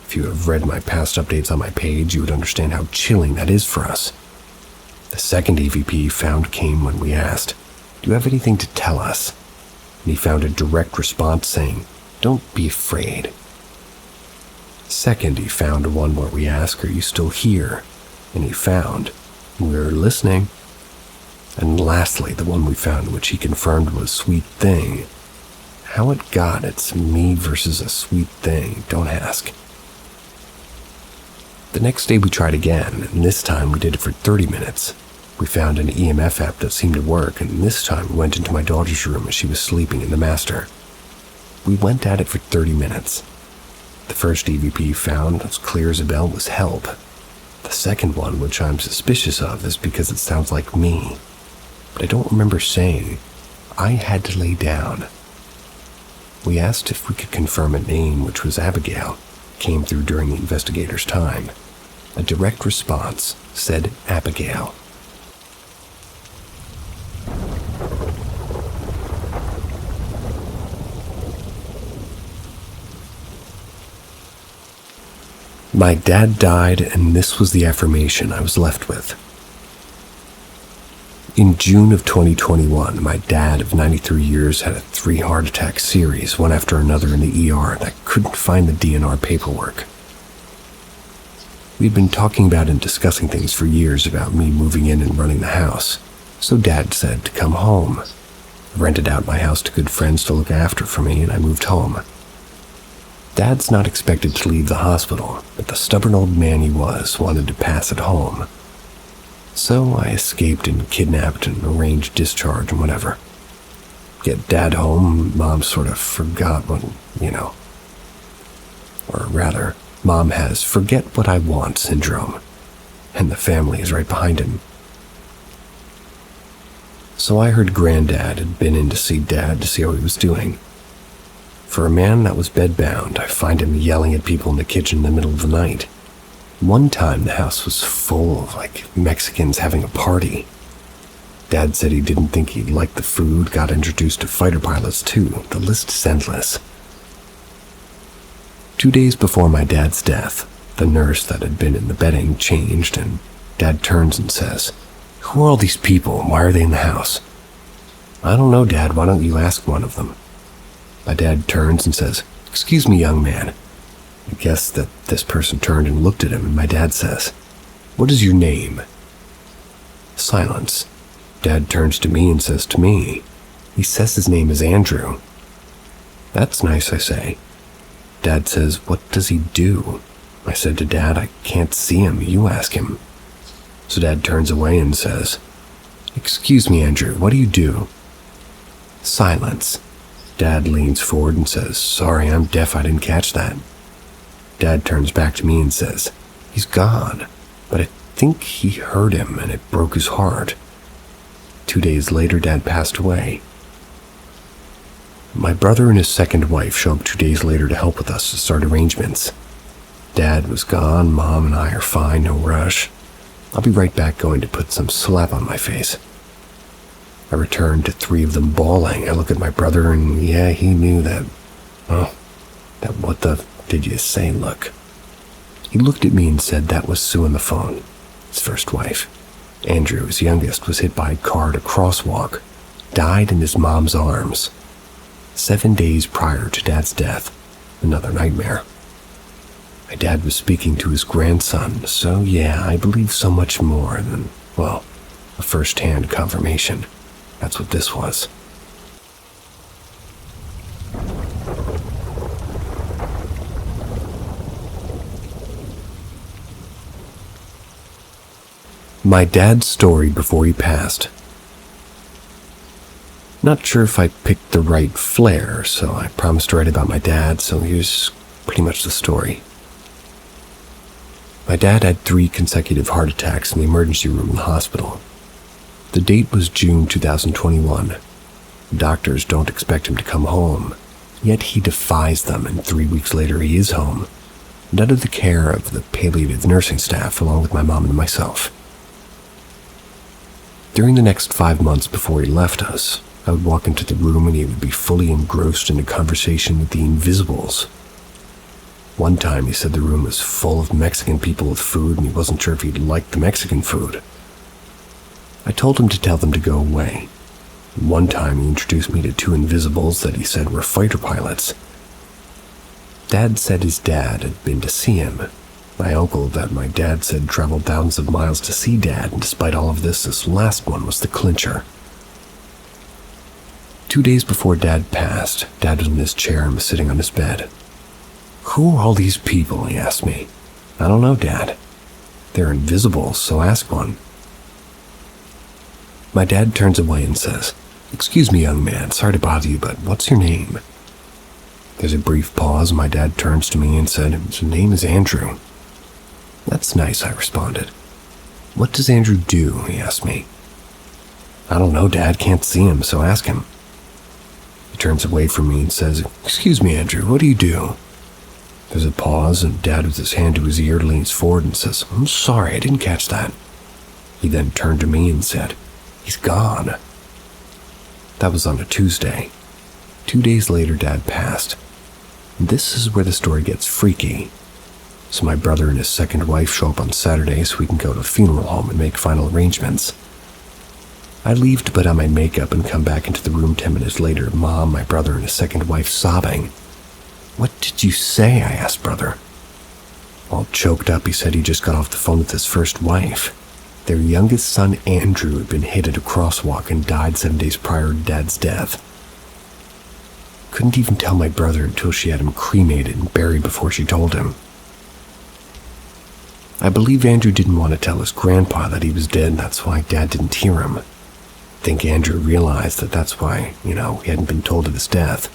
If you have read my past updates on my page, you would understand how chilling that is for us. The second EVP found came when we asked, "Do you have anything to tell us?" And he found a direct response saying, "Don't be afraid." Second, he found one where we asked, "Are you still here?" And he found, "We're listening." And lastly, the one we found, which he confirmed was "Sweet Thing." How it got it's me versus a sweet thing, don't ask. The next day we tried again, and this time we did it for 30 minutes. We found an EMF app that seemed to work, and this time we went into my daughter's room as she was sleeping in the master. We went at it for 30 minutes. The first EVP found, as clear as a bell, was "help." The second one, which I'm suspicious of, is because it sounds like me. But I don't remember saying, "I had to lay down." We asked if we could confirm a name, which was Abigail, came through during the investigator's time. A direct response said Abigail. My dad died, and this was the affirmation I was left with. In June of 2021, my dad of 93 years had a 3 heart attack series, one after another in the ER, and I couldn't find the DNR paperwork. We'd been talking about and discussing things for years about me moving in and running the house, so Dad said to come home. I rented out my house to good friends to look after for me, and I moved home. Dad's not expected to leave the hospital, but the stubborn old man he was wanted to pass at home. So I escaped and kidnapped and arranged discharge and whatever. Get Dad home, Mom sort of forgot what, Or rather, Mom has forget what I want syndrome, and the family is right behind him. So I heard Granddad had been in to see Dad to see how he was doing. For a man that was bedbound, I find him yelling at people in the kitchen in the middle of the night. One time the house was full of Mexicans having a party. Dad said he didn't think he'd like the food, got introduced to fighter pilots too. The list is endless. 2 days before my dad's death, the nurse that had been in the bedding changed, and Dad turns and says, "Who are all these people? Why are they in the house?" "I don't know, Dad. Why don't you ask one of them?" My dad turns and says, "Excuse me, young man." I guess that this person turned and looked at him, and my dad says, "What is your name?" Silence. Dad turns to me and says to me, "He says his name is Andrew." "That's nice," I say. Dad says, "What does he do?" I said to Dad, "I can't see him. You ask him." So Dad turns away and says, "Excuse me, Andrew, what do you do?" Silence. Dad leans forward and says, "Sorry, I'm deaf, I didn't catch that." Dad turns back to me and says, "He's gone, but I think he heard him and it broke his heart." 2 days later, Dad passed away. My brother and his second wife show up 2 days later to help with us to start arrangements. Dad was gone, Mom and I are fine, no rush. I'll be right back going to put some slap on my face. I returned to 3 of them bawling. I look at my brother and yeah, he knew that, that what the did you say look. He looked at me and said that was Sue on the phone, his first wife. Andrew, his youngest, was hit by a car at a crosswalk, died in his mom's arms. 7 days prior to Dad's death, another nightmare. My dad was speaking to his grandson, so yeah, I believe so much more than, a first-hand confirmation. That's what this was. My dad's story before he passed. Not sure if I picked the right flair, so I promised to write about my dad, so here's pretty much the story. My dad had 3 consecutive heart attacks in the emergency room in the hospital. The date was June 2021. Doctors don't expect him to come home, yet he defies them, and 3 weeks later he is home, and under the care of the palliative nursing staff along with my mom and myself. During the next 5 months before he left us, I would walk into the room and he would be fully engrossed in a conversation with the invisibles. One time he said the room was full of Mexican people with food and he wasn't sure if he'd like the Mexican food. I told him to tell them to go away. One time he introduced me to 2 invisibles that he said were fighter pilots. Dad said his dad had been to see him. My uncle that my dad said traveled thousands of miles to see Dad, and despite all of this last one was the clincher. 2 days before Dad passed, Dad was in his chair and was sitting on his bed. "Who are all these people?" he asked me. "I don't know, Dad. They're invisible, so ask one." My dad turns away and says, "Excuse me, young man, sorry to bother you, but what's your name?" There's a brief pause, and my dad turns to me and said, "His name is Andrew." "That's nice," I responded. "What does Andrew do?" he asked me. "I don't know, Dad, can't see him, so ask him." He turns away from me and says, "Excuse me, Andrew, what do you do?" There's a pause, and Dad with his hand to his ear leans forward and says, "I'm sorry, I didn't catch that." He then turned to me and said, "He's gone." That was on a Tuesday. 2 days later, Dad passed. And this is where the story gets freaky. So my brother and his second wife show up on Saturday so we can go to the funeral home and make final arrangements. I leave to put on my makeup and come back into the room 10 minutes later, Mom, my brother, and his second wife sobbing. "What did you say?" I asked brother. All choked up, he said he just got off the phone with his first wife. Their youngest son, Andrew, had been hit at a crosswalk and died 7 days prior to Dad's death. Couldn't even tell my brother until she had him cremated and buried before she told him. I believe Andrew didn't want to tell his grandpa that he was dead, and that's why Dad didn't hear him. I think Andrew realized that that's why, he hadn't been told of his death.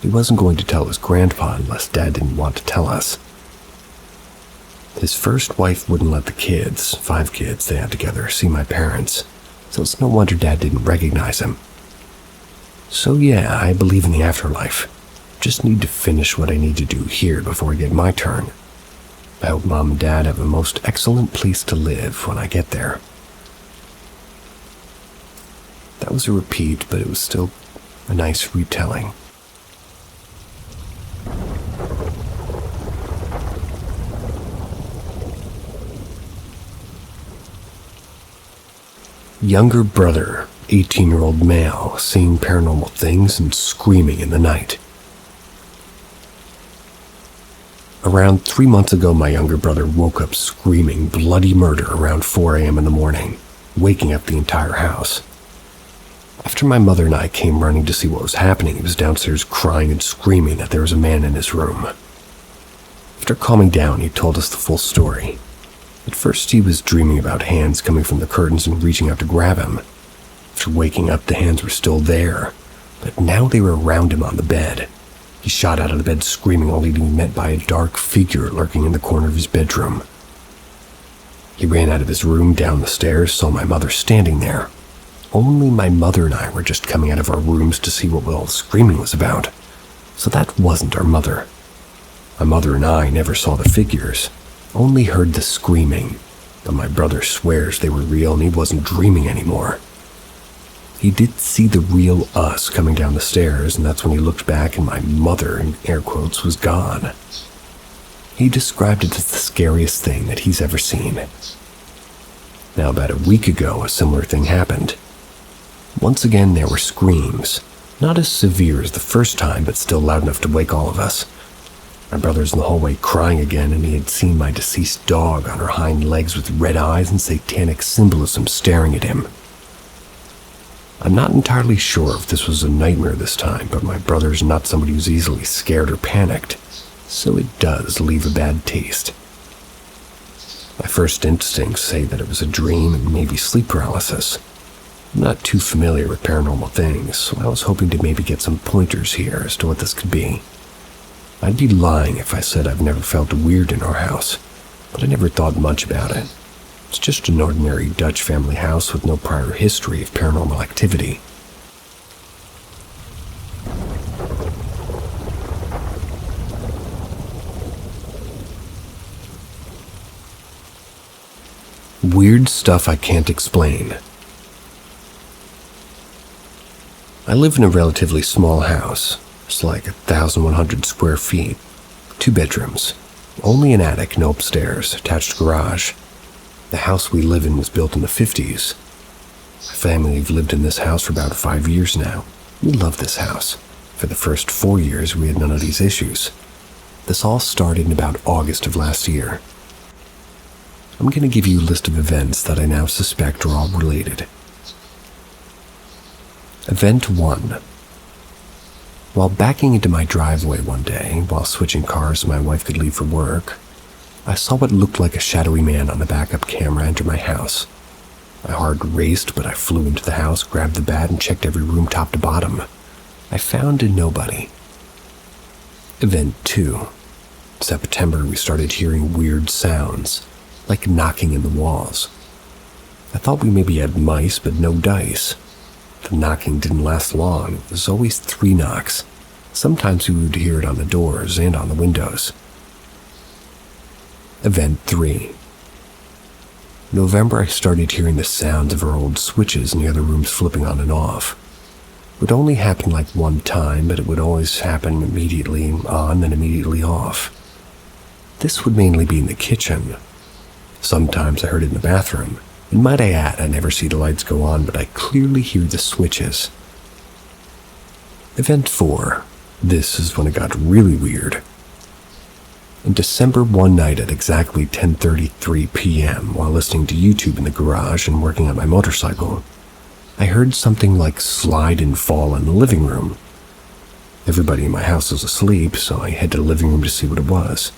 He wasn't going to tell his grandpa unless Dad didn't want to tell us. His first wife wouldn't let the kids, 5 kids they had together, see my parents, so it's no wonder Dad didn't recognize him. So yeah, I believe in the afterlife. Just need to finish what I need to do here before I get my turn. I hope Mom and Dad have a most excellent place to live when I get there. That was a repeat, but it was still a nice retelling. Younger brother, 18-year-old male, seeing paranormal things and screaming in the night. Around 3 months ago, my younger brother woke up screaming bloody murder around 4 a.m. in the morning, waking up the entire house. After my mother and I came running to see what was happening, he was downstairs crying and screaming that there was a man in his room. After calming down, he told us the full story. At first, he was dreaming about hands coming from the curtains and reaching out to grab him. After waking up, the hands were still there, but now they were around him on the bed. He shot out of the bed screaming, only to be met by a dark figure lurking in the corner of his bedroom. He ran out of his room down the stairs, saw my mother standing there. Only my mother and I were just coming out of our rooms to see what all the screaming was about, so that wasn't our mother. My mother and I never saw the figures, only heard the screaming, but my brother swears they were real and he wasn't dreaming anymore. He did see the real us coming down the stairs, and that's when he looked back and my mother, in air quotes, was gone. He described it as the scariest thing that he's ever seen. Now, about a week ago, a similar thing happened. Once again, there were screams, not as severe as the first time, but still loud enough to wake all of us. My brother's in the hallway crying again, and he had seen my deceased dog on her hind legs with red eyes and satanic symbolism staring at him. I'm not entirely sure if this was a nightmare this time, but my brother's not somebody who's easily scared or panicked, so it does leave a bad taste. My first instincts say that it was a dream and maybe sleep paralysis. I'm not too familiar with paranormal things, so I was hoping to maybe get some pointers here as to what this could be. I'd be lying if I said I've never felt weird in our house, but I never thought much about it. It's just an ordinary Dutch family house with no prior history of paranormal activity. Weird stuff I can't explain. I live in a relatively small house. It's like 1,100 square feet, 2 bedrooms, only an attic, no upstairs, attached garage. The house we live in was built in the 50s. My family have lived in this house for about 5 years now. We love this house. For the first 4 years, we had none of these issues. This all started in about August of last year. I'm going to give you a list of events that I now suspect are all related. Event 1. While backing into my driveway one day, while switching cars so my wife could leave for work, I saw what looked like a shadowy man on the backup camera enter my house. My heart raced, but I flew into the house, grabbed the bat, and checked every room top to bottom. I found nobody. Event 2. September, we started hearing weird sounds, like knocking in the walls. I thought we maybe had mice, but no dice. The knocking didn't last long. It was always 3 knocks. Sometimes we would hear it on the doors and on the windows. Event 3. November, I started hearing the sounds of our old switches in the other rooms flipping on and off. It would only happen like one time, but it would always happen immediately on and immediately off. This would mainly be in the kitchen. Sometimes I heard it in the bathroom. And might I add, I never see the lights go on, but I clearly hear the switches. Event 4. This is when it got really weird. In December, one night at exactly 10:33 p.m., while listening to YouTube in the garage and working on my motorcycle, I heard something like slide and fall in the living room. Everybody in my house was asleep, so I head to the living room to see what it was.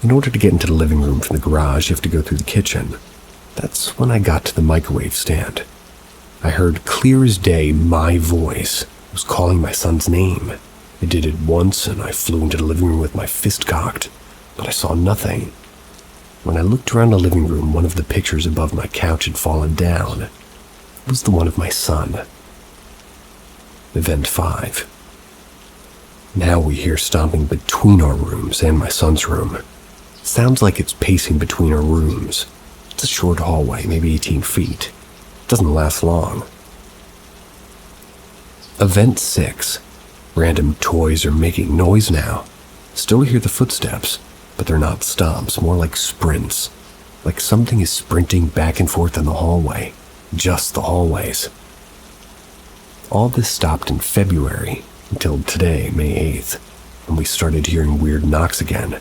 In order to get into the living room from the garage, you have to go through the kitchen. That's when I got to the microwave stand. I heard clear as day my voice. It was calling my son's name. I did it once and I flew into the living room with my fist cocked, but I saw nothing. When I looked around the living room, one of the pictures above my couch had fallen down. It was the one of my son. Event 5. Now we hear stomping between our rooms and my son's room. Sounds like it's pacing between our rooms. It's a short hallway, maybe 18 feet. It doesn't last long. Event 6. Random toys are making noise now. Still hear the footsteps, but they're not stomps, more like sprints. Like something is sprinting back and forth in the hallway. Just the hallways. All this stopped in February, until today, May 8th, when we started hearing weird knocks again.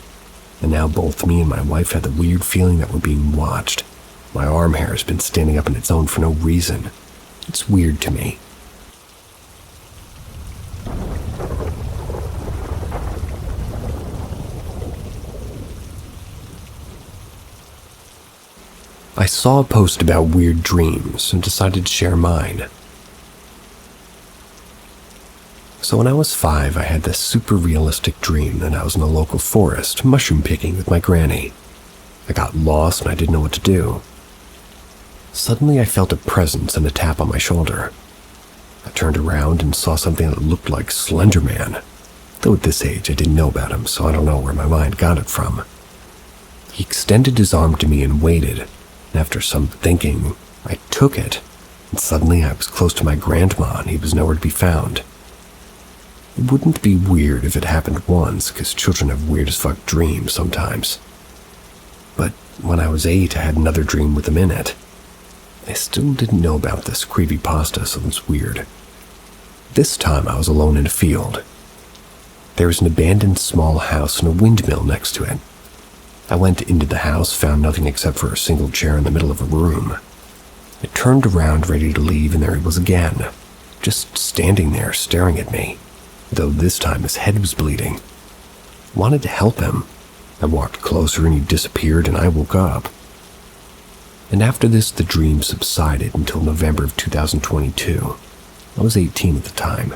And now both me and my wife had the weird feeling that we're being watched. My arm hair has been standing up on its own for no reason. It's weird to me. I saw a post about weird dreams and decided to share mine. So when I was 5, I had this super realistic dream that I was in a local forest, mushroom picking with my granny. I got lost and I didn't know what to do. Suddenly I felt a presence and a tap on my shoulder. I turned around and saw something that looked like Slender Man. Though at this age I didn't know about him, so I don't know where my mind got it from. He extended his arm to me and waited, and after some thinking, I took it, and suddenly I was close to my grandma and he was nowhere to be found. It wouldn't be weird if it happened once, because children have weird as fuck dreams sometimes. But when I was 8, I had another dream with him in it. I still didn't know about this creepypasta, so it was weird. This time I was alone in a field. There was an abandoned small house and a windmill next to it. I went into the house, found nothing except for a single chair in the middle of a room. I turned around ready to leave, and there he was again, just standing there staring at me, though this time his head was bleeding. I wanted to help him. I walked closer and he disappeared, and I woke up. And after this, the dream subsided until November of 2022. I was 18 at the time.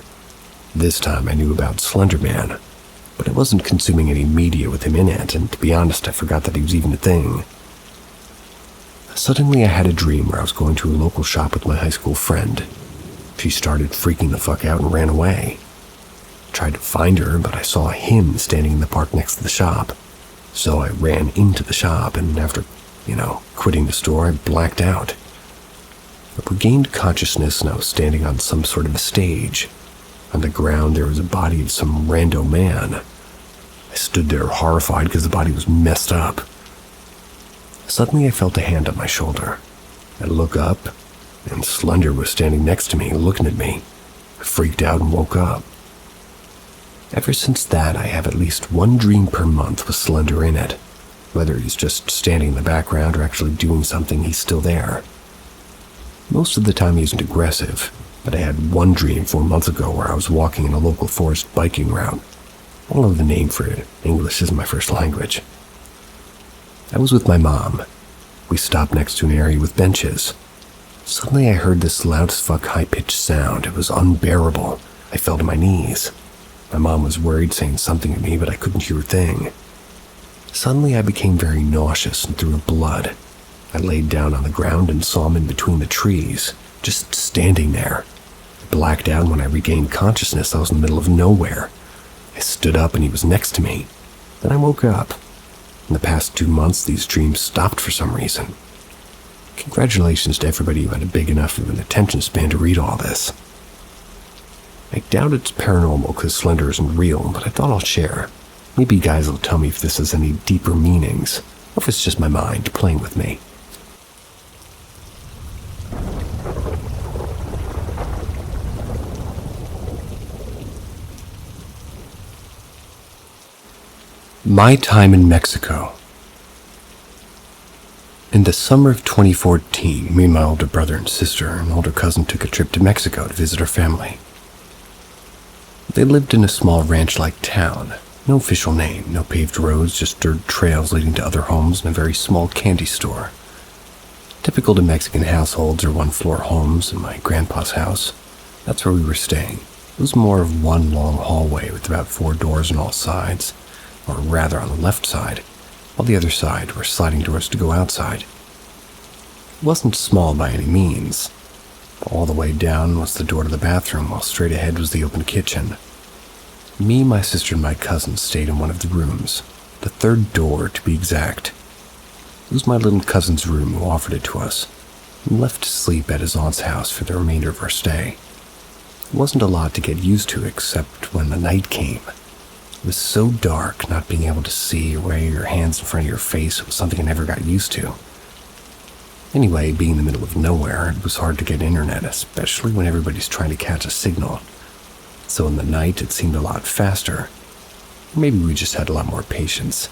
This time I knew about Slender Man, but I wasn't consuming any media with him in it, and to be honest, I forgot that he was even a thing. Suddenly I had a dream where I was going to a local shop with my high school friend. She started freaking the fuck out and ran away. I tried to find her, but I saw him standing in the park next to the shop. So I ran into the shop, and after, quitting the store, I blacked out. I regained consciousness, and I was standing on some sort of a stage. On the ground, there was a body of some rando man. I stood there horrified because the body was messed up. Suddenly I felt a hand on my shoulder. I look up, and Slender was standing next to me, looking at me. I freaked out and woke up. Ever since that, I have at least one dream per month with Slender in it. Whether he's just standing in the background or actually doing something, he's still there. Most of the time he isn't aggressive, but I had one dream 4 months ago where I was walking in a local forest biking route. I don't know the name for it. English isn't my first language. I was with my mom. We stopped next to an area with benches. Suddenly I heard this loud as fuck high-pitched sound. It was unbearable. I fell to my knees. My mom was worried, saying something to me, but I couldn't hear a thing. Suddenly I became very nauseous and threw up blood. I laid down on the ground and saw him in between the trees, just standing there. I blacked out, and when I regained consciousness, I was in the middle of nowhere. I stood up and he was next to me. Then I woke up. In the past 2 months, these dreams stopped for some reason. Congratulations to everybody who had a big enough of an attention span to read all this. I doubt it's paranormal because Slender isn't real, but I thought I'll share. Maybe you guys will tell me if this has any deeper meanings, or if it's just my mind playing with me. My time in Mexico. In the summer of 2014, me and my older brother and sister and older cousin took a trip to Mexico to visit our family. They lived in a small ranch-like town. No official name, no paved roads, just dirt trails leading to other homes and a very small candy store. Typical to Mexican households are one-floor homes. In my grandpa's house, that's where we were staying. It was more of one long hallway with about 4 doors on all sides, or rather on the left side, while the other side were sliding doors to go outside. It wasn't small by any means. All the way down was the door to the bathroom, while straight ahead was the open kitchen. Me, my sister, and my cousin stayed in one of the rooms, the third door to be exact. It was my little cousin's room who offered it to us, and left to sleep at his aunt's house for the remainder of our stay. It wasn't a lot to get used to except when the night came. It was so dark, not being able to see or wave your hands in front of your face was something I never got used to. Anyway, being in the middle of nowhere, it was hard to get internet, especially when everybody's trying to catch a signal. So in the night, it seemed a lot faster. Maybe we just had a lot more patience.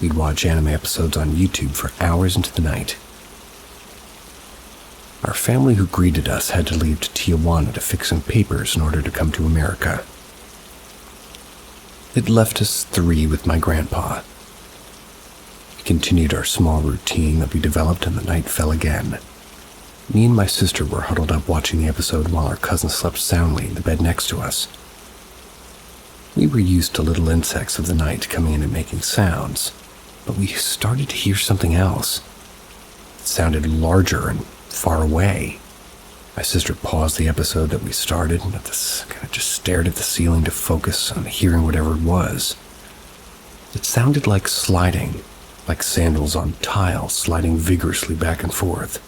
We'd watch anime episodes on YouTube for hours into the night. Our family who greeted us had to leave to Tijuana to fix some papers in order to come to America. It left us 3 with my grandpa. We continued our small routine that we developed, and the night fell again. Me and my sister were huddled up watching the episode while our cousin slept soundly in the bed next to us. We were used to little insects of the night coming in and making sounds, but we started to hear something else. It sounded larger and far away. My sister paused the episode that we started and just stared at the ceiling to focus on hearing whatever it was. It sounded like sliding, like sandals on tiles sliding vigorously back and forth.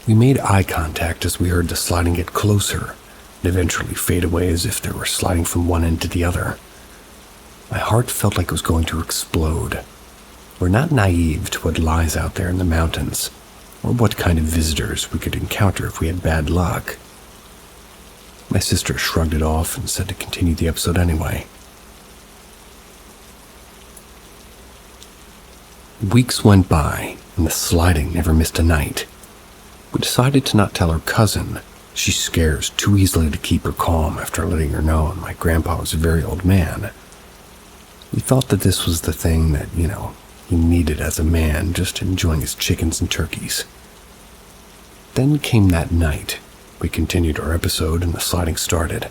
We made eye contact as we heard the sliding get closer and eventually fade away as if they were sliding from one end to the other. My heart felt like it was going to explode. We're not naive to what lies out there in the mountains, or what kind of visitors we could encounter if we had bad luck. My sister shrugged it off and said to continue the episode anyway. Weeks went by, and the sliding never missed a night. We decided to not tell her cousin. She scares too easily to keep her calm after letting her know, and my grandpa was a very old man. We thought that this was the thing that, he needed as a man, just enjoying his chickens and turkeys. Then came that night. We continued our episode and the sliding started.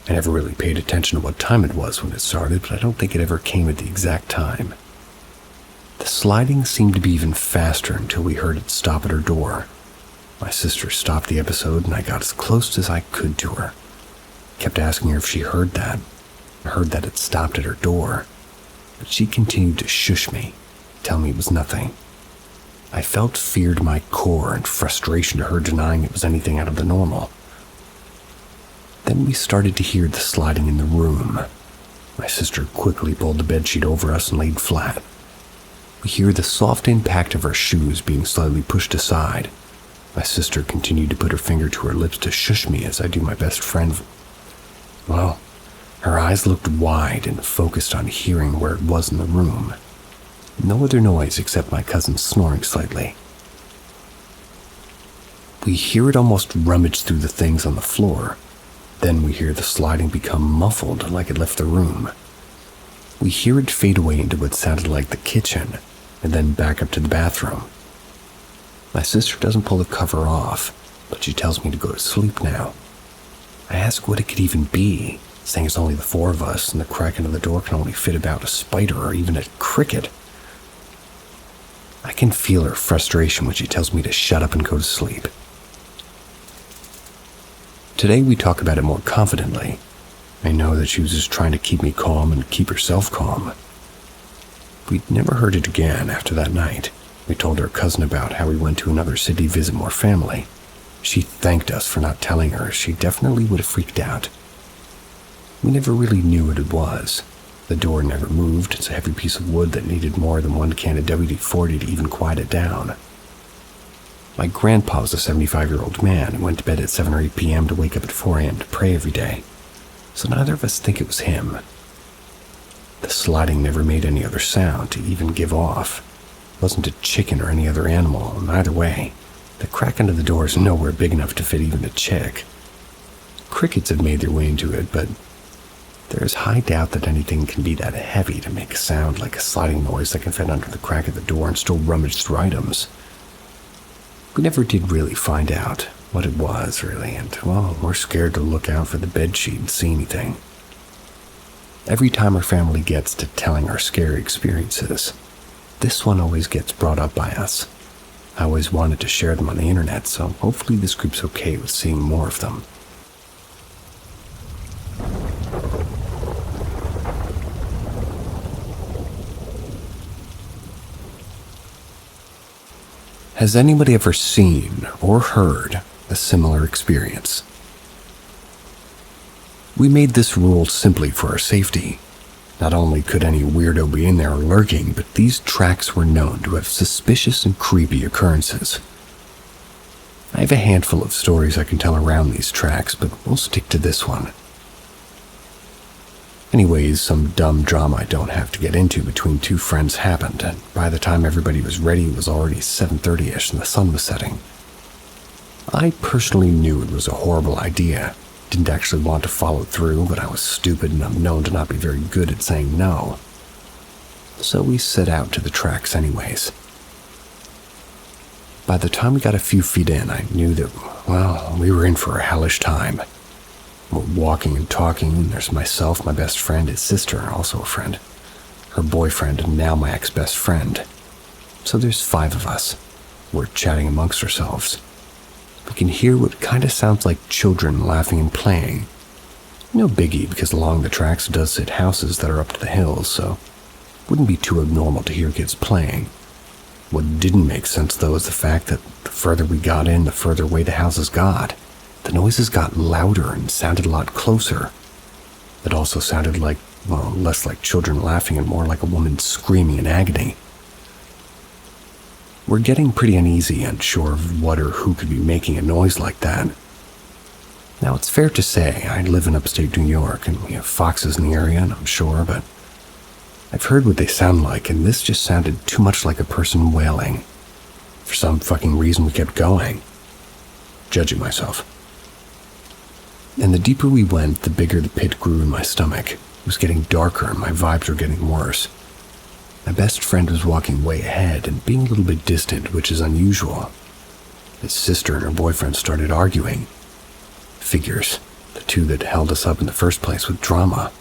I never really paid attention to what time it was when it started, but I don't think it ever came at the exact time. The sliding seemed to be even faster until we heard it stop at her door. My sister stopped the episode and I got as close as I could to her. Kept asking her if she heard that. I heard that it stopped at her door, but she continued to shush me, tell me it was nothing. I felt fear to my core and frustration to her denying it was anything out of the normal. Then we started to hear the sliding in the room. My sister quickly pulled the bedsheet over us and laid flat. We hear the soft impact of her shoes being slightly pushed aside. My sister continued to put her finger to her lips to shush me as I do my best friend. Well, her eyes looked wide and focused on hearing where it was in the room. No other noise except my cousin snoring slightly. We hear it almost rummage through the things on the floor. Then we hear the sliding become muffled like it left the room. We hear it fade away into what sounded like the kitchen, and then back up to the bathroom. My sister doesn't pull the cover off, but she tells me to go to sleep now. I ask what it could even be, saying it's only the four of us and the crack into the door can only fit about a spider or even a cricket. I can feel her frustration when she tells me to shut up and go to sleep. Today we talk about it more confidently. I know that she was just trying to keep me calm and keep herself calm. We'd never heard it again after that night. We told her cousin about how we went to another city to visit more family. She thanked us for not telling her. She definitely would have freaked out. We never really knew what it was. The door never moved. It's a heavy piece of wood that needed more than one can of WD-40 to even quiet it down. My grandpa was a 75-year-old man and went to bed at 7 or 8 p.m. to wake up at 4 a.m. to pray every day. So neither of us think it was him. The sliding never made any other sound to even give off. It wasn't a chicken or any other animal, and either way, the crack under the door is nowhere big enough to fit even a chick. Crickets have made their way into it, but there is high doubt that anything can be that heavy to make a sound like a sliding noise that can fit under the crack of the door and still rummage through items. We never did really find out what it was, really, and, well, we're scared to look out for the bedsheet and see anything. Every time our family gets to telling our scary experiences, this one always gets brought up by us. I always wanted to share them on the internet, so hopefully this group's okay with seeing more of them. Has anybody ever seen or heard a similar experience? We made this rule simply for our safety. Not only could any weirdo be in there lurking, but these tracks were known to have suspicious and creepy occurrences. I have a handful of stories I can tell around these tracks, but we'll stick to this one. Anyways, some dumb drama I don't have to get into between two friends happened, and by the time everybody was ready, it was already 7:30ish and the sun was setting. I personally knew it was a horrible idea. Didn't actually want to follow through, but I was stupid and I'm known to not be very good at saying no. So we set out to the tracks anyways. By the time we got a few feet in, I knew that, well, we were in for a hellish time. We're walking and talking, and there's myself, my best friend, his sister, also a friend, her boyfriend, and now my ex-best friend. So there's 5 of us. We're chatting amongst ourselves. We can hear what kind of sounds like children laughing and playing. No biggie, because along the tracks does sit houses that are up to the hills, so it wouldn't be too abnormal to hear kids playing. What didn't make sense, though, is the fact that the further we got in, the further away the houses got. The noises got louder and sounded a lot closer. It also sounded like, well, less like children laughing and more like a woman screaming in agony. We're getting pretty uneasy, unsure of what or who could be making a noise like that. Now, it's fair to say I live in upstate New York and we have foxes in the area, and I'm sure, but I've heard what they sound like, and this just sounded too much like a person wailing. For some fucking reason, we kept going. Judging myself. And the deeper we went, the bigger the pit grew in my stomach. It was getting darker, and my vibes were getting worse. My best friend was walking way ahead and being a little bit distant, which is unusual. His sister and her boyfriend started arguing. Figures, the two that held us up in the first place with drama.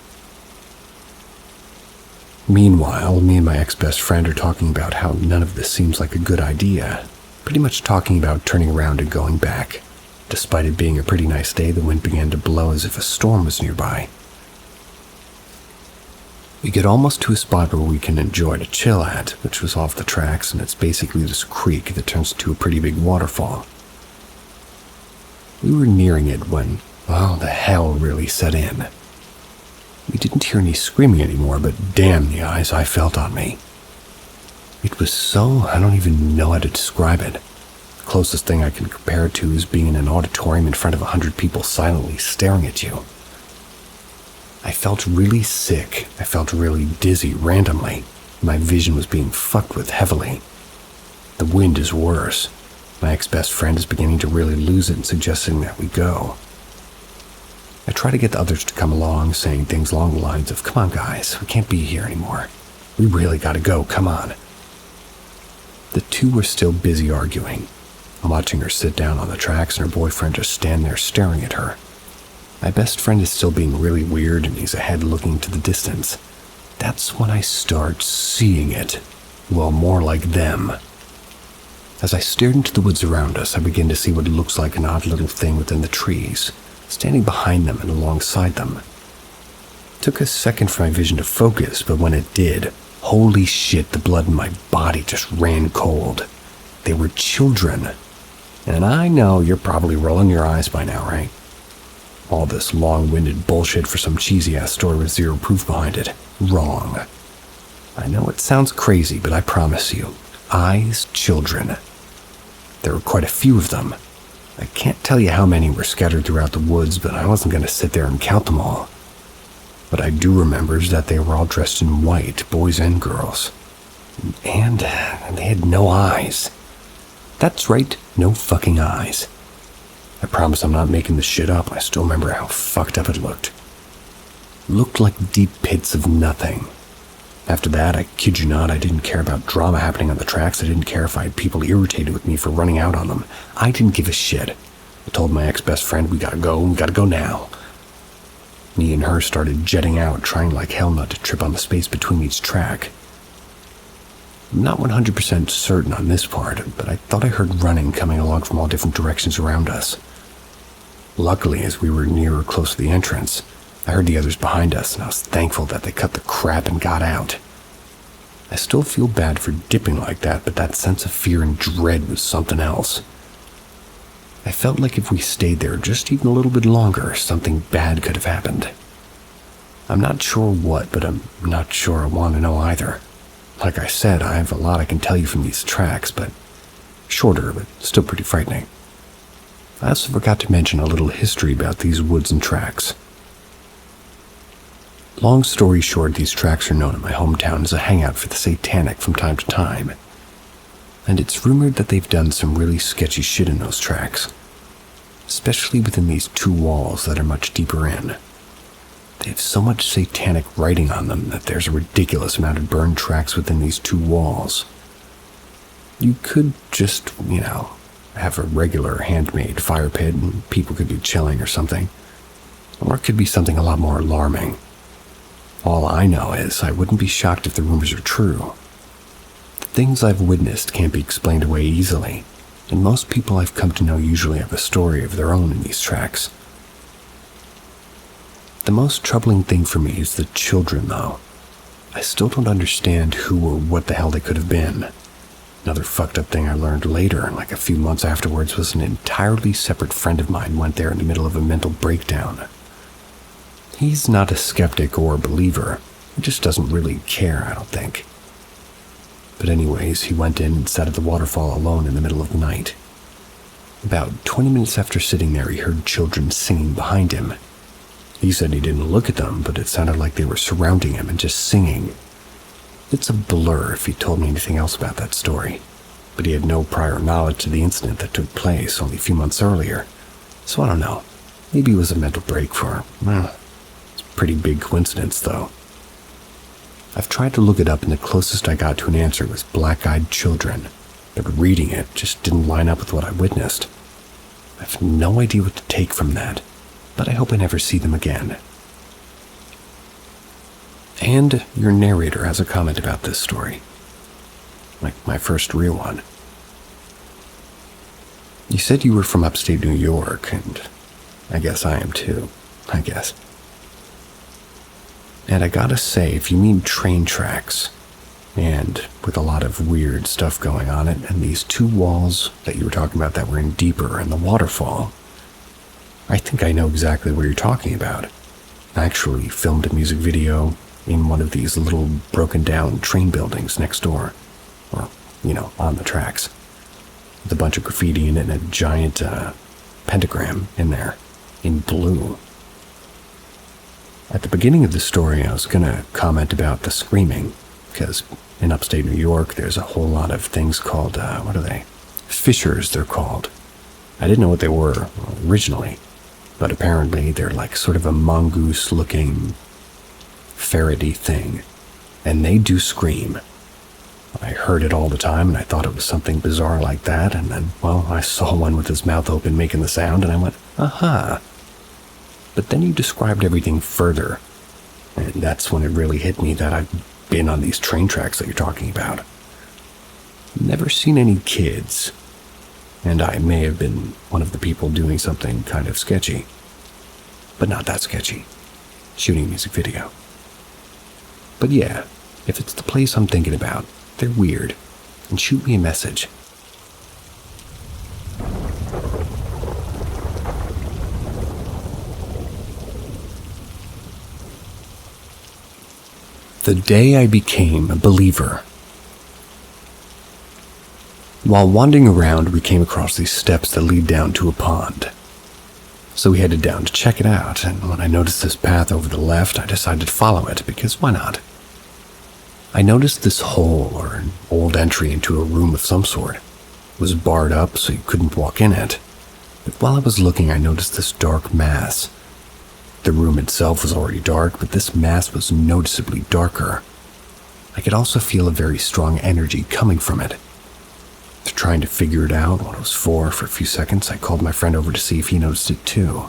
Meanwhile, me and my ex-best friend are talking about how none of this seems like a good idea. Pretty much talking about turning around and going back. Despite it being a pretty nice day, the wind began to blow as if a storm was nearby. We get almost to a spot where we can enjoy to chill at, which was off the tracks, and it's basically this creek that turns into a pretty big waterfall. We were nearing it when, well, the hell really set in. We didn't hear any screaming anymore, but damn the eyes I felt on me. It was so, I don't even know how to describe it. The closest thing I can compare it to is being in an auditorium in front of 100 people silently staring at you. I felt really sick. I felt really dizzy randomly. My vision was being fucked with heavily. The wind is worse. My ex-best friend is beginning to really lose it and suggesting that we go. I try to get the others to come along, saying things along the lines of, "Come on guys, we can't be here anymore. We really gotta go, come on." The two were still busy arguing. I'm watching her sit down on the tracks and her boyfriend just stand there staring at her. My best friend is still being really weird and he's ahead looking to the distance. That's when I start seeing it. Well, more like them. As I stared into the woods around us, I begin to see what looks like an odd little thing within the trees, standing behind them and alongside them. It took a second for my vision to focus, but when it did, holy shit, the blood in my body just ran cold. They were children. And I know you're probably rolling your eyes by now, right? All this long-winded bullshit for some cheesy-ass story with zero proof behind it. Wrong. I know it sounds crazy, but I promise you, eyes, children. There were quite a few of them. I can't tell you how many were scattered throughout the woods, but I wasn't going to sit there and count them all. What I do remember is that they were all dressed in white, boys and girls. And they had no eyes. That's right, no fucking eyes. I promise I'm not making this shit up. I still remember how fucked up it looked. Looked like deep pits of nothing. After that, I kid you not, I didn't care about drama happening on the tracks. I didn't care if I had people irritated with me for running out on them. I didn't give a shit. I told my ex-best friend, we gotta go now. Me and her started jetting out, trying like hell not to trip on the space between each track. I'm not 100% certain on this part, but I thought I heard running coming along from all different directions around us. Luckily, as we were nearer close to the entrance, I heard the others behind us, and I was thankful that they cut the crap and got out. I still feel bad for dipping like that, but that sense of fear and dread was something else. I felt like if we stayed there just even a little bit longer, something bad could have happened. I'm not sure what, but I'm not sure I want to know either. Like I said, I have a lot I can tell you from these tracks, but shorter, but still pretty frightening. I also forgot to mention a little history about these woods and tracks. Long story short, these tracks are known in my hometown as a hangout for the satanic from time to time. And it's rumored that they've done some really sketchy shit in those tracks. Especially within these two walls that are much deeper in. They have so much satanic writing on them that there's a ridiculous amount of burned tracks within these two walls. You could just, have a regular handmade fire pit and people could be chilling or something. Or it could be something a lot more alarming. All I know is I wouldn't be shocked if the rumors are true. The things I've witnessed can't be explained away easily, and most people I've come to know usually have a story of their own in these tracks. The most troubling thing for me is the children, though. I still don't understand who or what the hell they could have been. Another fucked up thing I learned later, like a few months afterwards, was an entirely separate friend of mine went there in the middle of a mental breakdown. He's not a skeptic or a believer. He just doesn't really care, I don't think. But anyways, he went in and sat at the waterfall alone in the middle of the night. About 20 minutes after sitting there, he heard children singing behind him. He said he didn't look at them, but it sounded like they were surrounding him and just singing. It's a blur if he told me anything else about that story, but he had no prior knowledge of the incident that took place only a few months earlier. So I don't know. Maybe it was a mental break for him. It's a pretty big coincidence, though. I've tried to look it up, and the closest I got to an answer was black-eyed children, but reading it just didn't line up with what I witnessed. I have no idea what to take from that, but I hope I never see them again. And your narrator has a comment about this story. Like my first real one. You said you were from upstate New York, and I guess I am too, I guess. And I gotta say, if you mean train tracks, and with a lot of weird stuff going on it, and these two walls that you were talking about that were in deeper and the waterfall, I think I know exactly what you're talking about. I actually filmed a music video in one of these little broken down train buildings next door, or, on the tracks, with a bunch of graffiti in it and a giant pentagram in there, in blue. At the beginning of the story, I was gonna comment about the screaming, because in upstate New York, there's a whole lot of things called, what are they? Fissures, they're called. I didn't know what they were originally, but apparently they're like sort of a mongoose-looking, ferrety thing, and they do scream. I heard it all the time, and I thought it was something bizarre like that, and then, I saw one with his mouth open making the sound, and I went, aha. But then you described everything further, and that's when it really hit me that I've been on these train tracks that you're talking about. Never seen any kids, and I may have been one of the people doing something kind of sketchy, but not that sketchy, shooting a music video. But yeah, if it's the place I'm thinking about, they're weird, and shoot me a message. The day I became a believer. While wandering around, we came across these steps that lead down to a pond. So we headed down to check it out, and when I noticed this path over the left, I decided to follow it, because why not? I noticed this hole, or an old entry into a room of some sort. It was barred up so you couldn't walk in it. But while I was looking, I noticed this dark mass. The room itself was already dark, but this mass was noticeably darker. I could also feel a very strong energy coming from it. After trying to figure it out, what it was for a few seconds, I called my friend over to see if he noticed it too.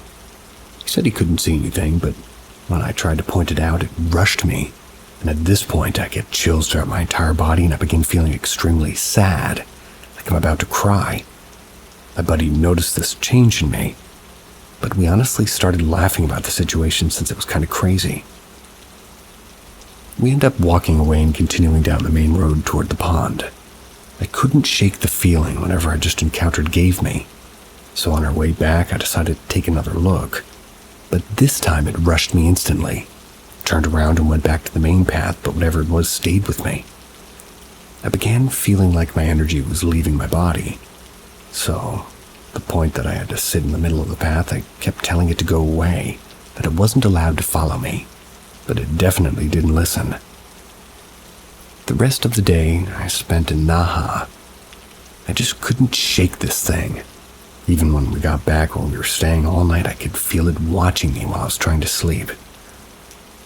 He said he couldn't see anything, but when I tried to point it out, it rushed me. And at this point, I get chills throughout my entire body, and I begin feeling extremely sad, like I'm about to cry. My buddy noticed this change in me, but we honestly started laughing about the situation since it was kind of crazy. We ended up walking away and continuing down the main road toward the pond. I couldn't shake the feeling whatever I just encountered gave me, so on our way back, I decided to take another look. But this time, it rushed me instantly. Turned around and went back to the main path, but whatever it was stayed with me. I began feeling like my energy was leaving my body. So, the point that I had to sit in the middle of the path, I kept telling it to go away, that it wasn't allowed to follow me, but it definitely didn't listen. The rest of the day I spent in Naha. I just couldn't shake this thing. Even when we got back while we were staying all night, I could feel it watching me while I was trying to sleep.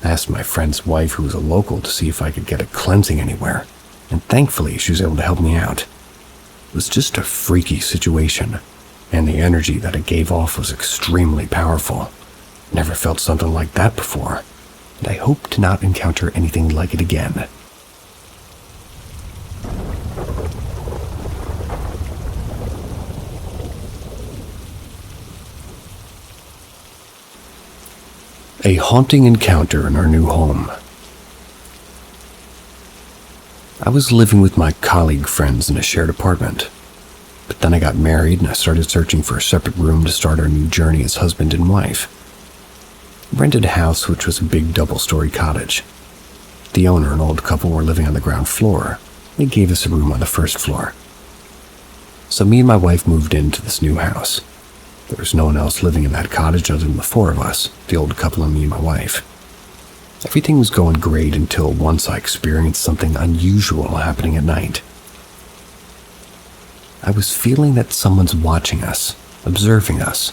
I asked my friend's wife, who was a local, to see if I could get a cleansing anywhere, and thankfully she was able to help me out. It was just a freaky situation, and the energy that it gave off was extremely powerful. Never felt something like that before, and I hope to not encounter anything like it again. A haunting encounter in our new home. I was living with my colleague friends in a shared apartment, but then I got married and I started searching for a separate room to start our new journey as husband and wife. I rented a house which was a big double-story cottage. The owner, an old couple, were living on the ground floor. They gave us a room on the first floor. So me and my wife moved into this new house. There was no one else living in that cottage other than the four of us, the old couple and me and my wife. Everything was going great until once I experienced something unusual happening at night. I was feeling that someone's watching us, observing us.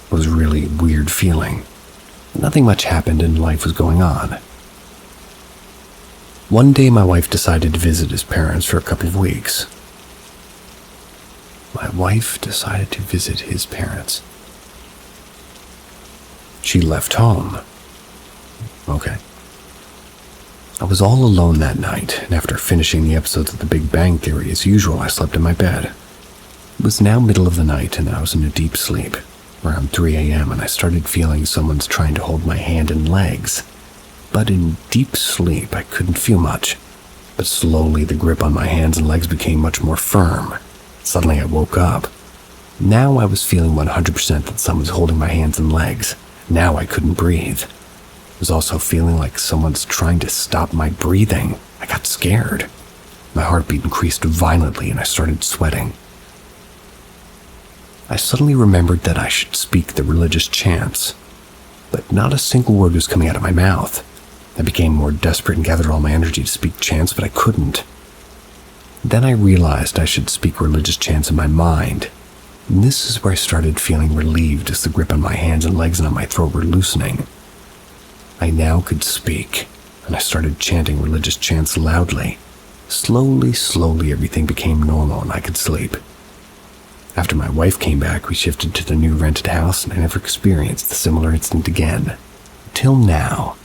It was a really weird feeling. Nothing much happened and life was going on. One day my wife decided to visit his parents for a couple of weeks. She left home. Okay. I was all alone that night, and after finishing the episodes of The Big Bang Theory as usual, I slept in my bed. It was now middle of the night, and I was in a deep sleep, around 3 a.m., and I started feeling someone's trying to hold my hand and legs. But in deep sleep, I couldn't feel much. But slowly, the grip on my hands and legs became much more firm. Suddenly, I woke up. Now I was feeling 100% that someone was holding my hands and legs. Now I couldn't breathe. I was also feeling like someone's trying to stop my breathing. I got scared. My heartbeat increased violently and I started sweating. I suddenly remembered that I should speak the religious chants, but not a single word was coming out of my mouth. I became more desperate and gathered all my energy to speak chants, but I couldn't. Then I realized I should speak religious chants in my mind, and this is where I started feeling relieved as the grip on my hands and legs and on my throat were loosening. I now could speak, and I started chanting religious chants loudly. Slowly, everything became normal and I could sleep. After my wife came back, we shifted to the new rented house, and I never experienced the similar incident again. Till now.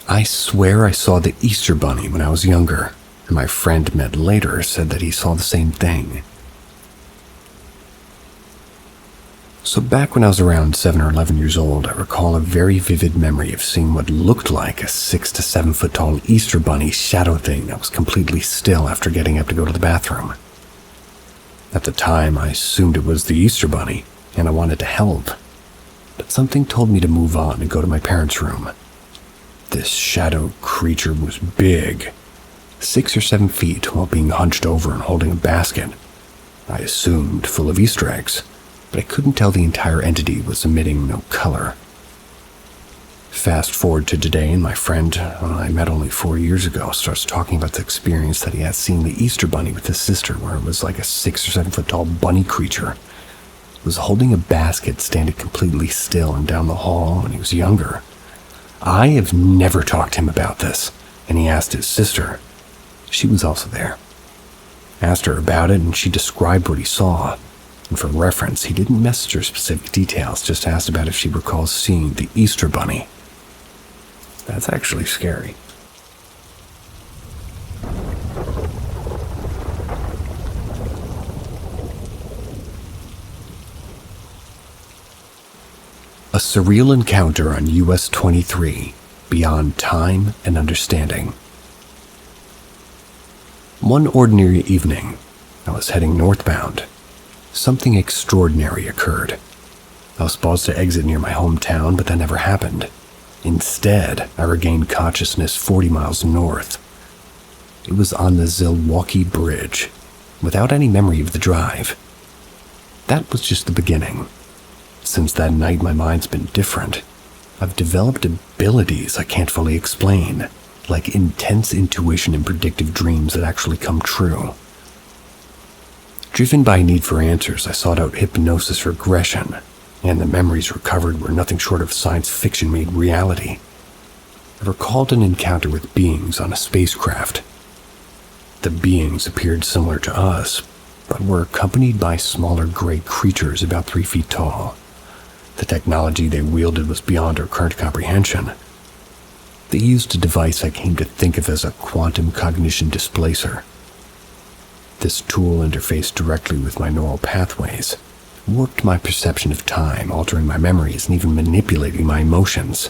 I swear I saw the Easter Bunny when I was younger, and my friend met later said that he saw the same thing. So back when I was around 7 or 11 years old, I recall a very vivid memory of seeing what looked like a 6 to 7 foot tall Easter Bunny shadow thing that was completely still after getting up to go to the bathroom. At the time, I assumed it was the Easter Bunny, and I wanted to help, but something told me to move on and go to my parents' room. This shadow creature was big, 6 or 7 feet, while being hunched over and holding a basket. I assumed full of Easter eggs, but I couldn't tell the entire entity was emitting no color. Fast forward to today, and my friend, I met only 4 years ago, starts talking about the experience that he had seeing the Easter Bunny with his sister, where it was like a 6 or 7 foot tall bunny creature. It was holding a basket, standing completely still and down the hall when he was younger. I have never talked to him about this, and he asked his sister. She was also there. Asked her about it, and she described what he saw. And for reference, he didn't message her specific details, just asked about if she recalls seeing the Easter Bunny. That's actually scary. A surreal encounter on US 23, beyond time and understanding. One ordinary evening, I was heading northbound. Something extraordinary occurred. I was supposed to exit near my hometown, but that never happened. Instead, I regained consciousness 40 miles north. It was on the Zilwaukee Bridge, without any memory of the drive. That was just the beginning. Since that night, my mind's been different. I've developed abilities I can't fully explain, like intense intuition and predictive dreams that actually come true. Driven by a need for answers, I sought out hypnosis regression, and the memories recovered were nothing short of science fiction made reality. I recalled an encounter with beings on a spacecraft. The beings appeared similar to us, but were accompanied by smaller gray creatures about 3 feet tall. The technology they wielded was beyond our current comprehension. They used a device I came to think of as a quantum cognition displacer. This tool interfaced directly with my neural pathways, warped my perception of time, altering my memories, and even manipulating my emotions.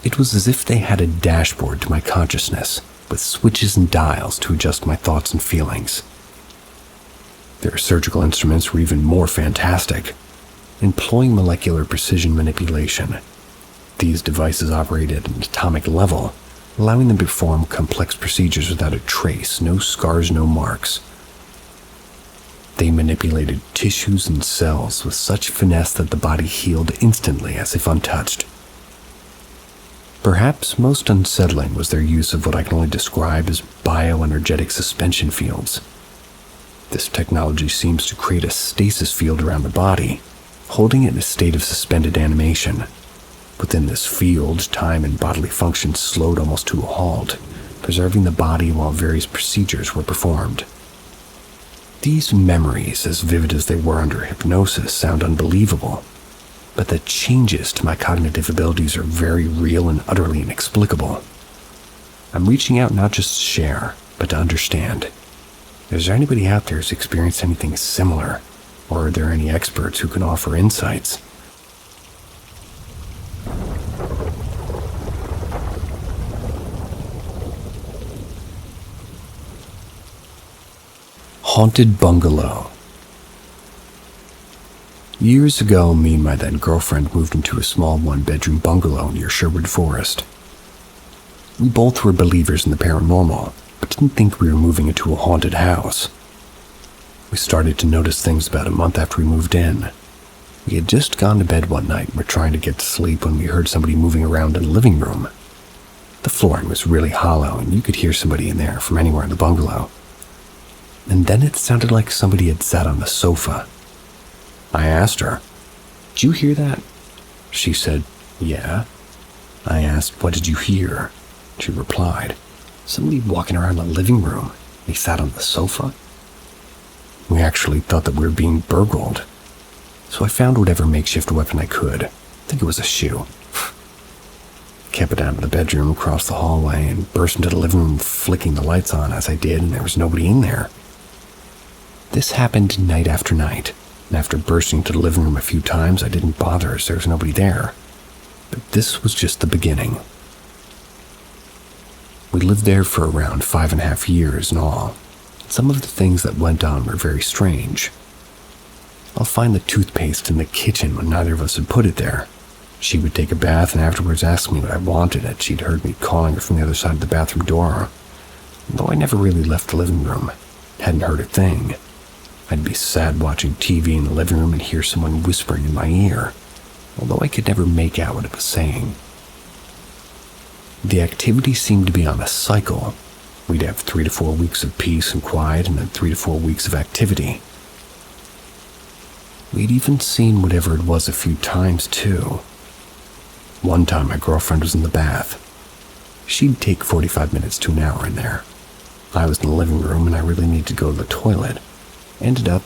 It was as if they had a dashboard to my consciousness, with switches and dials to adjust my thoughts and feelings. Their surgical instruments were even more fantastic, employing molecular precision manipulation. These devices operated at an atomic level, allowing them to perform complex procedures without a trace, no scars, no marks. They manipulated tissues and cells with such finesse that the body healed instantly as if untouched. Perhaps most unsettling was their use of what I can only describe as bioenergetic suspension fields. This technology seems to create a stasis field around the body, holding it in a state of suspended animation. Within this field, time and bodily function slowed almost to a halt, preserving the body while various procedures were performed. These memories, as vivid as they were under hypnosis, sound unbelievable, but the changes to my cognitive abilities are very real and utterly inexplicable. I'm reaching out not just to share, but to understand. Is there anybody out there who's experienced anything similar, or are there any experts who can offer insights? Haunted Bungalow. Years ago, me and my then girlfriend moved into a small one-bedroom bungalow near Sherwood Forest. We both were believers in the paranormal, but didn't think we were moving into a haunted house. We started to notice things about a month after we moved in. We had just gone to bed one night and were trying to get to sleep when we heard somebody moving around in the living room. The flooring was really hollow and you could hear somebody in there from anywhere in the bungalow. And then it sounded like somebody had sat on the sofa. I asked her, "Did you hear that?" She said, "Yeah." I asked, "What did you hear?" She replied, "Somebody walking around the living room. They sat on the sofa." We actually thought that we were being burgled. So I found whatever makeshift weapon I could. I think it was a shoe. Kept it out of the bedroom across the hallway and burst into the living room flicking the lights on as I did, and there was nobody in there. This happened night after night, and after bursting into the living room a few times, I didn't bother as there was nobody there. But this was just the beginning. We lived there for around 5.5 years in all. Some of the things that went on were very strange. I'll find the toothpaste in the kitchen when neither of us had put it there. She would take a bath and afterwards ask me what I wanted, as she'd heard me calling her from the other side of the bathroom door. Though I never really left the living room, hadn't heard a thing. I'd be sad watching TV in the living room and hear someone whispering in my ear, although I could never make out what it was saying. The activity seemed to be on a cycle. We'd have 3 to 4 weeks of peace and quiet and then 3 to 4 weeks of activity. We'd even seen whatever it was a few times too. One time my girlfriend was in the bath. She'd take 45 minutes to an hour in there. I was in the living room and I really needed to go to the toilet.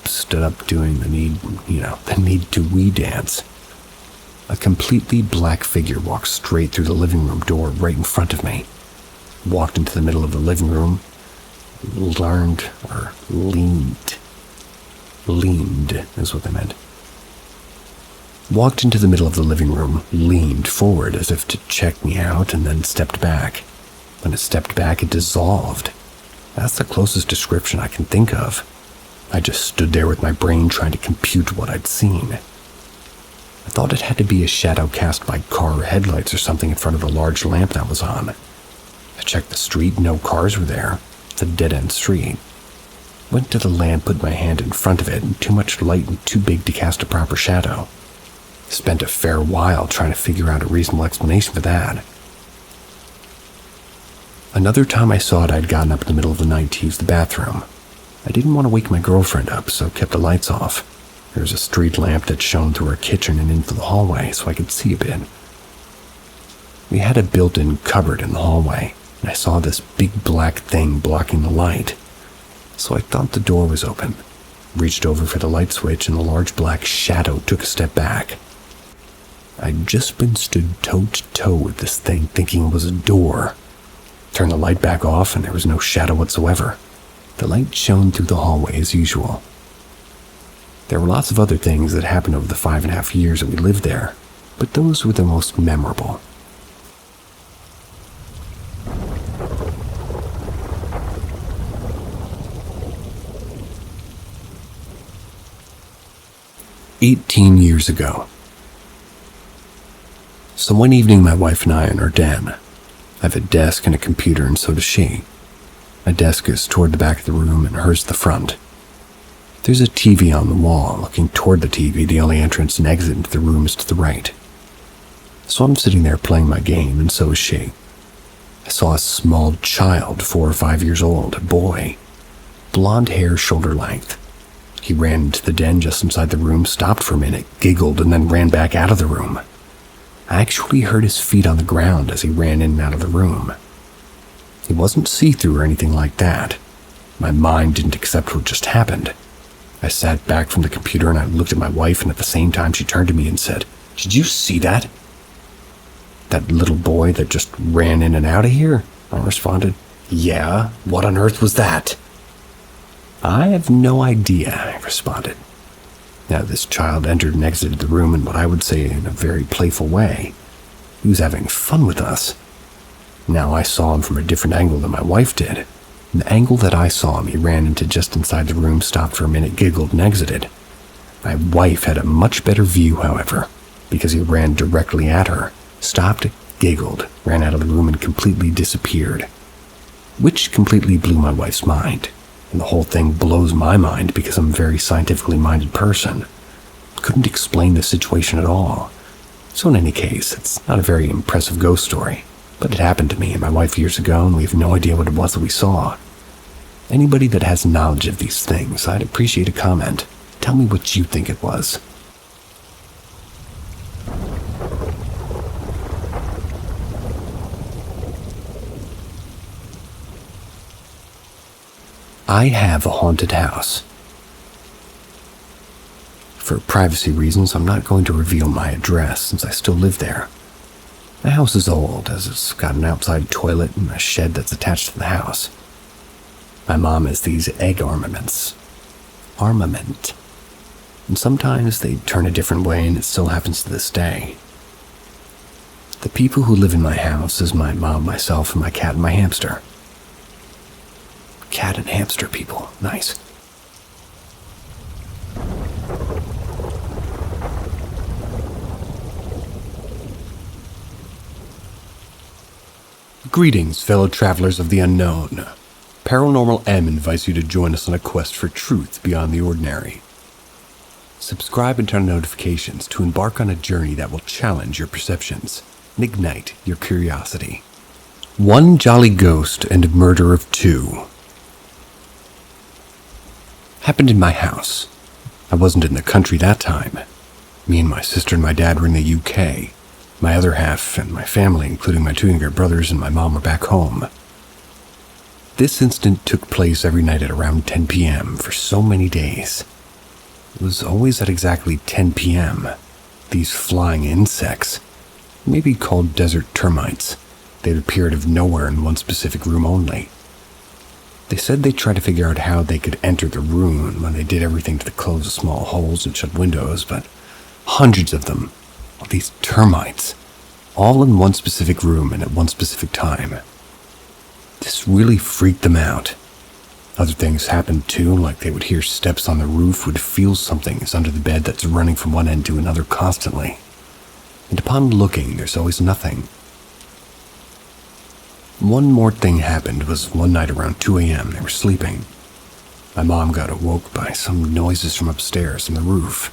Stood up doing the need to wee dance. A completely black figure walked straight through the living room door right in front of me. Walked into the middle of the living room, leaned is what they meant. Walked into the middle of the living room, leaned forward as if to check me out, and then stepped back. When it stepped back, it dissolved. That's the closest description I can think of. I just stood there with my brain trying to compute what I'd seen. I thought it had to be a shadow cast by car headlights or something in front of the large lamp that was on. I checked the street, no cars were there. It's a dead-end street. Went to the lamp, put my hand in front of it, and too much light and too big to cast a proper shadow. Spent a fair while trying to figure out a reasonable explanation for that. Another time I saw it, I'd gotten up in the middle of the night to use the bathroom. I didn't want to wake my girlfriend up, so kept the lights off. There was a street lamp that shone through our kitchen and into the hallway, so I could see a bit. We had a built-in cupboard in the hallway, and I saw this big black thing blocking the light. So I thought the door was open, reached over for the light switch, and the large black shadow took a step back. I'd just been stood toe-to-toe with this thing, thinking it was a door. Turned the light back off, and there was no shadow whatsoever. The light shone through the hallway as usual. There were lots of other things that happened over the 5.5 years that we lived there, but those were the most memorable. "18 years ago. So one evening my wife and I are in our den. I have a desk and a computer, and so does she. My desk is toward the back of the room and hers the front. There's a TV on the wall. Looking toward the TV, the only entrance and exit into the room is to the right. So I'm sitting there playing my game, and so is she. I saw a small child, 4 or 5 years old, a boy. Blonde hair, shoulder length. He ran into the den just inside the room, stopped for a minute, giggled, and then ran back out of the room. I actually heard his feet on the ground as he ran in and out of the room. He wasn't see-through or anything like that. My mind didn't accept what just happened. I sat back from the computer and I looked at my wife, and at the same time she turned to me and said, "Did you see that?" "That little boy that just ran in and out of here?" I responded. "Yeah, what on earth was that?" "I have no idea," I responded. Now, this child entered and exited the room in what I would say in a very playful way. He was having fun with us. Now, I saw him from a different angle than my wife did. The angle that I saw him, he ran into just inside the room, stopped for a minute, giggled, and exited. My wife had a much better view, however, because he ran directly at her, stopped, giggled, ran out of the room, and completely disappeared. Which completely blew my wife's mind. And the whole thing blows my mind because I'm a very scientifically minded person. Couldn't explain the situation at all. So in any case, it's not a very impressive ghost story, but it happened to me and my wife years ago, and we have no idea what it was that we saw. Anybody that has knowledge of these things, I'd appreciate a comment. Tell me what you think it was. I have a haunted house. For privacy reasons, I'm not going to reveal my address since I still live there. The house is old, as it's got an outside toilet and a shed that's attached to the house. My mom has these egg armament. And sometimes they turn a different way, and it still happens to this day. The people who live in my house is my mom, myself, and my cat and my hamster. Cat and hamster people. Nice. Greetings, fellow travelers of the unknown. Paranormal M invites you to join us on a quest for truth beyond the ordinary. Subscribe and turn on notifications to embark on a journey that will challenge your perceptions and ignite your curiosity. One jolly ghost and murder of 2. Happened in my house. I wasn't in the country that time. Me and my sister and my dad were in the UK. My other half and my family, including my 2 younger brothers and my mom, were back home. This incident took place every night at around 10 p.m. for so many days. It was always at exactly 10 p.m. These flying insects, maybe called desert termites, they'd appear out of nowhere in one specific room only. They said they tried to figure out how they could enter the room when they did everything to close the small holes and shut windows, but hundreds of them, all these termites, all in one specific room and at one specific time. This really freaked them out. Other things happened too, like they would hear steps on the roof, would feel something is under the bed that's running from one end to another constantly. And upon looking, there's always nothing. One more thing happened was one night around 2 a.m. they were sleeping. My mom got awoke by some noises from upstairs on the roof.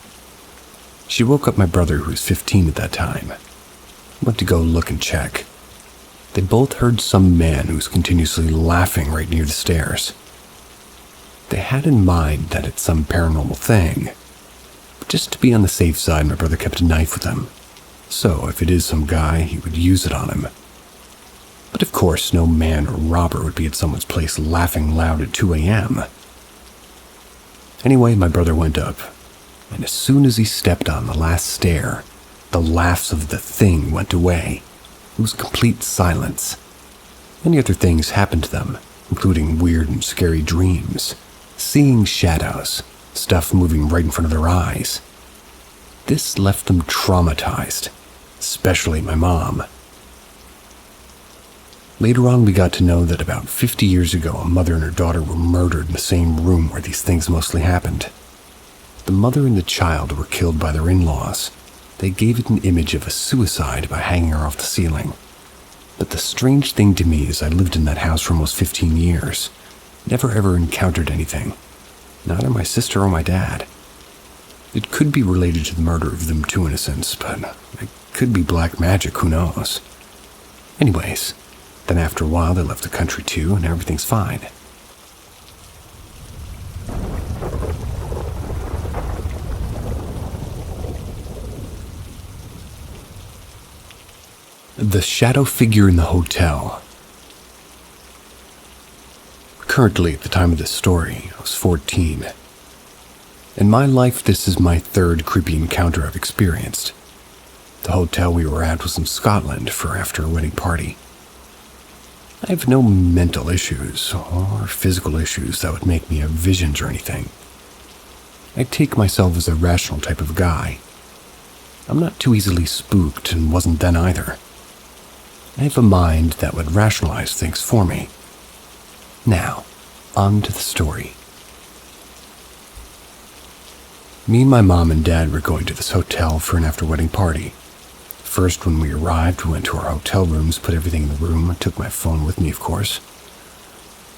She woke up my brother, who was 15 at that time. Went to go look and check. They both heard some man who was continuously laughing right near the stairs. They had in mind that it's some paranormal thing. But just to be on the safe side, my brother kept a knife with him. So if it is some guy, he would use it on him. But of course, no man or robber would be at someone's place laughing loud at 2 a.m. Anyway, my brother went up, and as soon as he stepped on the last stair, the laughs of the thing went away. It was complete silence. Many other things happened to them, including weird and scary dreams, seeing shadows, stuff moving right in front of their eyes. This left them traumatized, especially my mom. Later on, we got to know that about 50 years ago, a mother and her daughter were murdered in the same room where these things mostly happened. The mother and the child were killed by their in-laws. They gave it an image of a suicide by hanging her off the ceiling. But the strange thing to me is I lived in that house for almost 15 years. Never ever encountered anything. Neither my sister or my dad. It could be related to the murder of them two innocents, but it could be black magic, who knows. Anyways, then after a while they left the country too, and everything's fine. The shadow figure in the hotel. Currently, at the time of this story, I was 14. In my life, this is my third creepy encounter I've experienced. The hotel we were at was in Scotland for after a wedding party. I have no mental issues or physical issues that would make me have visions or anything. I take myself as a rational type of guy. I'm not too easily spooked and wasn't then either. I have a mind that would rationalize things for me. Now, on to the story. Me and my mom and dad were going to this hotel for an after-wedding party. First, when we arrived, we went to our hotel rooms, put everything in the room, took my phone with me, of course.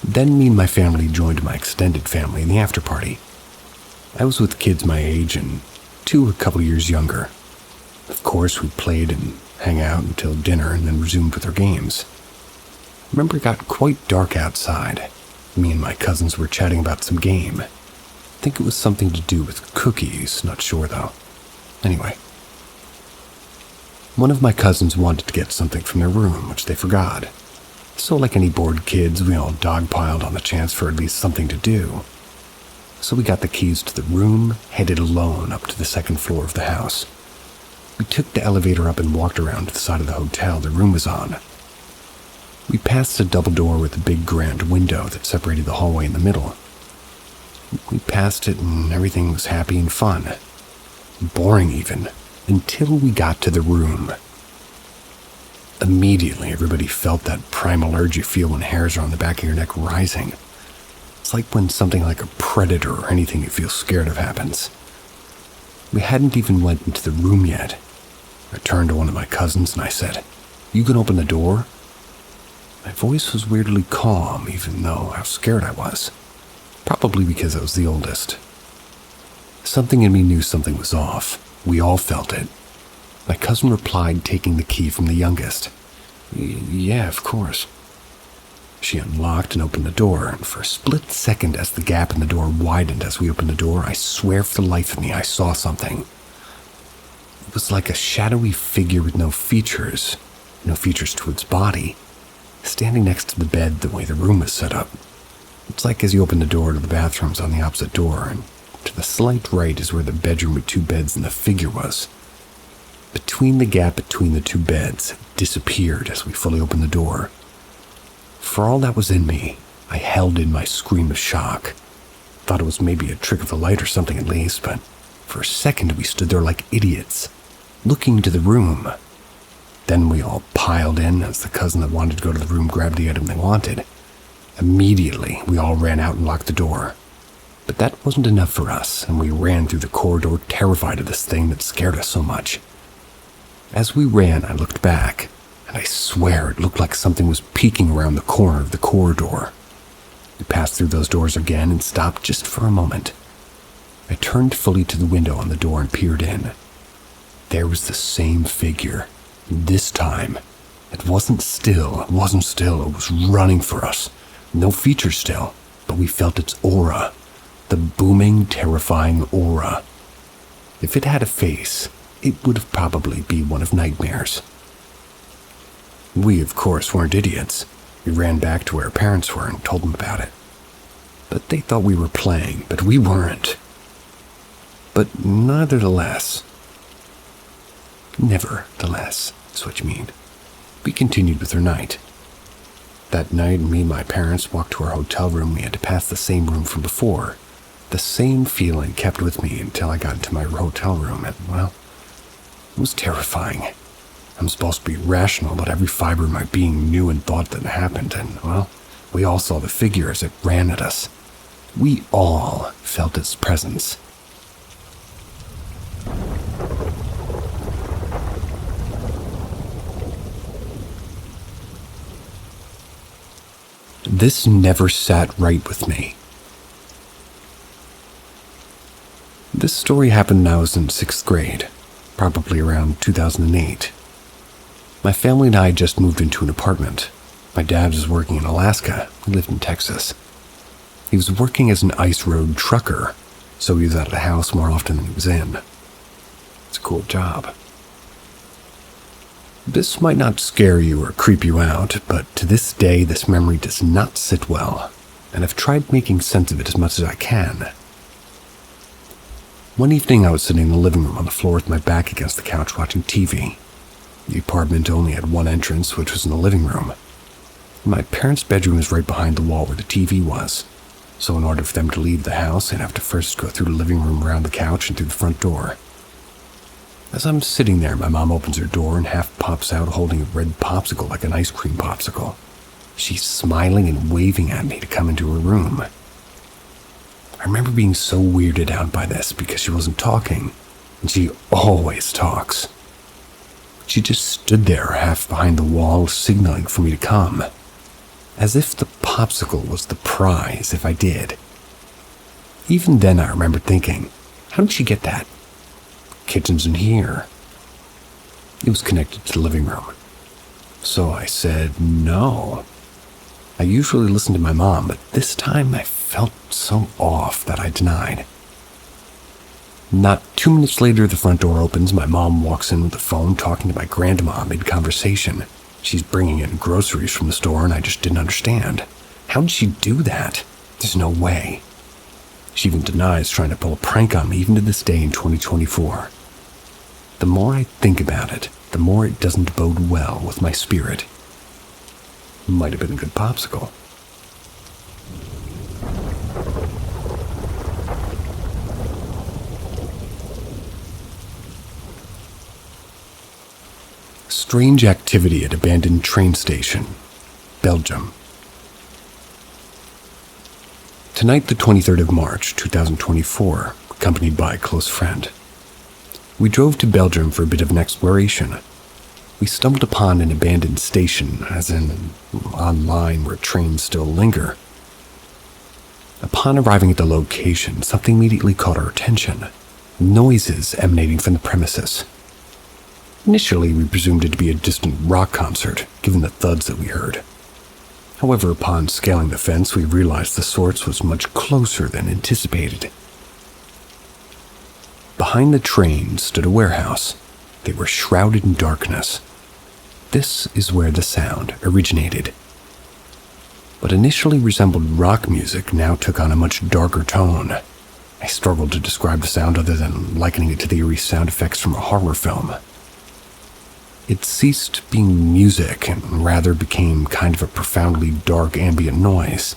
Then me and my family joined my extended family in the after-party. I was with kids my age and two a couple years younger. Of course, we played and hang out until dinner and then resumed with our games. I remember it got quite dark outside. Me and my cousins were chatting about some game. I think it was something to do with cookies, not sure though. Anyway, one of my cousins wanted to get something from their room, which they forgot. So like any bored kids, we all dogpiled on the chance for at least something to do. So we got the keys to the room, headed alone up to the second floor of the house. We took the elevator up and walked around to the side of the hotel the room was on. We passed a double door with a big grand window that separated the hallway in the middle. We passed it and everything was happy and fun. Boring even, until we got to the room. Immediately, everybody felt that primal urge you feel when hairs are on the back of your neck rising. It's like when something like a predator or anything you feel scared of happens. We hadn't even went into the room yet. I turned to one of my cousins and I said, "You can open the door?" My voice was weirdly calm, even though how scared I was. Probably because I was the oldest. Something in me knew something was off. We all felt it. My cousin replied, taking the key from the youngest. "Yeah, of course." She unlocked and opened the door, and for a split second as the gap in the door widened as we opened the door, I swear for the life of me I saw something. It was like a shadowy figure with no features to its body, standing next to the bed the way the room was set up. It's like as you open the door to the bathrooms on the opposite door, and to the slight right is where the bedroom with two beds and the figure was. Between the gap between the two beds, it disappeared as we fully opened the door. For all that was in me, I held in my scream of shock. Thought it was maybe a trick of the light or something at least, but for a second we stood there like idiots, looking into the room. Then we all piled in as the cousin that wanted to go to the room grabbed the item they wanted. Immediately, we all ran out and locked the door. But that wasn't enough for us, and we ran through the corridor terrified of this thing that scared us so much. As we ran, I looked back, and I swear it looked like something was peeking around the corner of the corridor. We passed through those doors again and stopped just for a moment. I turned fully to the window on the door and peered in. There was the same figure. This time, it wasn't still, it was running for us. No features still, but we felt its aura. The booming, terrifying aura. If it had a face, it would have probably be one of nightmares. We, of course, weren't idiots. We ran back to where our parents were and told them about it. But they thought we were playing, but we weren't. But nevertheless, is what you mean. We continued with our night. That night, me and my parents walked to our hotel room. We had to pass the same room from before. The same feeling kept with me until I got into my hotel room, and, well, it was terrifying. I'm supposed to be rational, but every fiber of my being knew and thought that it happened, and, well, we all saw the figure as it ran at us. We all felt its presence. This never sat right with me. This story happened when I was in 6th grade, probably around 2008. My family and I had just moved into an apartment. My dad was working in Alaska. We lived in Texas. He was working as an ice road trucker, so he was out of the house more often than he was in. It's a cool job. This might not scare you or creep you out, but to this day this memory does not sit well, and I've tried making sense of it as much as I can. One evening I was sitting in the living room on the floor with my back against the couch watching TV. The apartment only had one entrance, which was in the living room. My parents' bedroom was right behind the wall where the TV was, so in order for them to leave the house, they'd have to first go through the living room, around the couch, and through the front door. As I'm sitting there, my mom opens her door and half pops out holding a red popsicle like an ice cream popsicle. She's smiling and waving at me to come into her room. I remember being so weirded out by this because she wasn't talking, and she always talks. She just stood there half behind the wall signaling for me to come, as if the popsicle was the prize if I did. Even then I remember thinking, how did she get that? Kitchen's in here. It was connected to the living room. So I said no. I usually listen to my mom, but this time I felt so off that I denied. Not 2 minutes later, the front door opens. My mom walks in with the phone, talking to my grandma mid-conversation. She's bringing in groceries from the store, and I just didn't understand. How did she do that? There's no way. She even denies trying to pull a prank on me, even to this day in 2024. The more I think about it, the more it doesn't bode well with my spirit. Might have been a good popsicle. Strange activity at abandoned train station, Belgium. Tonight, the 23rd of March, 2024, accompanied by a close friend. We drove to Belgium for a bit of an exploration. We stumbled upon an abandoned station, as in an online where trains still linger. Upon arriving at the location, something immediately caught our attention. Noises emanating from the premises. Initially, we presumed it to be a distant rock concert, given the thuds that we heard. However, upon scaling the fence, we realized the source was much closer than anticipated. Behind the train stood a warehouse. They were shrouded in darkness. This is where the sound originated. What initially resembled rock music now took on a much darker tone. I struggled to describe the sound other than likening it to the eerie sound effects from a horror film. It ceased being music and rather became kind of a profoundly dark ambient noise,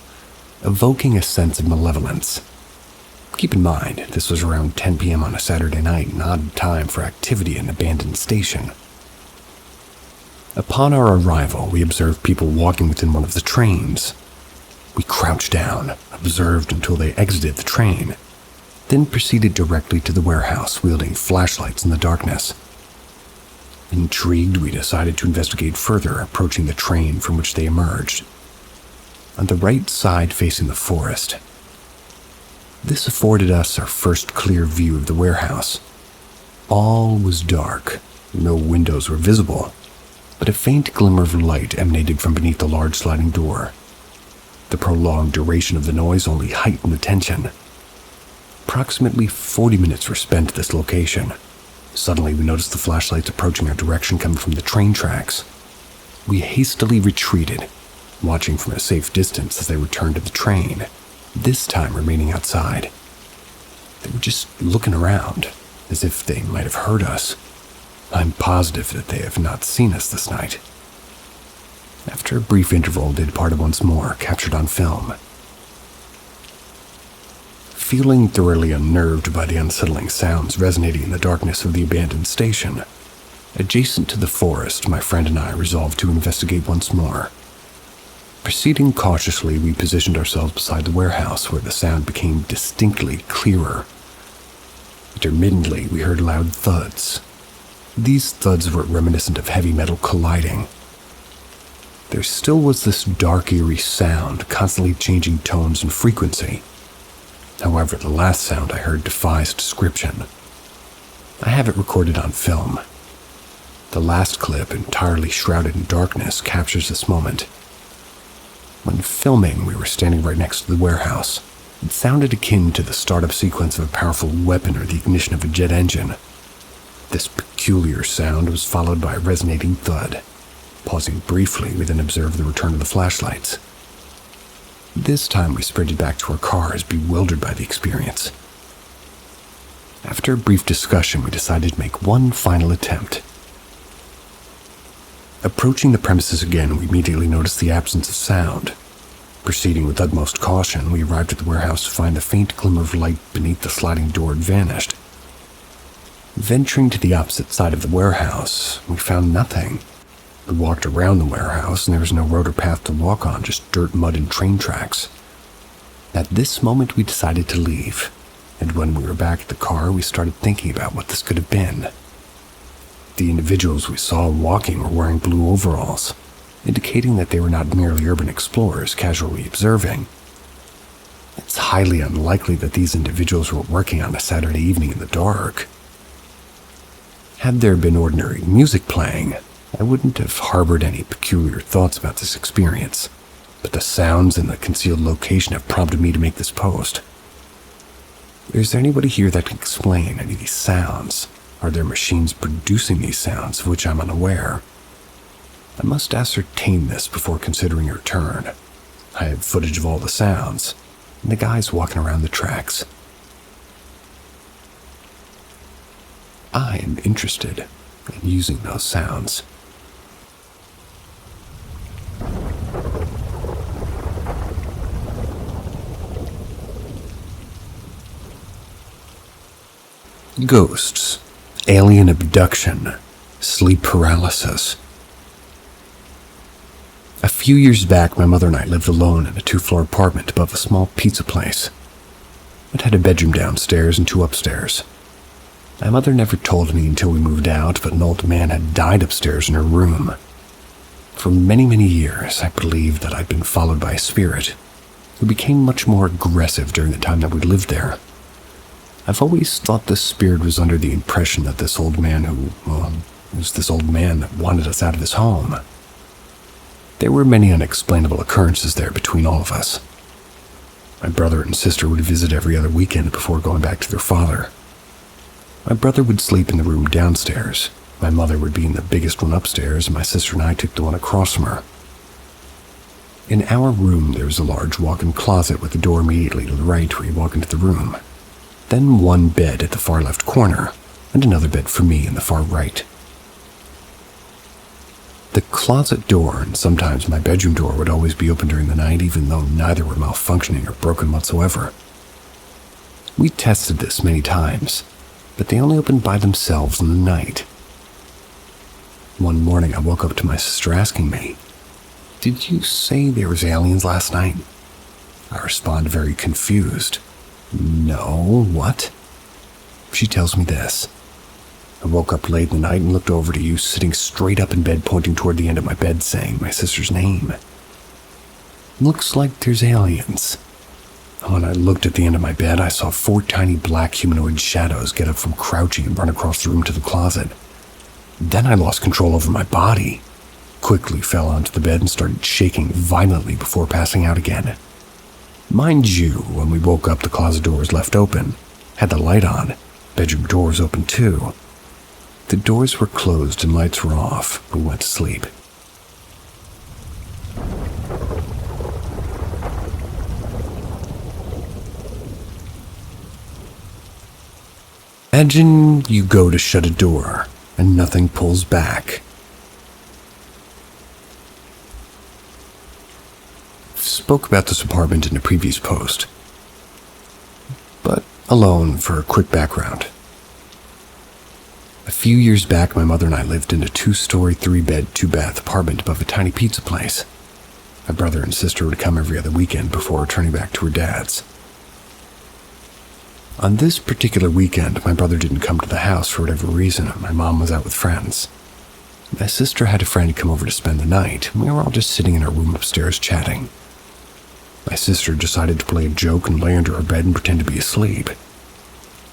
evoking a sense of malevolence. Keep in mind, this was around 10 p.m. on a Saturday night, an odd time for activity in an abandoned station. Upon our arrival, we observed people walking within one of the trains. We crouched down, observed until they exited the train, then proceeded directly to the warehouse, wielding flashlights in the darkness. Intrigued, we decided to investigate further, approaching the train from which they emerged. On the right side facing the forest. This afforded us our first clear view of the warehouse. All was dark. No windows were visible, but a faint glimmer of light emanated from beneath the large sliding door. The prolonged duration of the noise only heightened the tension. Approximately 40 minutes were spent at this location. Suddenly, we noticed the flashlights approaching our direction coming from the train tracks. We hastily retreated, watching from a safe distance as they returned to the train, this time remaining outside. They were just looking around, as if they might have heard us. I'm positive that they have not seen us this night. After a brief interval, they departed once more, captured on film. Feeling thoroughly unnerved by the unsettling sounds resonating in the darkness of the abandoned station, adjacent to the forest, my friend and I resolved to investigate once more. Proceeding cautiously, we positioned ourselves beside the warehouse where the sound became distinctly clearer. Intermittently, we heard loud thuds. These thuds were reminiscent of heavy metal colliding. there still was this dark, eerie sound, constantly changing tones and frequency. However, the last sound I heard defies description. I have it recorded on film. The last clip, entirely shrouded in darkness, captures this moment. When filming, we were standing right next to the warehouse. It sounded akin to the startup sequence of a powerful weapon or the ignition of a jet engine. This peculiar sound was followed by a resonating thud. Pausing briefly, we then observed the return of the flashlights. This time we sprinted back to our cars, bewildered by the experience. After a brief discussion, we decided to make one final attempt. Approaching the premises again, we immediately noticed the absence of sound. Proceeding with utmost caution, we arrived at the warehouse to find the faint glimmer of light beneath the sliding door had vanished. Venturing to the opposite side of the warehouse, we found nothing. We walked around the warehouse, and there was no road or path to walk on, just dirt, mud, and train tracks. At this moment, we decided to leave, and when we were back at the car, we started thinking about what this could have been. The individuals we saw walking were wearing blue overalls, indicating that they were not merely urban explorers casually observing. It's highly unlikely that these individuals were working on a Saturday evening in the dark. Had there been ordinary music playing, I wouldn't have harbored any peculiar thoughts about this experience, but the sounds in the concealed location have prompted me to make this post. Is there anybody here that can explain any of these sounds? Are there machines producing these sounds of which I'm unaware? I must ascertain this before considering a return. I have footage of all the sounds, and the guys walking around the tracks. I am interested in using those sounds. Ghosts, alien abduction, sleep paralysis. A few years back, my mother and I lived alone in a 2-floor apartment above a small pizza place. It had a bedroom downstairs and 2 upstairs. My mother never told me until we moved out, but an old man had died upstairs in her room. For many, many years, I believed that I'd been followed by a spirit, who became much more aggressive during the time that we lived there. I've always thought this spirit was under the impression that this old man was this old man that wanted us out of his home. There were many unexplainable occurrences there between all of us. My brother and sister would visit every other weekend before going back to their father. My brother would sleep in the room downstairs. My mother would be in the biggest one upstairs, and my sister and I took the one across from her. In our room, there was a large walk-in closet with a door immediately to the right where you walk into the room. Then one bed at the far left corner, and another bed for me in the far right. The closet door and sometimes my bedroom door would always be open during the night, even though neither were malfunctioning or broken whatsoever. We tested this many times, but they only opened by themselves in the night. One morning I woke up to my sister asking me, "Did you say there was aliens last night?" I responded very confused. "No, what?" She tells me this. "I woke up late in the night and looked over to you sitting straight up in bed pointing toward the end of my bed saying my sister's name. Looks like there's aliens." When I looked at the end of my bed, I saw 4 tiny black humanoid shadows get up from crouching and run across the room to the closet. Then I lost control over my body, quickly fell onto the bed and started shaking violently before passing out again. Mind you, when we woke up, the closet door was left open, had the light on, bedroom door was open too. The doors were closed and lights were off. We went to sleep. Imagine you go to shut a door and nothing pulls back. Spoke about this apartment in a previous post, but alone for a quick background. A few years back, my mother and I lived in a 2-story, 3-bed, 2-bath apartment above a tiny pizza place. My brother and sister would come every other weekend before returning back to her dad's. On this particular weekend, my brother didn't come to the house for whatever reason, and my mom was out with friends. My sister had a friend come over to spend the night, and we were all just sitting in her room upstairs chatting. My sister decided to play a joke and lay under her bed and pretend to be asleep.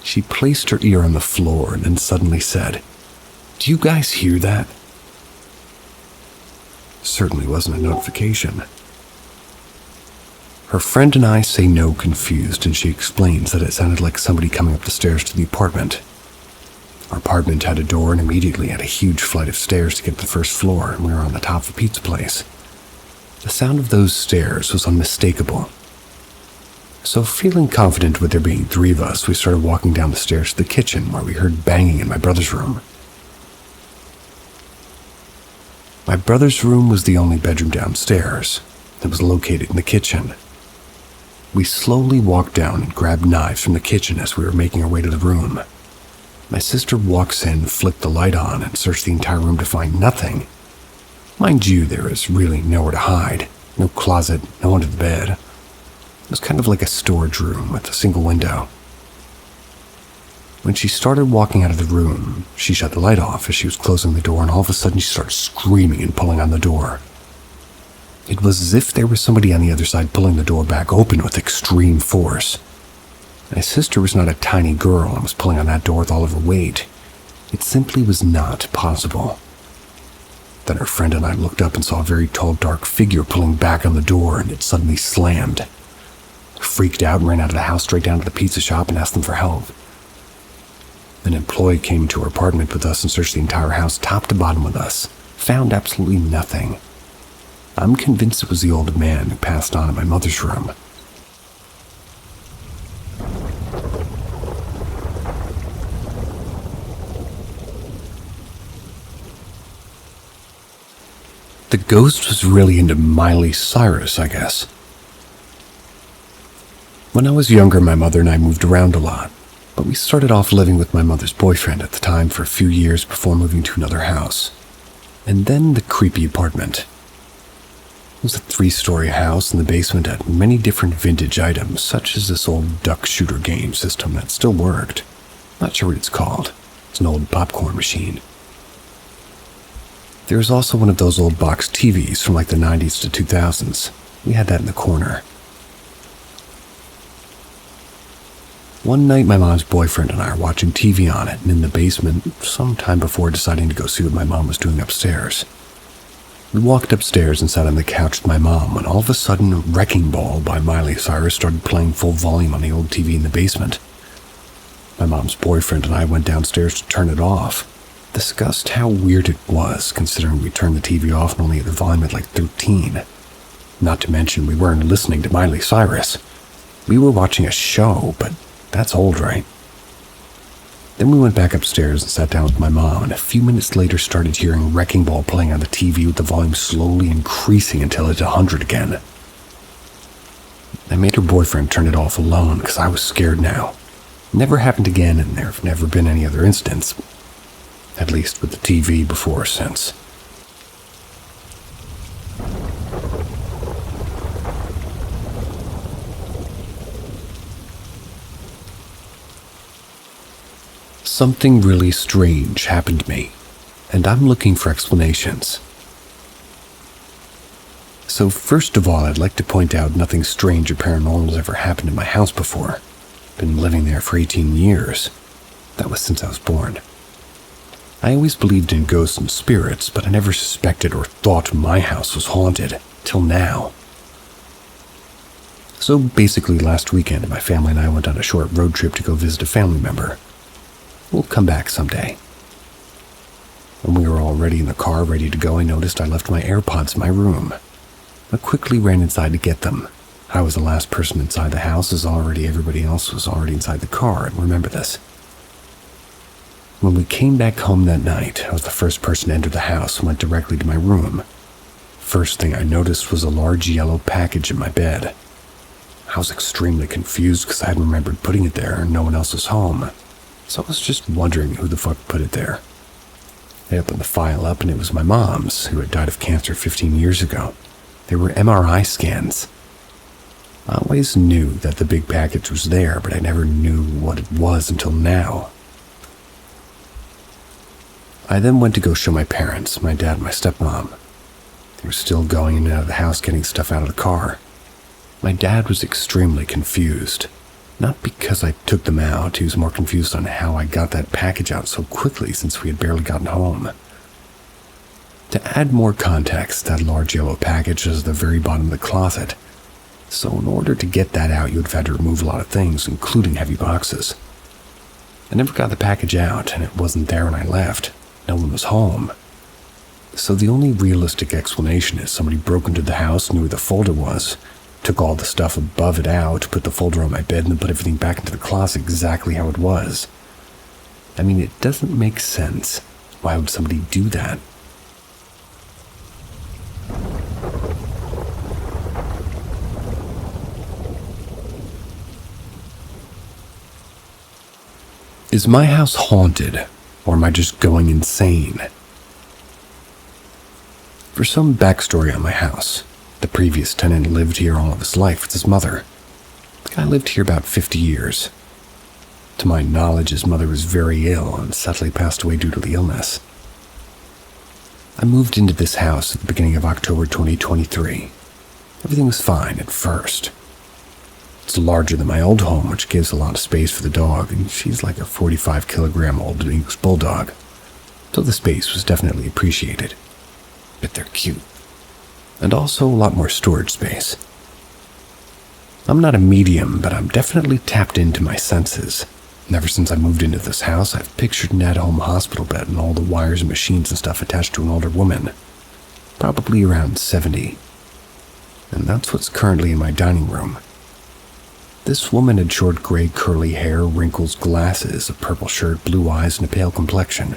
She placed her ear on the floor and then suddenly said, "Do you guys hear that?" Certainly wasn't a notification. Her friend and I say no confused, and she explains that it sounded like somebody coming up the stairs to the apartment. Our apartment had a door and immediately had a huge flight of stairs to get to the first floor, and we were on the top of a pizza place. The sound of those stairs was unmistakable. So feeling confident with there being 3 of us, we started walking down the stairs to the kitchen where we heard banging in my brother's room. My brother's room was the only bedroom downstairs. It was located in the kitchen. We slowly walked down and grabbed knives from the kitchen as we were making our way to the room. My sister walks in, flicked the light on, and searched the entire room to find nothing. Mind you, there was really nowhere to hide. No closet, no under the bed. It was kind of like a storage room with a single window. When she started walking out of the room, she shut the light off as she was closing the door, and all of a sudden she started screaming and pulling on the door. It was as if there was somebody on the other side pulling the door back open with extreme force. My sister was not a tiny girl and was pulling on that door with all of her weight. It simply was not possible. Then her friend and I looked up and saw a very tall, dark figure pulling back on the door, and it suddenly slammed. Freaked out and ran out of the house straight down to the pizza shop and asked them for help. An employee came to our apartment with us and searched the entire house top to bottom with us. Found absolutely nothing. I'm convinced it was the old man who passed on in my mother's room. The ghost was really into Miley Cyrus, I guess. When I was younger, my mother and I moved around a lot, but we started off living with my mother's boyfriend at the time for a few years before moving to another house. And then the creepy apartment. It was a 3-story house, and the basement had many different vintage items, such as this old duck shooter game system that still worked. Not sure what it's called. It's an old popcorn machine. There was also one of those old box TVs from like the 90s to 2000s. We had that in the corner. One night, my mom's boyfriend and I were watching TV on it and in the basement sometime before deciding to go see what my mom was doing upstairs. We walked upstairs and sat on the couch with my mom when all of a sudden Wrecking Ball by Miley Cyrus started playing full volume on the old TV in the basement. My mom's boyfriend and I went downstairs to turn it off. Discussed how weird it was considering we turned the TV off and only had the volume at like 13. Not to mention we weren't listening to Miley Cyrus. We were watching a show, but that's old, right? Then we went back upstairs and sat down with my mom, and a few minutes later started hearing Wrecking Ball playing on the TV with the volume slowly increasing until it's 100 again. I made her boyfriend turn it off alone because I was scared now. Never happened again, and there have never been any other incidents. At least with the TV before or since. Something really strange happened to me, and I'm looking for explanations. So first of all, I'd like to point out nothing strange or paranormal has ever happened in my house before. Been living there for 18 years. That was since I was born. I always believed in ghosts and spirits, but I never suspected or thought my house was haunted, till now. So basically last weekend, my family and I went on a short road trip to go visit a family member. We'll come back someday. When we were already in the car, ready to go, I noticed I left my AirPods in my room. I quickly ran inside to get them. I was the last person inside the house, as everybody else was already inside the car, and remember this. When we came back home that night, I was the first person to enter the house and went directly to my room. First thing I noticed was a large yellow package in my bed. I was extremely confused because I hadn't remembered putting it there and no one else was home. So I was just wondering who the fuck put it there. I opened the file up and it was my mom's, who had died of cancer 15 years ago. They were MRI scans. I always knew that the big package was there, but I never knew what it was until now. I then went to go show my parents, my dad and my stepmom. They were still going in and out of the house getting stuff out of the car. My dad was extremely confused. Not because I took them out, he was more confused on how I got that package out so quickly since we had barely gotten home. To add more context, that large yellow package is at the very bottom of the closet. So in order to get that out, you would have had to remove a lot of things, including heavy boxes. I never got the package out, and it wasn't there when I left. No one was home. So the only realistic explanation is somebody broke into the house, knew where the folder was, took all the stuff above it out, put the folder on my bed, and then put everything back into the closet exactly how it was. I mean, it doesn't make sense. Why would somebody do that? Is my house haunted, or am I just going insane? For some backstory on my house, the previous tenant lived here all of his life with his mother. The guy lived here about 50 years. To my knowledge, his mother was very ill and sadly passed away due to the illness. I moved into this house at the beginning of October 2023. Everything was fine at first. It's larger than my old home, which gives a lot of space for the dog, and she's like a 45-kilogram old English bulldog, so the space was definitely appreciated. But they're cute. And also a lot more storage space. I'm not a medium, but I'm definitely tapped into my senses. And ever since I moved into this house, I've pictured an at-home hospital bed and all the wires and machines and stuff attached to an older woman, probably around 70. And that's what's currently in my dining room. This woman had short gray curly hair, wrinkles, glasses, a purple shirt, blue eyes, and a pale complexion.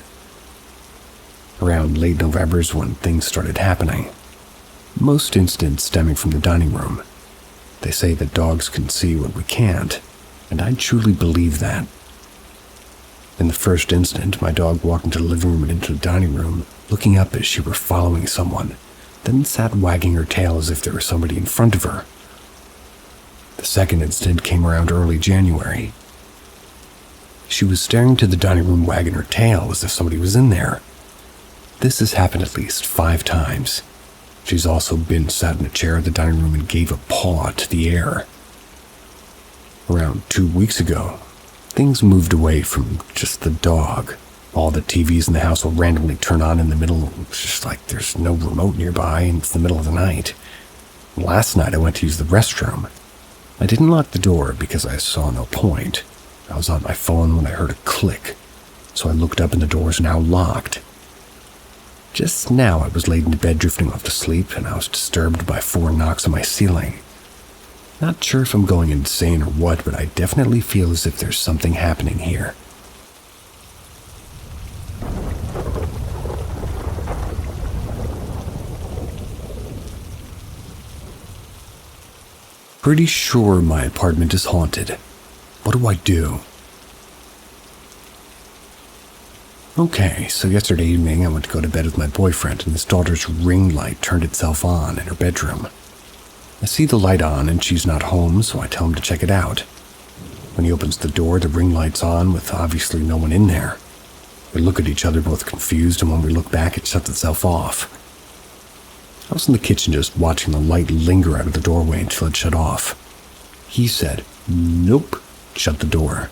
Around late November is when things started happening. Most incidents stemming from the dining room. They say that dogs can see what we can't, and I truly believe that. In the first incident, my dog walked into the living room and into the dining room, looking up as she were following someone, then sat wagging her tail as if there was somebody in front of her. The second incident came around early January. She was staring to the dining room wagging her tail as if somebody was in there. This has happened at least 5 times. She's also been sat in a chair at the dining room and gave a paw to the air. Around 2 weeks ago, things moved away from just the dog. All the TVs in the house will randomly turn on in the middle. It's just like there's no remote nearby and it's the middle of the night. Last night I went to use the restroom. I didn't lock the door because I saw no point. I was on my phone when I heard a click, so I looked up and the door is now locked. Just now I was laid into bed drifting off to sleep and I was disturbed by 4 knocks on my ceiling. Not sure if I'm going insane or what, but I definitely feel as if there's something happening here. Pretty sure my apartment is haunted. What do I do? Okay, so yesterday evening I went to go to bed with my boyfriend and his daughter's ring light turned itself on in her bedroom. I see the light on and she's not home, so I tell him to check it out. When he opens the door, the ring light's on with obviously no one in there. We look at each other both confused, and when we look back it shuts itself off. I was in the kitchen just watching the light linger out of the doorway until it shut off. He said, "Nope," shut the door.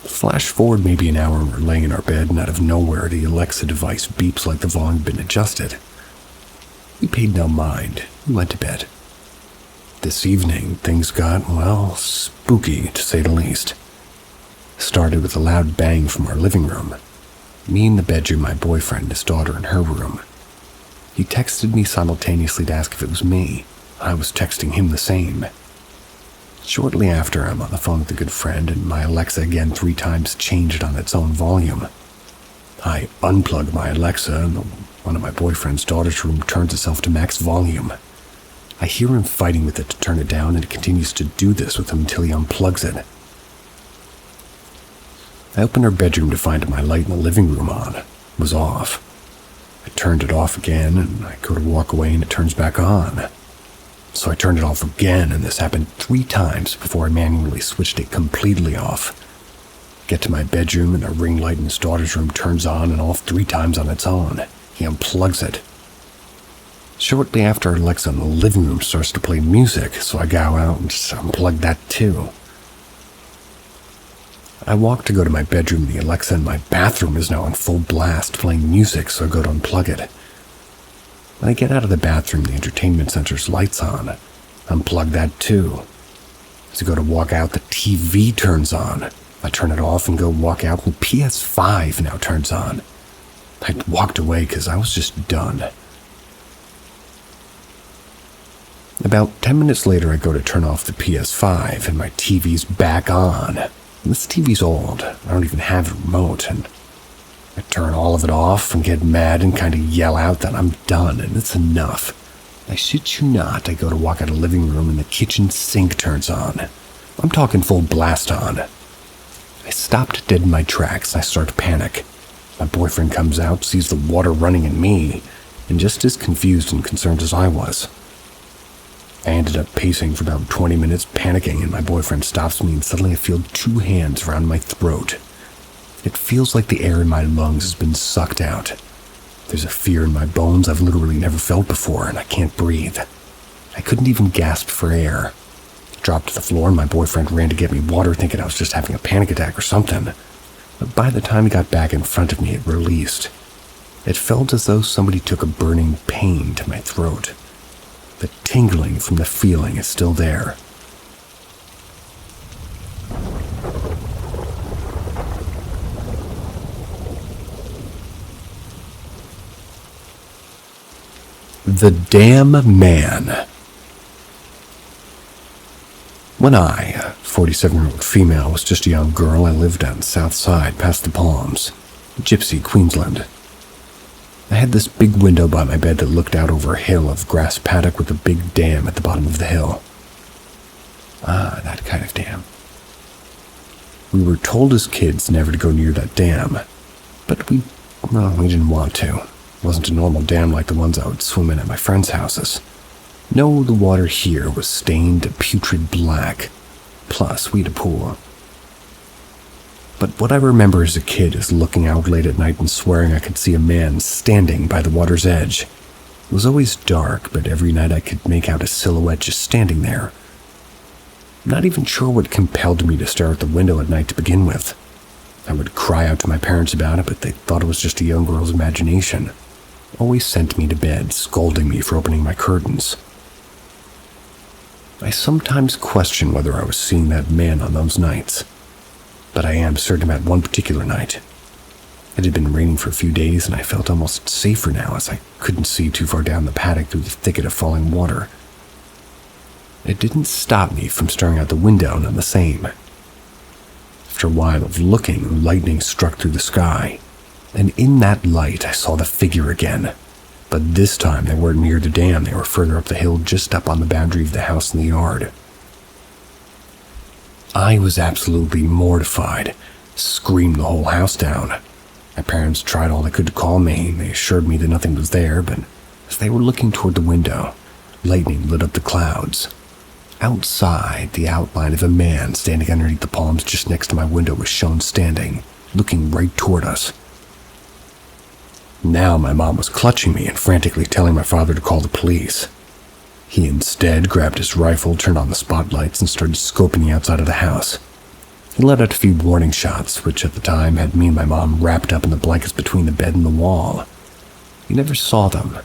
Flash forward maybe an hour and we're laying in our bed, and out of nowhere the Alexa device beeps like the volume had been adjusted. We paid no mind. We went to bed. This evening, things got, well, spooky to say the least. Started with a loud bang from our living room. Me in the bedroom, my boyfriend and his daughter in her room. He texted me simultaneously to ask if it was me. I was texting him the same. Shortly after, I'm on the phone with a good friend, and my Alexa again 3 times changed on its own volume. I unplug my Alexa, and one of my boyfriend's daughter's room turns itself to max volume. I hear him fighting with it to turn it down, and it continues to do this with him until he unplugs it. I open her bedroom to find my light in the living room was off. I turned it off again, and I go to walk away, and it turns back on. So I turned it off again, and this happened 3 times before I manually switched it completely off. Get to my bedroom and the ring light in his daughter's room turns on and off 3 times on its own. He unplugs it. Shortly after, Alexa in the living room starts to play music, so I go out and just unplug that too. I walk to go to my bedroom. The Alexa in my bathroom is now on full blast playing music, so I go to unplug it. When I get out of the bathroom, the entertainment center's lights on. Unplug that too. As I go to walk out, the TV turns on. I turn it off and go walk out, and the PS5 now turns on. I walked away because I was just done. About 10 minutes later, I go to turn off the PS5, and my TV's back on. This TV's old. I don't even have a remote, and I turn all of it off and get mad and kind of yell out that I'm done and it's enough. I shit you not, I go to walk out of the living room and the kitchen sink turns on. I'm talking full blast on. I stopped dead in my tracks and I start to panic. My boyfriend comes out, sees the water running in me, and just as confused and concerned as I was. I ended up pacing for about 20 minutes, panicking, and my boyfriend stops me and suddenly I feel 2 hands around my throat. It feels like the air in my lungs has been sucked out. There's a fear in my bones I've literally never felt before, and I can't breathe. I couldn't even gasp for air. I dropped to the floor and my boyfriend ran to get me water, thinking I was just having a panic attack or something. But by the time he got back in front of me, it released. It felt as though somebody took a burning pain to my throat. The tingling from the feeling is still there. The Damn Man. When I, a 47-year-old female, was just a young girl, I lived out in the south side past the Palms, Gypsy, Queensland. I had this big window by my bed that looked out over a hill of grass paddock with a big dam at the bottom of the hill. Ah, that kind of dam. We were told as kids never to go near that dam, but we didn't want to. It wasn't a normal dam like the ones I would swim in at my friends' houses. No, the water here was stained a putrid black. Plus, we had a pool. But what I remember as a kid is looking out late at night and swearing I could see a man standing by the water's edge. It was always dark, but every night I could make out a silhouette just standing there. I'm not even sure what compelled me to stare at the window at night to begin with. I would cry out to my parents about it, but they thought it was just a young girl's imagination. Always sent me to bed, scolding me for opening my curtains. I sometimes question whether I was seeing that man on those nights. But I am certain about one particular night. It had been raining for a few days, and I felt almost safer now as I couldn't see too far down the paddock through the thicket of falling water. It didn't stop me from staring out the window, none the same. After a while of looking, lightning struck through the sky, and in that light I saw the figure again. But this time they weren't near the dam, they were further up the hill, just up on the boundary of the house and the yard. I was absolutely mortified, screamed the whole house down. My parents tried all they could to calm me, and they assured me that nothing was there, but as they were looking toward the window, lightning lit up the clouds. Outside, the outline of a man standing underneath the palms just next to my window was shown standing, looking right toward us. Now my mom was clutching me and frantically telling my father to call the police. He instead grabbed his rifle, turned on the spotlights, and started scoping the outside of the house. He let out a few warning shots, which at the time had me and my mom wrapped up in the blankets between the bed and the wall. He never saw them.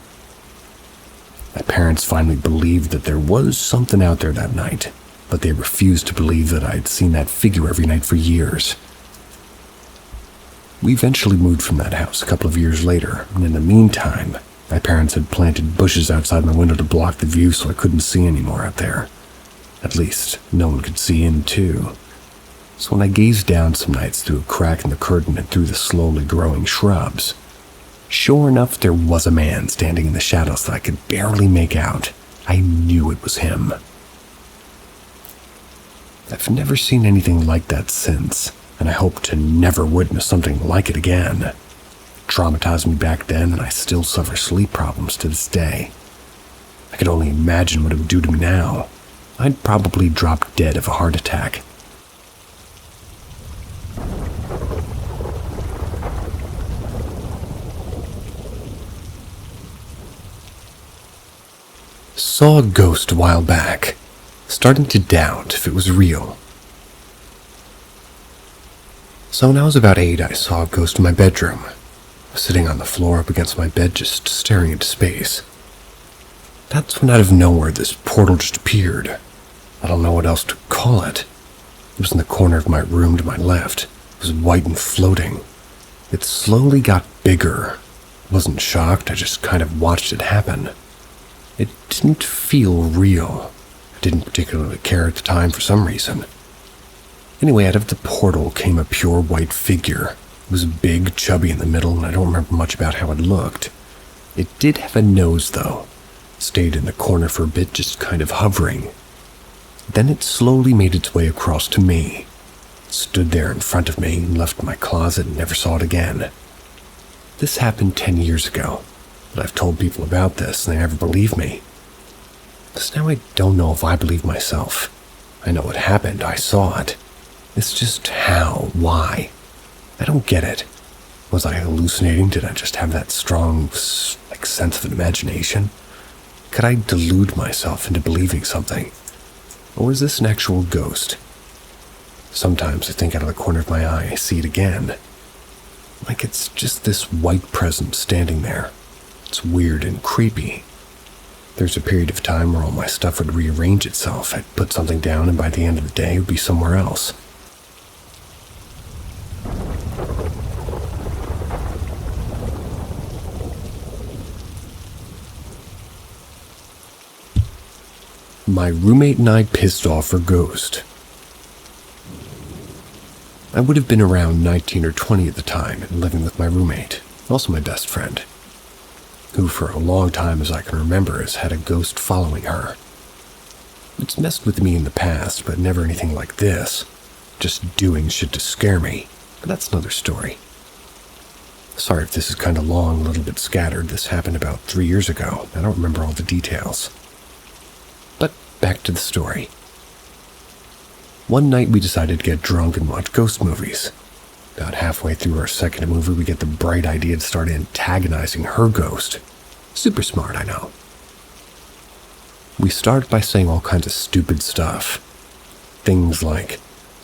My parents finally believed that there was something out there that night, but they refused to believe that I'd seen that figure every night for years. We eventually moved from that house a couple of years later, and in the meantime, my parents had planted bushes outside my window to block the view so I couldn't see anymore out there. At least, no one could see in, too. So when I gazed down some nights through a crack in the curtain and through the slowly growing shrubs, sure enough, there was a man standing in the shadows that I could barely make out. I knew it was him. I've never seen anything like that since, and I hope to never witness something like it again. It traumatized me back then, and I still suffer sleep problems to this day. I could only imagine what it would do to me now. I'd probably drop dead of a heart attack. saw a ghost a while back, starting to doubt if it was real. So when I was about 8, I saw a ghost in my bedroom. I was sitting on the floor up against my bed, just staring into space. That's when out of nowhere this portal just appeared. I don't know what else to call it. It was in the corner of my room to my left. It was white and floating. It slowly got bigger. I wasn't shocked, I just kind of watched it happen. It didn't feel real. I didn't particularly care at the time for some reason. Anyway, out of the portal came a pure white figure. It was big, chubby in the middle, and I don't remember much about how it looked. It did have a nose, though. It stayed in the corner for a bit, just kind of hovering. Then it slowly made its way across to me. It stood there in front of me and left my closet and never saw it again. This happened 10 years ago, but I've told people about this and they never believe me. So now I don't know if I believe myself. I know it happened, I saw it. It's just how, why? I don't get it. Was I hallucinating? Did I just have that strong, sense of imagination? Could I delude myself into believing something? Or is this an actual ghost? Sometimes I think out of the corner of my eye I see it again. Like it's just this white presence standing there. It's weird and creepy. There's a period of time where all my stuff would rearrange itself. I'd put something down and by the end of the day it would be somewhere else. My roommate and I pissed off her ghost. I would have been around 19 or 20 at the time and living with my roommate, also my best friend, who for a long time as I can remember has had a ghost following her. It's messed with me in the past, but never anything like this, just doing shit to scare me, but that's another story. Sorry if this is kind of long, a little bit scattered. This happened about 3 years ago. I don't remember all the details. But back to the story. One night we decided to get drunk and watch ghost movies. About halfway through our second movie, we get the bright idea to start antagonizing her ghost. Super smart, I know. We start by saying all kinds of stupid stuff. Things like,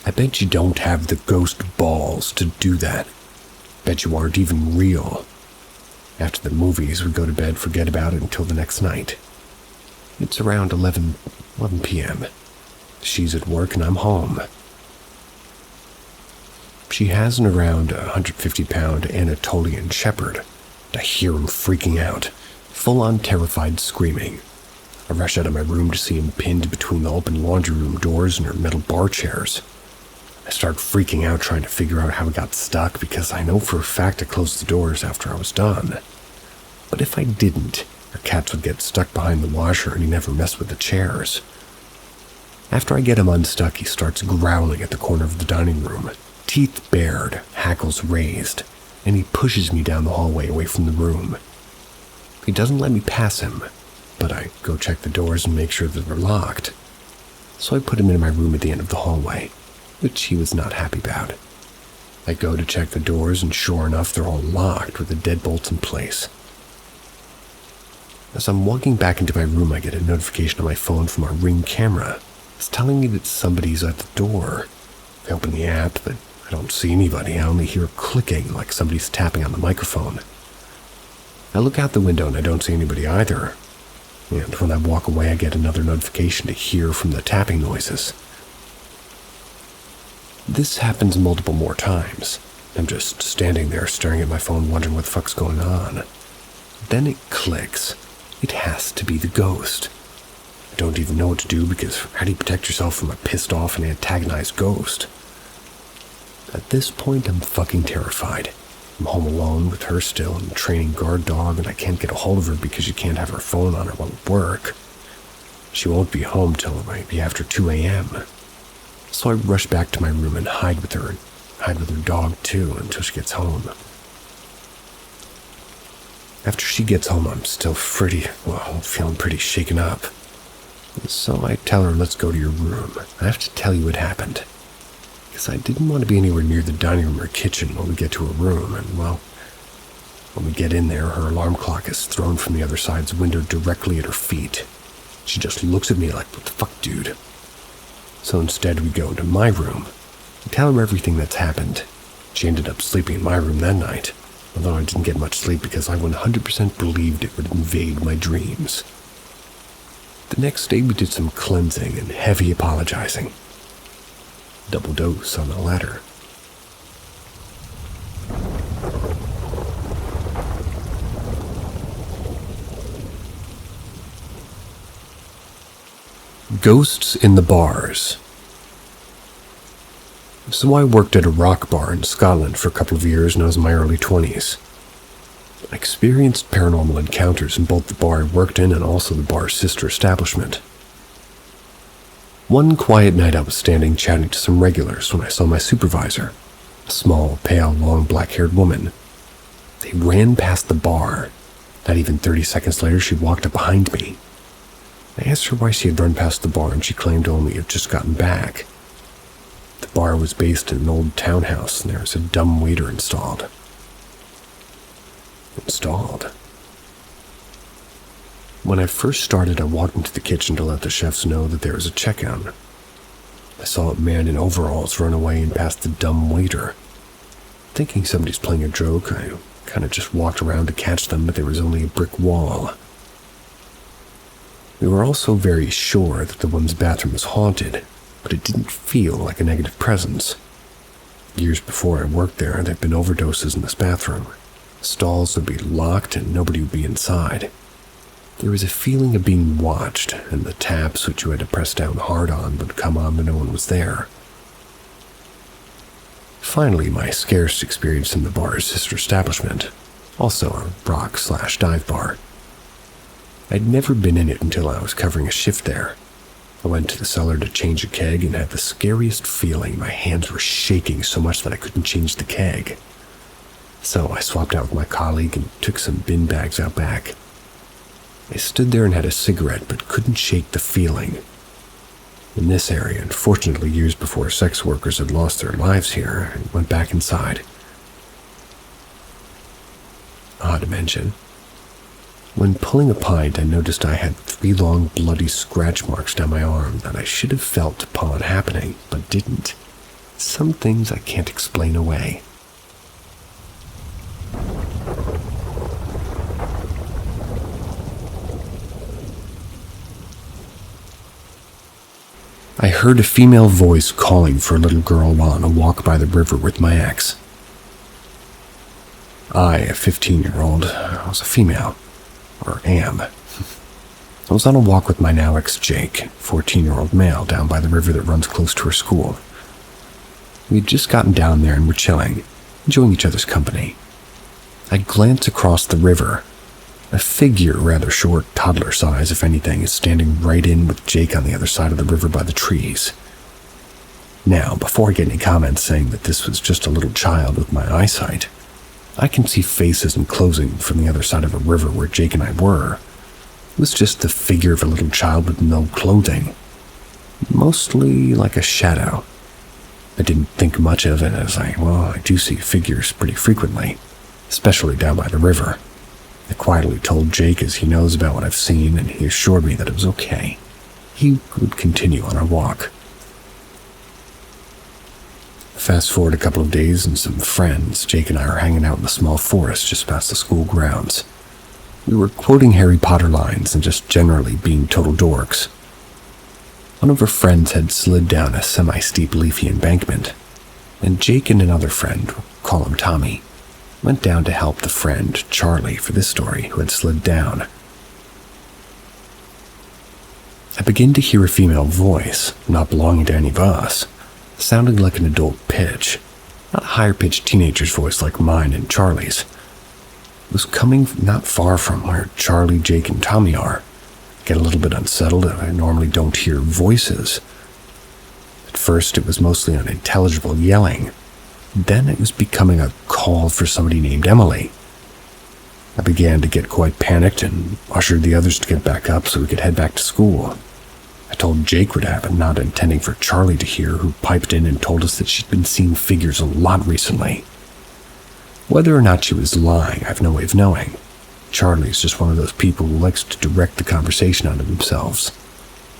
I bet you don't have the ghost balls to do that. Bet you aren't even real. After the movies, we go to bed, forget about it until the next night. It's around 11 p.m. She's at work and I'm home. She has an around 150-pound Anatolian shepherd. I hear him freaking out, full-on terrified screaming. I rush out of my room to see him pinned between the open laundry room doors and her metal bar chairs. I start freaking out trying to figure out how he got stuck because I know for a fact I closed the doors after I was done. But if I didn't, our cats would get stuck behind the washer and he never messed with the chairs. After I get him unstuck, he starts growling at the corner of the dining room, teeth bared, hackles raised, and he pushes me down the hallway away from the room. He doesn't let me pass him, but I go check the doors and make sure that they're locked. So I put him in my room at the end of the hallway, which he was not happy about. I go to check the doors and sure enough they're all locked with the deadbolts in place. As I'm walking back into my room, I get a notification on my phone from our Ring camera. It's telling me that somebody's at the door. I open the app, but I don't see anybody. I only hear clicking like somebody's tapping on the microphone. I look out the window and I don't see anybody either. And when I walk away, I get another notification to hear from the tapping noises. This happens multiple more times. I'm just standing there staring at my phone wondering what the fuck's going on. Then it clicks. It has to be the ghost. I don't even know what to do because how do you protect yourself from a pissed off and antagonized ghost? At this point, I'm fucking terrified. I'm home alone with her still and training guard dog, and I can't get a hold of her because she can't have her phone on her while at work. She won't be home till it might be after 2 a.m. So I rush back to my room and hide with her dog too until she gets home. After she gets home, I'm still feeling pretty shaken up. So I tell her, let's go to your room. I have to tell you what happened. Because I didn't want to be anywhere near the dining room or kitchen when we get to her room, and when we get in there, her alarm clock is thrown from the other side's window directly at her feet. She just looks at me like, what the fuck, dude? So instead we go into my room and tell her everything that's happened. She ended up sleeping in my room that night, although I didn't get much sleep because I 100% believed it would invade my dreams. The next day we did some cleansing and heavy apologizing. Double dose on the latter. Ghosts in the bars. So I worked at a rock bar in Scotland for a couple of years when I was in my early 20s. I experienced paranormal encounters in both the bar I worked in and also the bar's sister establishment. One quiet night I was standing chatting to some regulars when I saw my supervisor, a small, pale, long, black-haired woman. They ran past the bar. Not even 30 seconds later, she walked up behind me. I asked her why she had run past the bar, and she claimed to only have just gotten back. The bar was based in an old townhouse, and there was a dumb waiter installed. When I first started, I walked into the kitchen to let the chefs know that there was a checkout. I saw a man in overalls run away and past the dumb waiter. Thinking somebody's playing a joke, I kind of just walked around to catch them, but there was only a brick wall. We were also very sure that the woman's bathroom was haunted, but it didn't feel like a negative presence. Years before I worked there, there'd been overdoses in this bathroom. Stalls would be locked and nobody would be inside. There was a feeling of being watched, and the taps, which you had to press down hard on, would come on but no one was there. Finally, my scarce experience in the bar's sister establishment, also a rock/dive bar. I'd never been in it until I was covering a shift there. I went to the cellar to change a keg and had the scariest feeling. My hands were shaking so much that I couldn't change the keg. So I swapped out with my colleague and took some bin bags out back. I stood there and had a cigarette, but couldn't shake the feeling. In this area, unfortunately years before sex workers had lost their lives here, I went back inside. Odd to mention. When pulling a pint, I noticed I had 3 long bloody scratch marks down my arm that I should have felt upon happening, but didn't. Some things I can't explain away. I heard a female voice calling for a little girl while on a walk by the river with my ex. I, a 15-year-old, was a female. Or am. I was on a walk with my now ex Jake, 14-year-old male, down by the river that runs close to her school. We had just gotten down there and were chilling, enjoying each other's company. I glanced across the river. A figure, rather short, toddler size if anything, is standing right in with Jake on the other side of the river by the trees. Now, before I get any comments saying that this was just a little child with my eyesight, I can see faces enclosing from the other side of a river where Jake and I were. It was just the figure of a little child with no clothing. Mostly like a shadow. I didn't think much of it as I do see figures pretty frequently, especially down by the river. I quietly told Jake as he knows about what I've seen, and he assured me that it was okay. He would continue on our walk. Fast forward a couple of days and some friends, Jake and I are hanging out in a small forest just past the school grounds. We were quoting Harry Potter lines and just generally being total dorks. One of our friends had slid down a semi-steep leafy embankment, and Jake and another friend, we'll call him Tommy, went down to help the friend, Charlie, for this story, who had slid down. I began to hear a female voice, not belonging to any of us, sounding like an adult pitch, not a higher-pitched teenager's voice like mine and Charlie's. It was coming not far from where Charlie, Jake, and Tommy are. I get a little bit unsettled, and I normally don't hear voices. At first, it was mostly unintelligible yelling. Then it was becoming a call for somebody named Emily. I began to get quite panicked and ushered the others to get back up so we could head back to school. I told Jake what happened, not intending for Charlie to hear, who piped in and told us that she'd been seeing figures a lot recently. Whether or not she was lying, I've no way of knowing. Charlie's just one of those people who likes to direct the conversation onto themselves,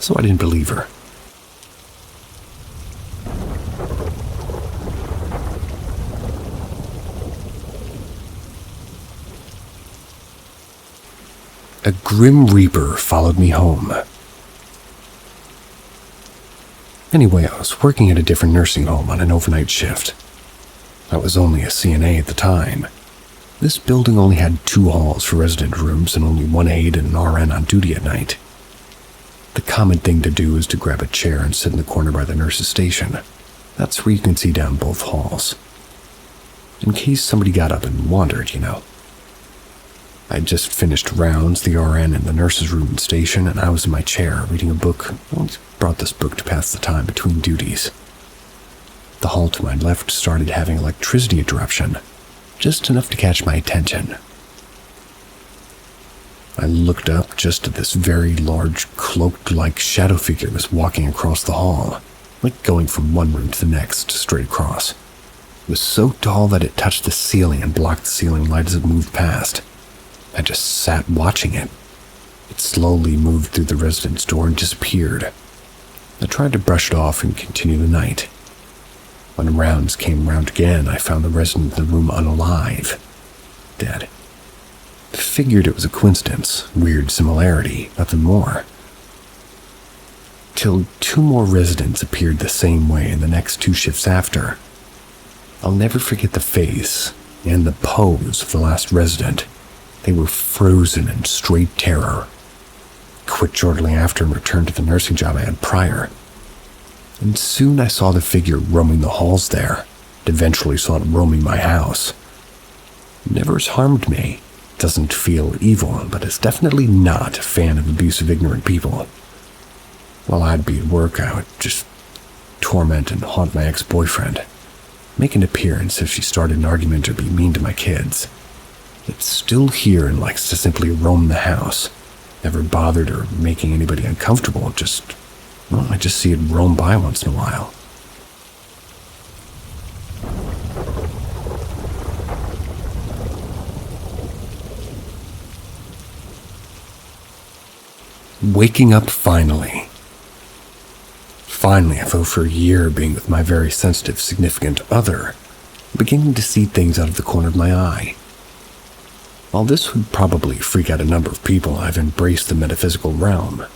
so I didn't believe her. A grim reaper followed me home. Anyway, I was working at a different nursing home on an overnight shift. I was only a CNA at the time. This building only had 2 halls for resident rooms and only 1 aide and an RN on duty at night. The common thing to do is to grab a chair and sit in the corner by the nurse's station. That's where you can see down both halls. In case somebody got up and wandered, you know. I'd just finished rounds, the RN in the nurse's room and station, and I was in my chair reading a book. I always brought this book to pass the time between duties. The hall to my left started having electricity interruption, just enough to catch my attention. I looked up just as this very large, cloaked-like shadow figure was walking across the hall, like going from one room to the next, straight across. It was so tall that it touched the ceiling and blocked the ceiling light as it moved past. I just sat watching it. It slowly moved through the residence door and disappeared. I tried to brush it off and continue the night. When rounds came round again, I found the resident in the room unalive, dead. Figured it was a coincidence, weird similarity, nothing more. Till 2 more residents appeared the same way in the next 2 shifts after. I'll never forget the face and the pose of the last resident. They were frozen in straight terror. Quit shortly after and returned to the nursing job I had prior. And soon I saw the figure roaming the halls there, and eventually saw it roaming my house. It never has harmed me. Doesn't feel evil, but is definitely not a fan of abusive, ignorant people. While I'd be at work, I would just torment and haunt my ex-boyfriend, make an appearance if she started an argument or be mean to my kids. It's still here and likes to simply roam the house, never bothered or making anybody uncomfortable, I just see it roam by once in a while. Waking up finally. Finally, after a year being with my very sensitive, significant other, beginning to see things out of the corner of my eye. While this would probably freak out a number of people, I've embraced the metaphysical realm,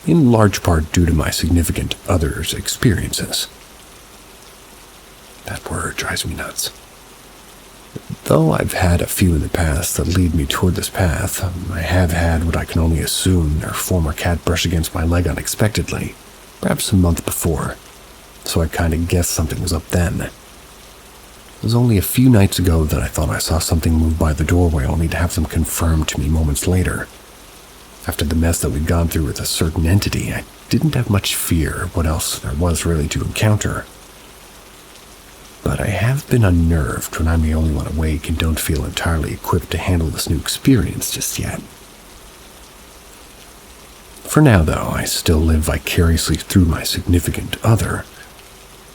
in large part due to my significant other's experiences. That word drives me nuts. Though I've had a few in the past that lead me toward this path, I have had what I can only assume their former cat brush against my leg unexpectedly, perhaps a month before, so I kinda guessed something was up then. It was only a few nights ago that I thought I saw something move by the doorway, only to have them confirmed to me moments later. After the mess that we'd gone through with a certain entity, I didn't have much fear of what else there was really to encounter. But I have been unnerved when I'm the only one awake and don't feel entirely equipped to handle this new experience just yet. For now, though, I still live vicariously through my significant other,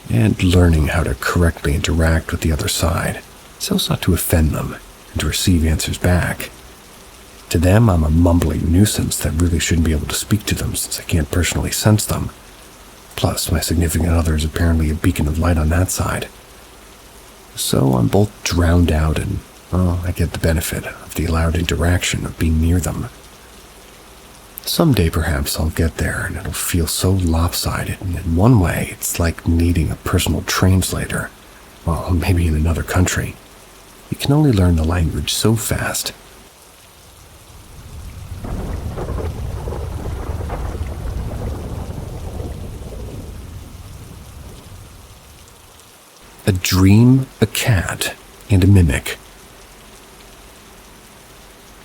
and learning how to correctly interact with the other side, so as not to offend them and to receive answers back. To them, I'm a mumbling nuisance that really shouldn't be able to speak to them since I can't personally sense them. Plus, my significant other is apparently a beacon of light on that side. So I'm both drowned out and, I get the benefit of the allowed interaction of being near them. Someday, perhaps, I'll get there and it'll feel so lopsided, and in one way, it's like needing a personal translator. Well, maybe in another country. You can only learn the language so fast. A dream, a cat, and a mimic.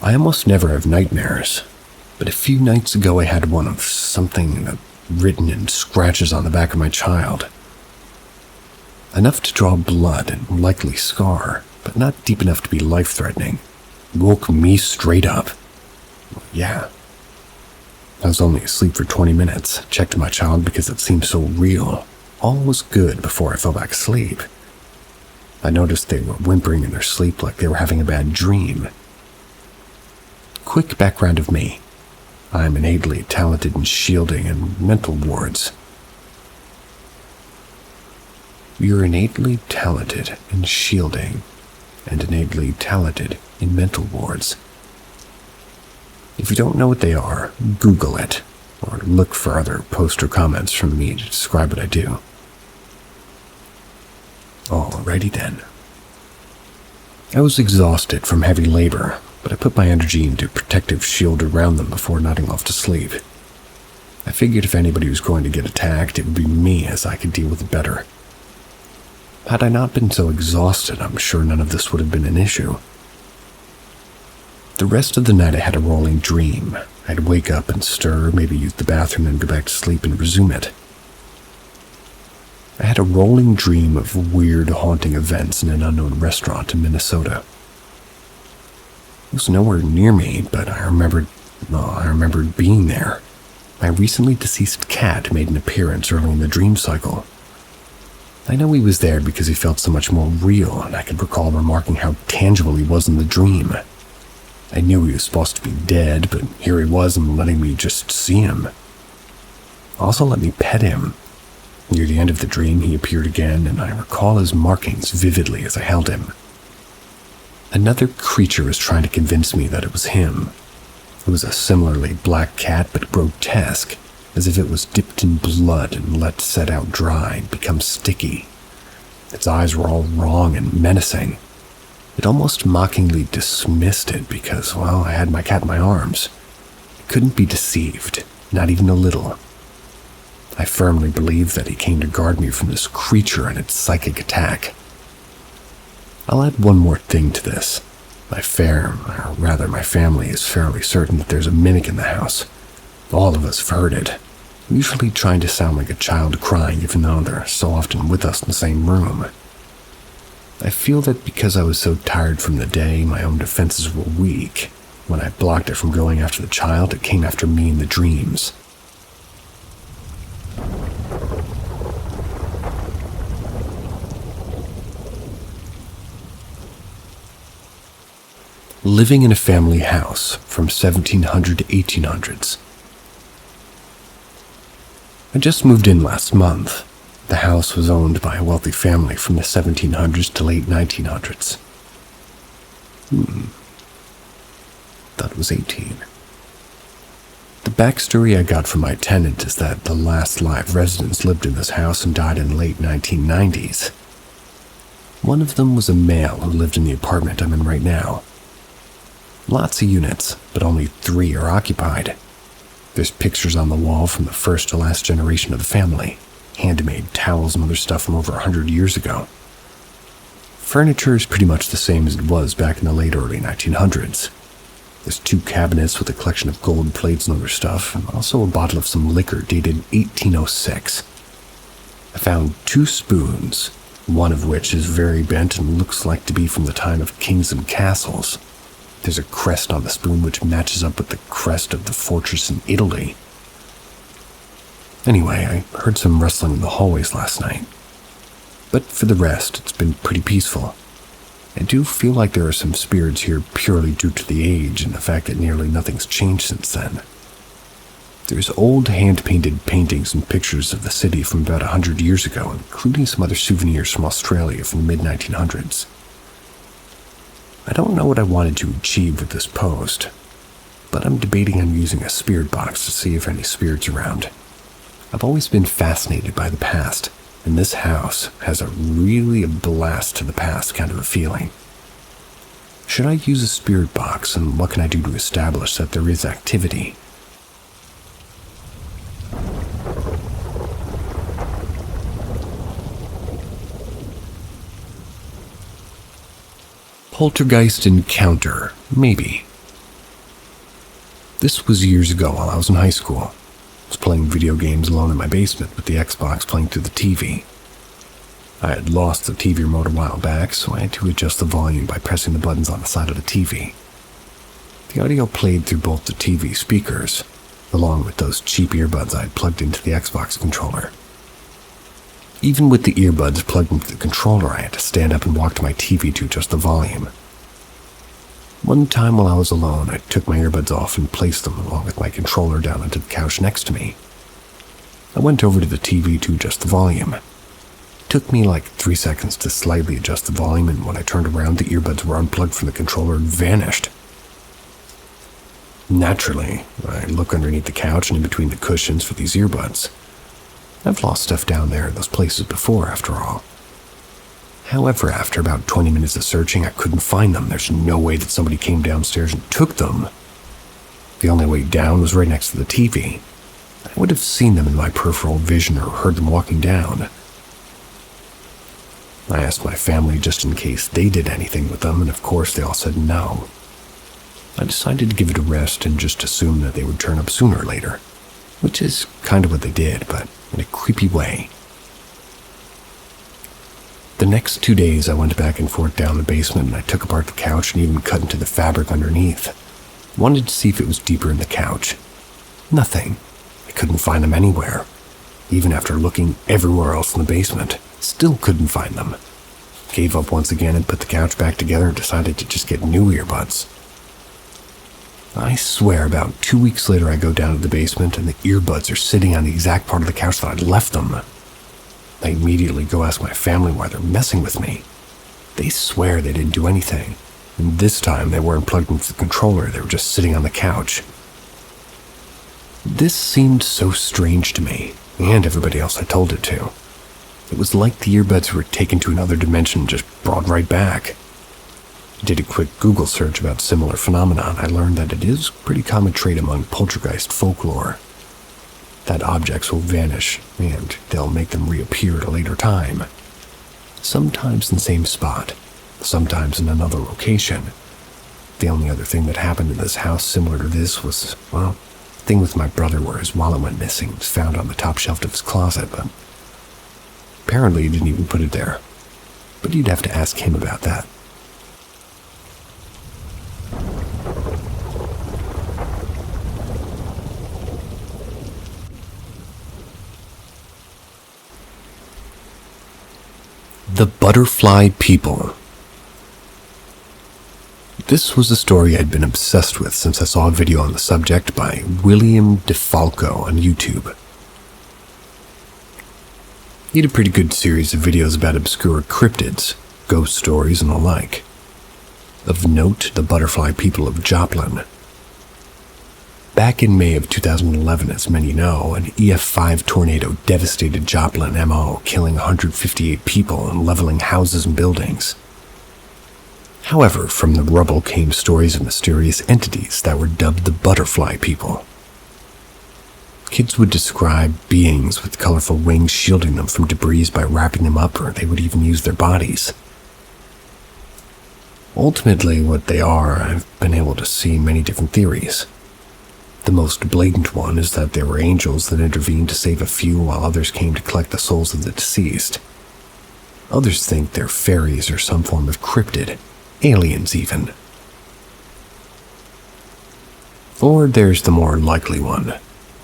I almost never have nightmares, but a few nights ago I had one of something written in scratches on the back of my child. Enough to draw blood and likely scar, but not deep enough to be life-threatening. It woke me straight up. Yeah. I was only asleep for 20 minutes, checked my child because it seemed so real. All was good before I fell back asleep. I noticed they were whimpering in their sleep like they were having a bad dream. quick background of me. I'm innately talented in shielding and mental wards. You're innately talented in shielding and innately talented in mental wards. If you don't know what they are, Google it, or look for other posts or comments from me to describe what I do. Alrighty then. I was exhausted from heavy labor, but I put my energy into a protective shield around them before nodding off to sleep. I figured if anybody was going to get attacked, it would be me, as I could deal with it better. Had I not been so exhausted, I'm sure none of this would have been an issue. The rest of the night I had a rolling dream. I'd wake up and stir, maybe use the bathroom and go back to sleep and resume it. I had a rolling dream of weird, haunting events in an unknown restaurant in Minnesota. It was nowhere near me, but I remembered being there. My recently deceased cat made an appearance early in the dream cycle. I know he was there because he felt so much more real, and I could recall remarking how tangible he was in the dream. I knew he was supposed to be dead, but here he was and letting me just see him. Also let me pet him. Near the end of the dream, he appeared again, and I recall his markings vividly as I held him. Another creature was trying to convince me that it was him. It was a similarly black cat, but grotesque, as if it was dipped in blood and let set out dry and become sticky. Its eyes were all wrong and menacing. It almost mockingly dismissed it because, well, I had my cat in my arms. It couldn't be deceived, not even a little. I firmly believe that he came to guard me from this creature and its psychic attack. I'll add one more thing to this. My family is fairly certain that there's a mimic in the house. All of us have heard it, usually trying to sound like a child crying even though they're so often with us in the same room. I feel that because I was so tired from the day, my own defenses were weak. When I blocked it from going after the child, it came after me in the dreams. Living in a family house from 1700 to 1800s. I just moved in last month. The house was owned by a wealthy family from the 1700s to late 1900s. That was 18. The backstory I got from my tenant is that the last live residents lived in this house and died in the late 1990s. One of them was a male who lived in the apartment I'm in right now. Lots of units, but only 3 are occupied. There's pictures on the wall from the first to last generation of the family, handmade towels and other stuff from over 100 years ago. Furniture is pretty much the same as it was back in the late early 1900s. There's 2 cabinets with a collection of gold plates and other stuff, and also a bottle of some liquor dated 1806. I found 2 spoons, one of which is very bent and looks like to be from the time of kings and castles. There's a crest on the spoon which matches up with the crest of the fortress in Italy. Anyway, I heard some rustling in the hallways last night. But for the rest, it's been pretty peaceful. I do feel like there are some spirits here purely due to the age and the fact that nearly nothing's changed since then. There's old hand-painted paintings and pictures of the city from about 100 years ago, including some other souvenirs from Australia from the mid-1900s. I don't know what I wanted to achieve with this post, but I'm debating on using a spirit box to see if any spirits are around. I've always been fascinated by the past, and this house has a really blast to the past kind of a feeling. Should I use a spirit box, and what can I do to establish that there is activity? Poltergeist encounter, maybe. This was years ago while I was in high school. I was playing video games alone in my basement with the Xbox playing through the TV. I had lost the TV remote a while back, so I had to adjust the volume by pressing the buttons on the side of the TV. The audio played through both the TV speakers, along with those cheap earbuds I had plugged into the Xbox controller. Even with the earbuds plugged into the controller, I had to stand up and walk to my TV to adjust the volume. One time while I was alone, I took my earbuds off and placed them along with my controller down onto the couch next to me. I went over to the TV to adjust the volume. It took me like 3 seconds to slightly adjust the volume, and when I turned around, the earbuds were unplugged from the controller and vanished. Naturally, I look underneath the couch and in between the cushions for these earbuds. I've lost stuff down there in those places before, after all. However, after about 20 minutes of searching, I couldn't find them. There's no way that somebody came downstairs and took them. The only way down was right next to the TV. I would have seen them in my peripheral vision or heard them walking down. I asked my family just in case they did anything with them, and of course they all said no. I decided to give it a rest and just assume that they would turn up sooner or later, which is kind of what they did, but in a creepy way. The next 2 days I went back and forth down the basement, and I took apart the couch and even cut into the fabric underneath. Wanted to see if it was deeper in the couch. Nothing. I couldn't find them anywhere. Even after looking everywhere else in the basement, still couldn't find them. Gave up once again and put the couch back together and decided to just get new earbuds. I swear about 2 weeks later I go down to the basement and the earbuds are sitting on the exact part of the couch that I'd left them. I immediately go ask my family why they're messing with me. They swear they didn't do anything, and this time they weren't plugged into the controller, they were just sitting on the couch. This seemed so strange to me, and everybody else I told it to. It was like the earbuds were taken to another dimension and just brought right back. I did a quick Google search about similar phenomenon. I learned that it is a pretty common trait among poltergeist folklore. That objects will vanish, and they'll make them reappear at a later time. Sometimes in the same spot, sometimes in another location. The only other thing that happened in this house similar to this was, well, the thing with my brother where his wallet went missing. It was found on the top shelf of his closet, but apparently he didn't even put it there. But you'd have to ask him about that. The Butterfly People. This was a story I'd been obsessed with since I saw a video on the subject by William DeFalco on YouTube. He had a pretty good series of videos about obscure cryptids, ghost stories, and the like. Of note, the Butterfly People of Joplin. Back in May of 2011, as many know, an EF5 tornado devastated Joplin, MO, killing 158 people and leveling houses and buildings. However, from the rubble came stories of mysterious entities that were dubbed the Butterfly People. Kids would describe beings with colorful wings shielding them from debris by wrapping them up, or they would even use their bodies. Ultimately, what they are, I've been able to see many different theories. The most blatant one is that they were angels that intervened to save a few while others came to collect the souls of the deceased. Others think they're fairies or some form of cryptid, aliens even. Or there's the more likely one,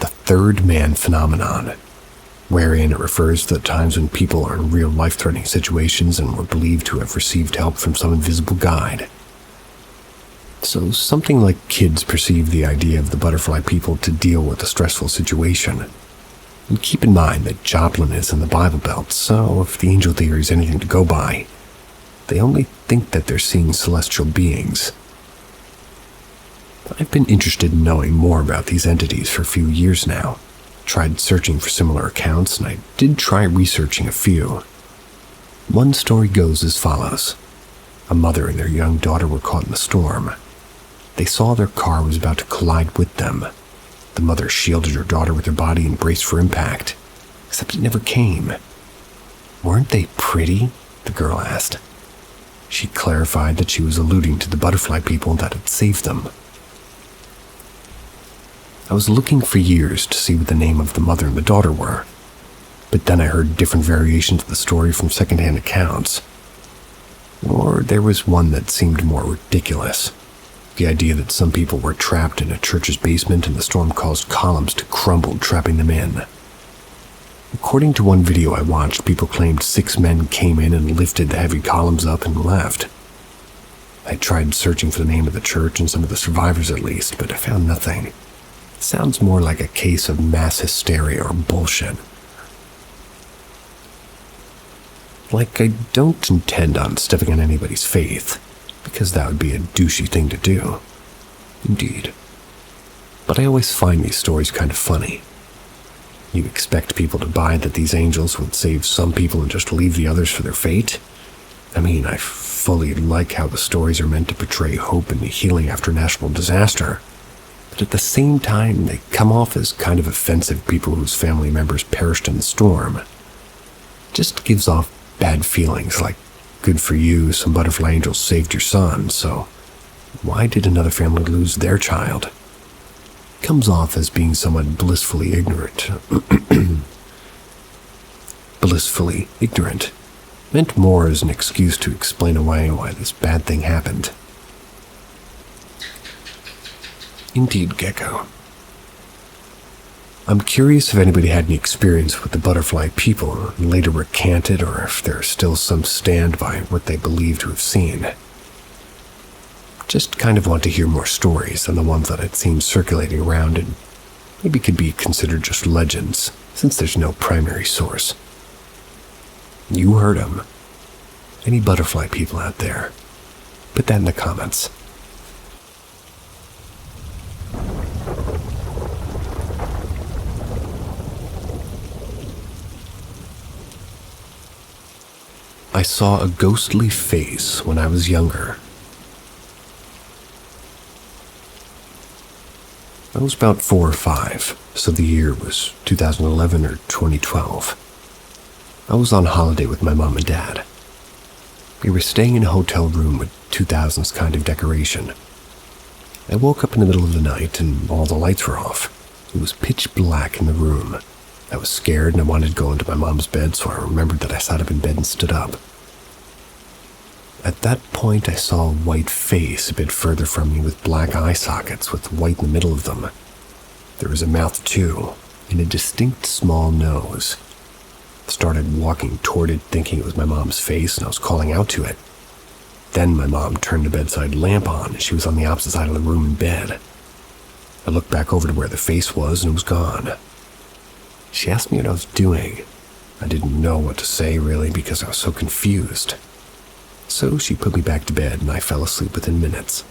the third man phenomenon, wherein it refers to the times when people are in real life-threatening situations and were believed to have received help from some invisible guide. So something like kids perceive the idea of the Butterfly People to deal with a stressful situation. And keep in mind that Joplin is in the Bible Belt, so if the angel theory is anything to go by, they only think that they're seeing celestial beings. I've been interested in knowing more about these entities for a few years now. Tried searching for similar accounts, and I did try researching a few. One story goes as follows. A mother and their young daughter were caught in the storm. They saw their car was about to collide with them. The mother shielded her daughter with her body and braced for impact, except it never came. "Weren't they pretty?" the girl asked. She clarified that she was alluding to the Butterfly People that had saved them. I was looking for years to see what the name of the mother and the daughter were, but then I heard different variations of the story from secondhand accounts. Or there was one that seemed more ridiculous. The idea that some people were trapped in a church's basement and the storm caused columns to crumble, trapping them in. According to one video I watched, people claimed 6 men came in and lifted the heavy columns up and left. I tried searching for the name of the church and some of the survivors at least, but I found nothing. It sounds more like a case of mass hysteria or bullshit. Like, I don't intend on stepping on anybody's faith, because that would be a douchey thing to do. Indeed. But I always find these stories kind of funny. You expect people to buy that these angels would save some people and just leave the others for their fate? I mean, I fully like how the stories are meant to portray hope and healing after national disaster, but at the same time, they come off as kind of offensive people whose family members perished in the storm. Just gives off bad feelings like, good for you, some butterfly angels saved your son, so why did another family lose their child? Comes off as being somewhat blissfully ignorant. Blissfully ignorant. Meant more as an excuse to explain away why this bad thing happened. Indeed, Gecko. I'm curious if anybody had any experience with the butterfly people and later recanted, or if there's still some stand by what they believe to have seen. Just kind of want to hear more stories than the ones that I'd seen circulating around and maybe could be considered just legends, since there's no primary source. You heard them. Any butterfly people out there? Put that in the comments. I saw a ghostly face when I was younger. I was about 4 or 5, so the year was 2011 or 2012. I was on holiday with my mom and dad. We were staying in a hotel room with 2000s kind of decoration. I woke up in the middle of the night and all the lights were off. It was pitch black in the room. I was scared and I wanted to go into my mom's bed, so I remembered that I sat up in bed and stood up. At that point, I saw a white face a bit further from me with black eye sockets with white in the middle of them. There was a mouth too, and a distinct small nose. Started walking toward it thinking it was my mom's face, and I was calling out to it. Then my mom turned the bedside lamp on and she was on the opposite side of the room in bed. I looked back over to where the face was and it was gone. She asked me what I was doing. I didn't know what to say really because I was so confused. So she put me back to bed and I fell asleep within minutes.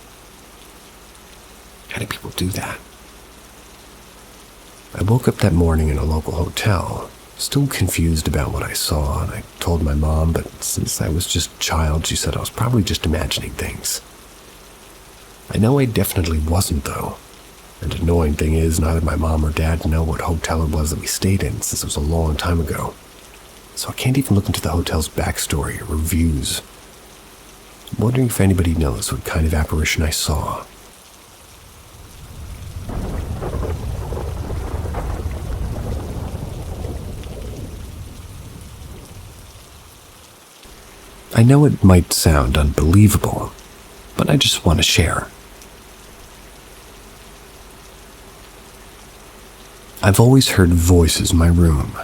How do people do that? I woke up that morning in a local hotel, still confused about what I saw, and I told my mom, but since I was just a child, she said I was probably just imagining things. I know I definitely wasn't, though. And annoying thing is, neither my mom or dad know what hotel it was that we stayed in, since it was a long time ago. So I can't even look into the hotel's backstory or reviews. I'm wondering if anybody knows what kind of apparition I saw. I know it might sound unbelievable, but I just want to share. I've always heard voices in my room.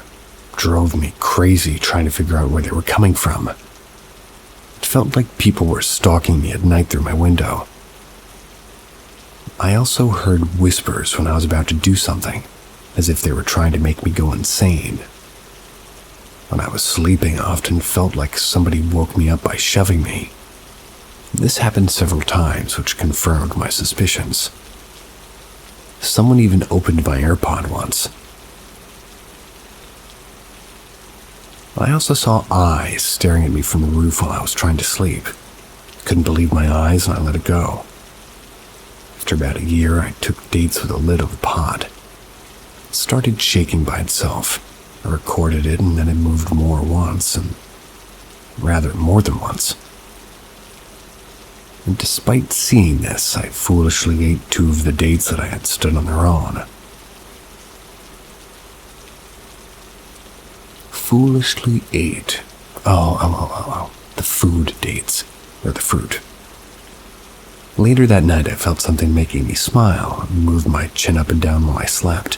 Drove me crazy trying to figure out where they were coming from. It felt like people were stalking me at night through my window. I also heard whispers when I was about to do something, as if they were trying to make me go insane. When I was sleeping, I often felt like somebody woke me up by shoving me. This happened several times, which confirmed my suspicions. Someone even opened my AirPod once. I also saw eyes staring at me from the roof while I was trying to sleep. Couldn't believe my eyes and I let it go. After about a year, I took dates with a lid of a pot. It started shaking by itself. I recorded it and then it moved more than once. And despite seeing this, I foolishly ate 2 of the dates that I had stood on their own. Foolishly ate. Oh. The food dates. Or the fruit. Later that night, I felt something making me smile and moved my chin up and down while I slept.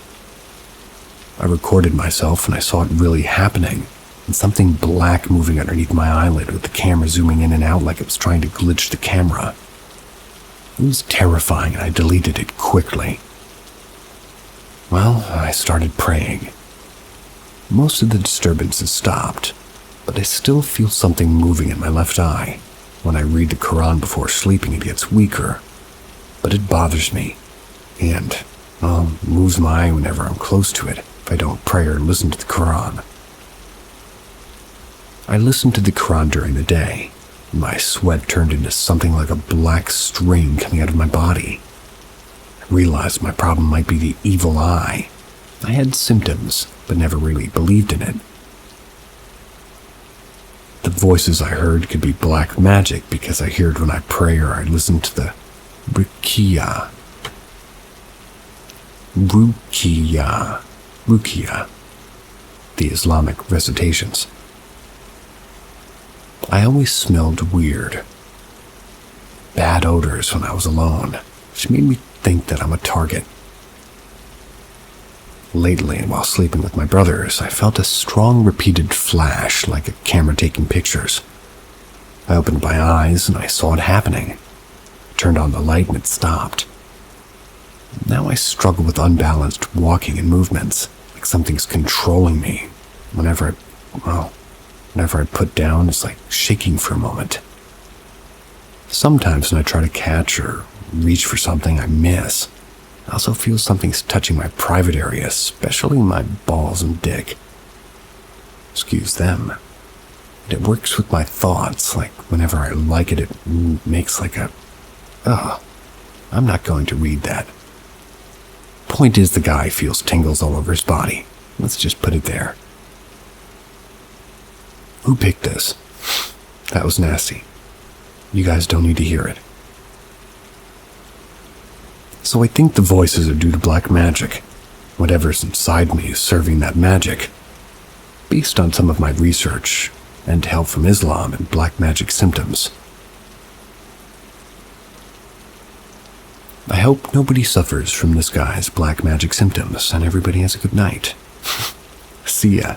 I recorded myself and I saw it really happening. and something black moving underneath my eyelid with the camera zooming in and out like it was trying to glitch the camera. It was terrifying and I deleted it quickly. Well, I started praying. Most of the disturbances stopped, but I still feel something moving in my left eye. When I read the Quran before sleeping, it gets weaker, but it bothers me, and, moves my eye whenever I'm close to it if I don't pray or listen to the Quran. I listened to the Quran during the day. My sweat turned into something like a black string coming out of my body. I realized my problem might be the evil eye. I had symptoms, but never really believed in it. The voices I heard could be black magic because I hear it when I pray or I listen to the Ruqyah, the Islamic recitations. I always smelled weird, bad odors when I was alone, which made me think that I'm a target. Lately, while sleeping with my brothers, I felt a strong repeated flash like a camera taking pictures. I opened my eyes and I saw it happening. I turned on the light and it stopped. Now I struggle with unbalanced walking and movements, like something's controlling me. Whenever I put down, it's like shaking for a moment. Sometimes when I try to catch or reach for something, I miss. I also feel something's touching my private area, especially my balls and dick. Excuse them. And it works with my thoughts, like whenever I like it, it makes like a, I'm not going to read that. Point is, the guy feels tingles all over his body. Let's just put it there. Who picked this? That was nasty. You guys don't need to hear it. So I think the voices are due to black magic. Whatever's inside me is serving that magic. Based on some of my research and help from Islam and black magic symptoms. I hope nobody suffers from this guy's black magic symptoms and everybody has a good night. See ya.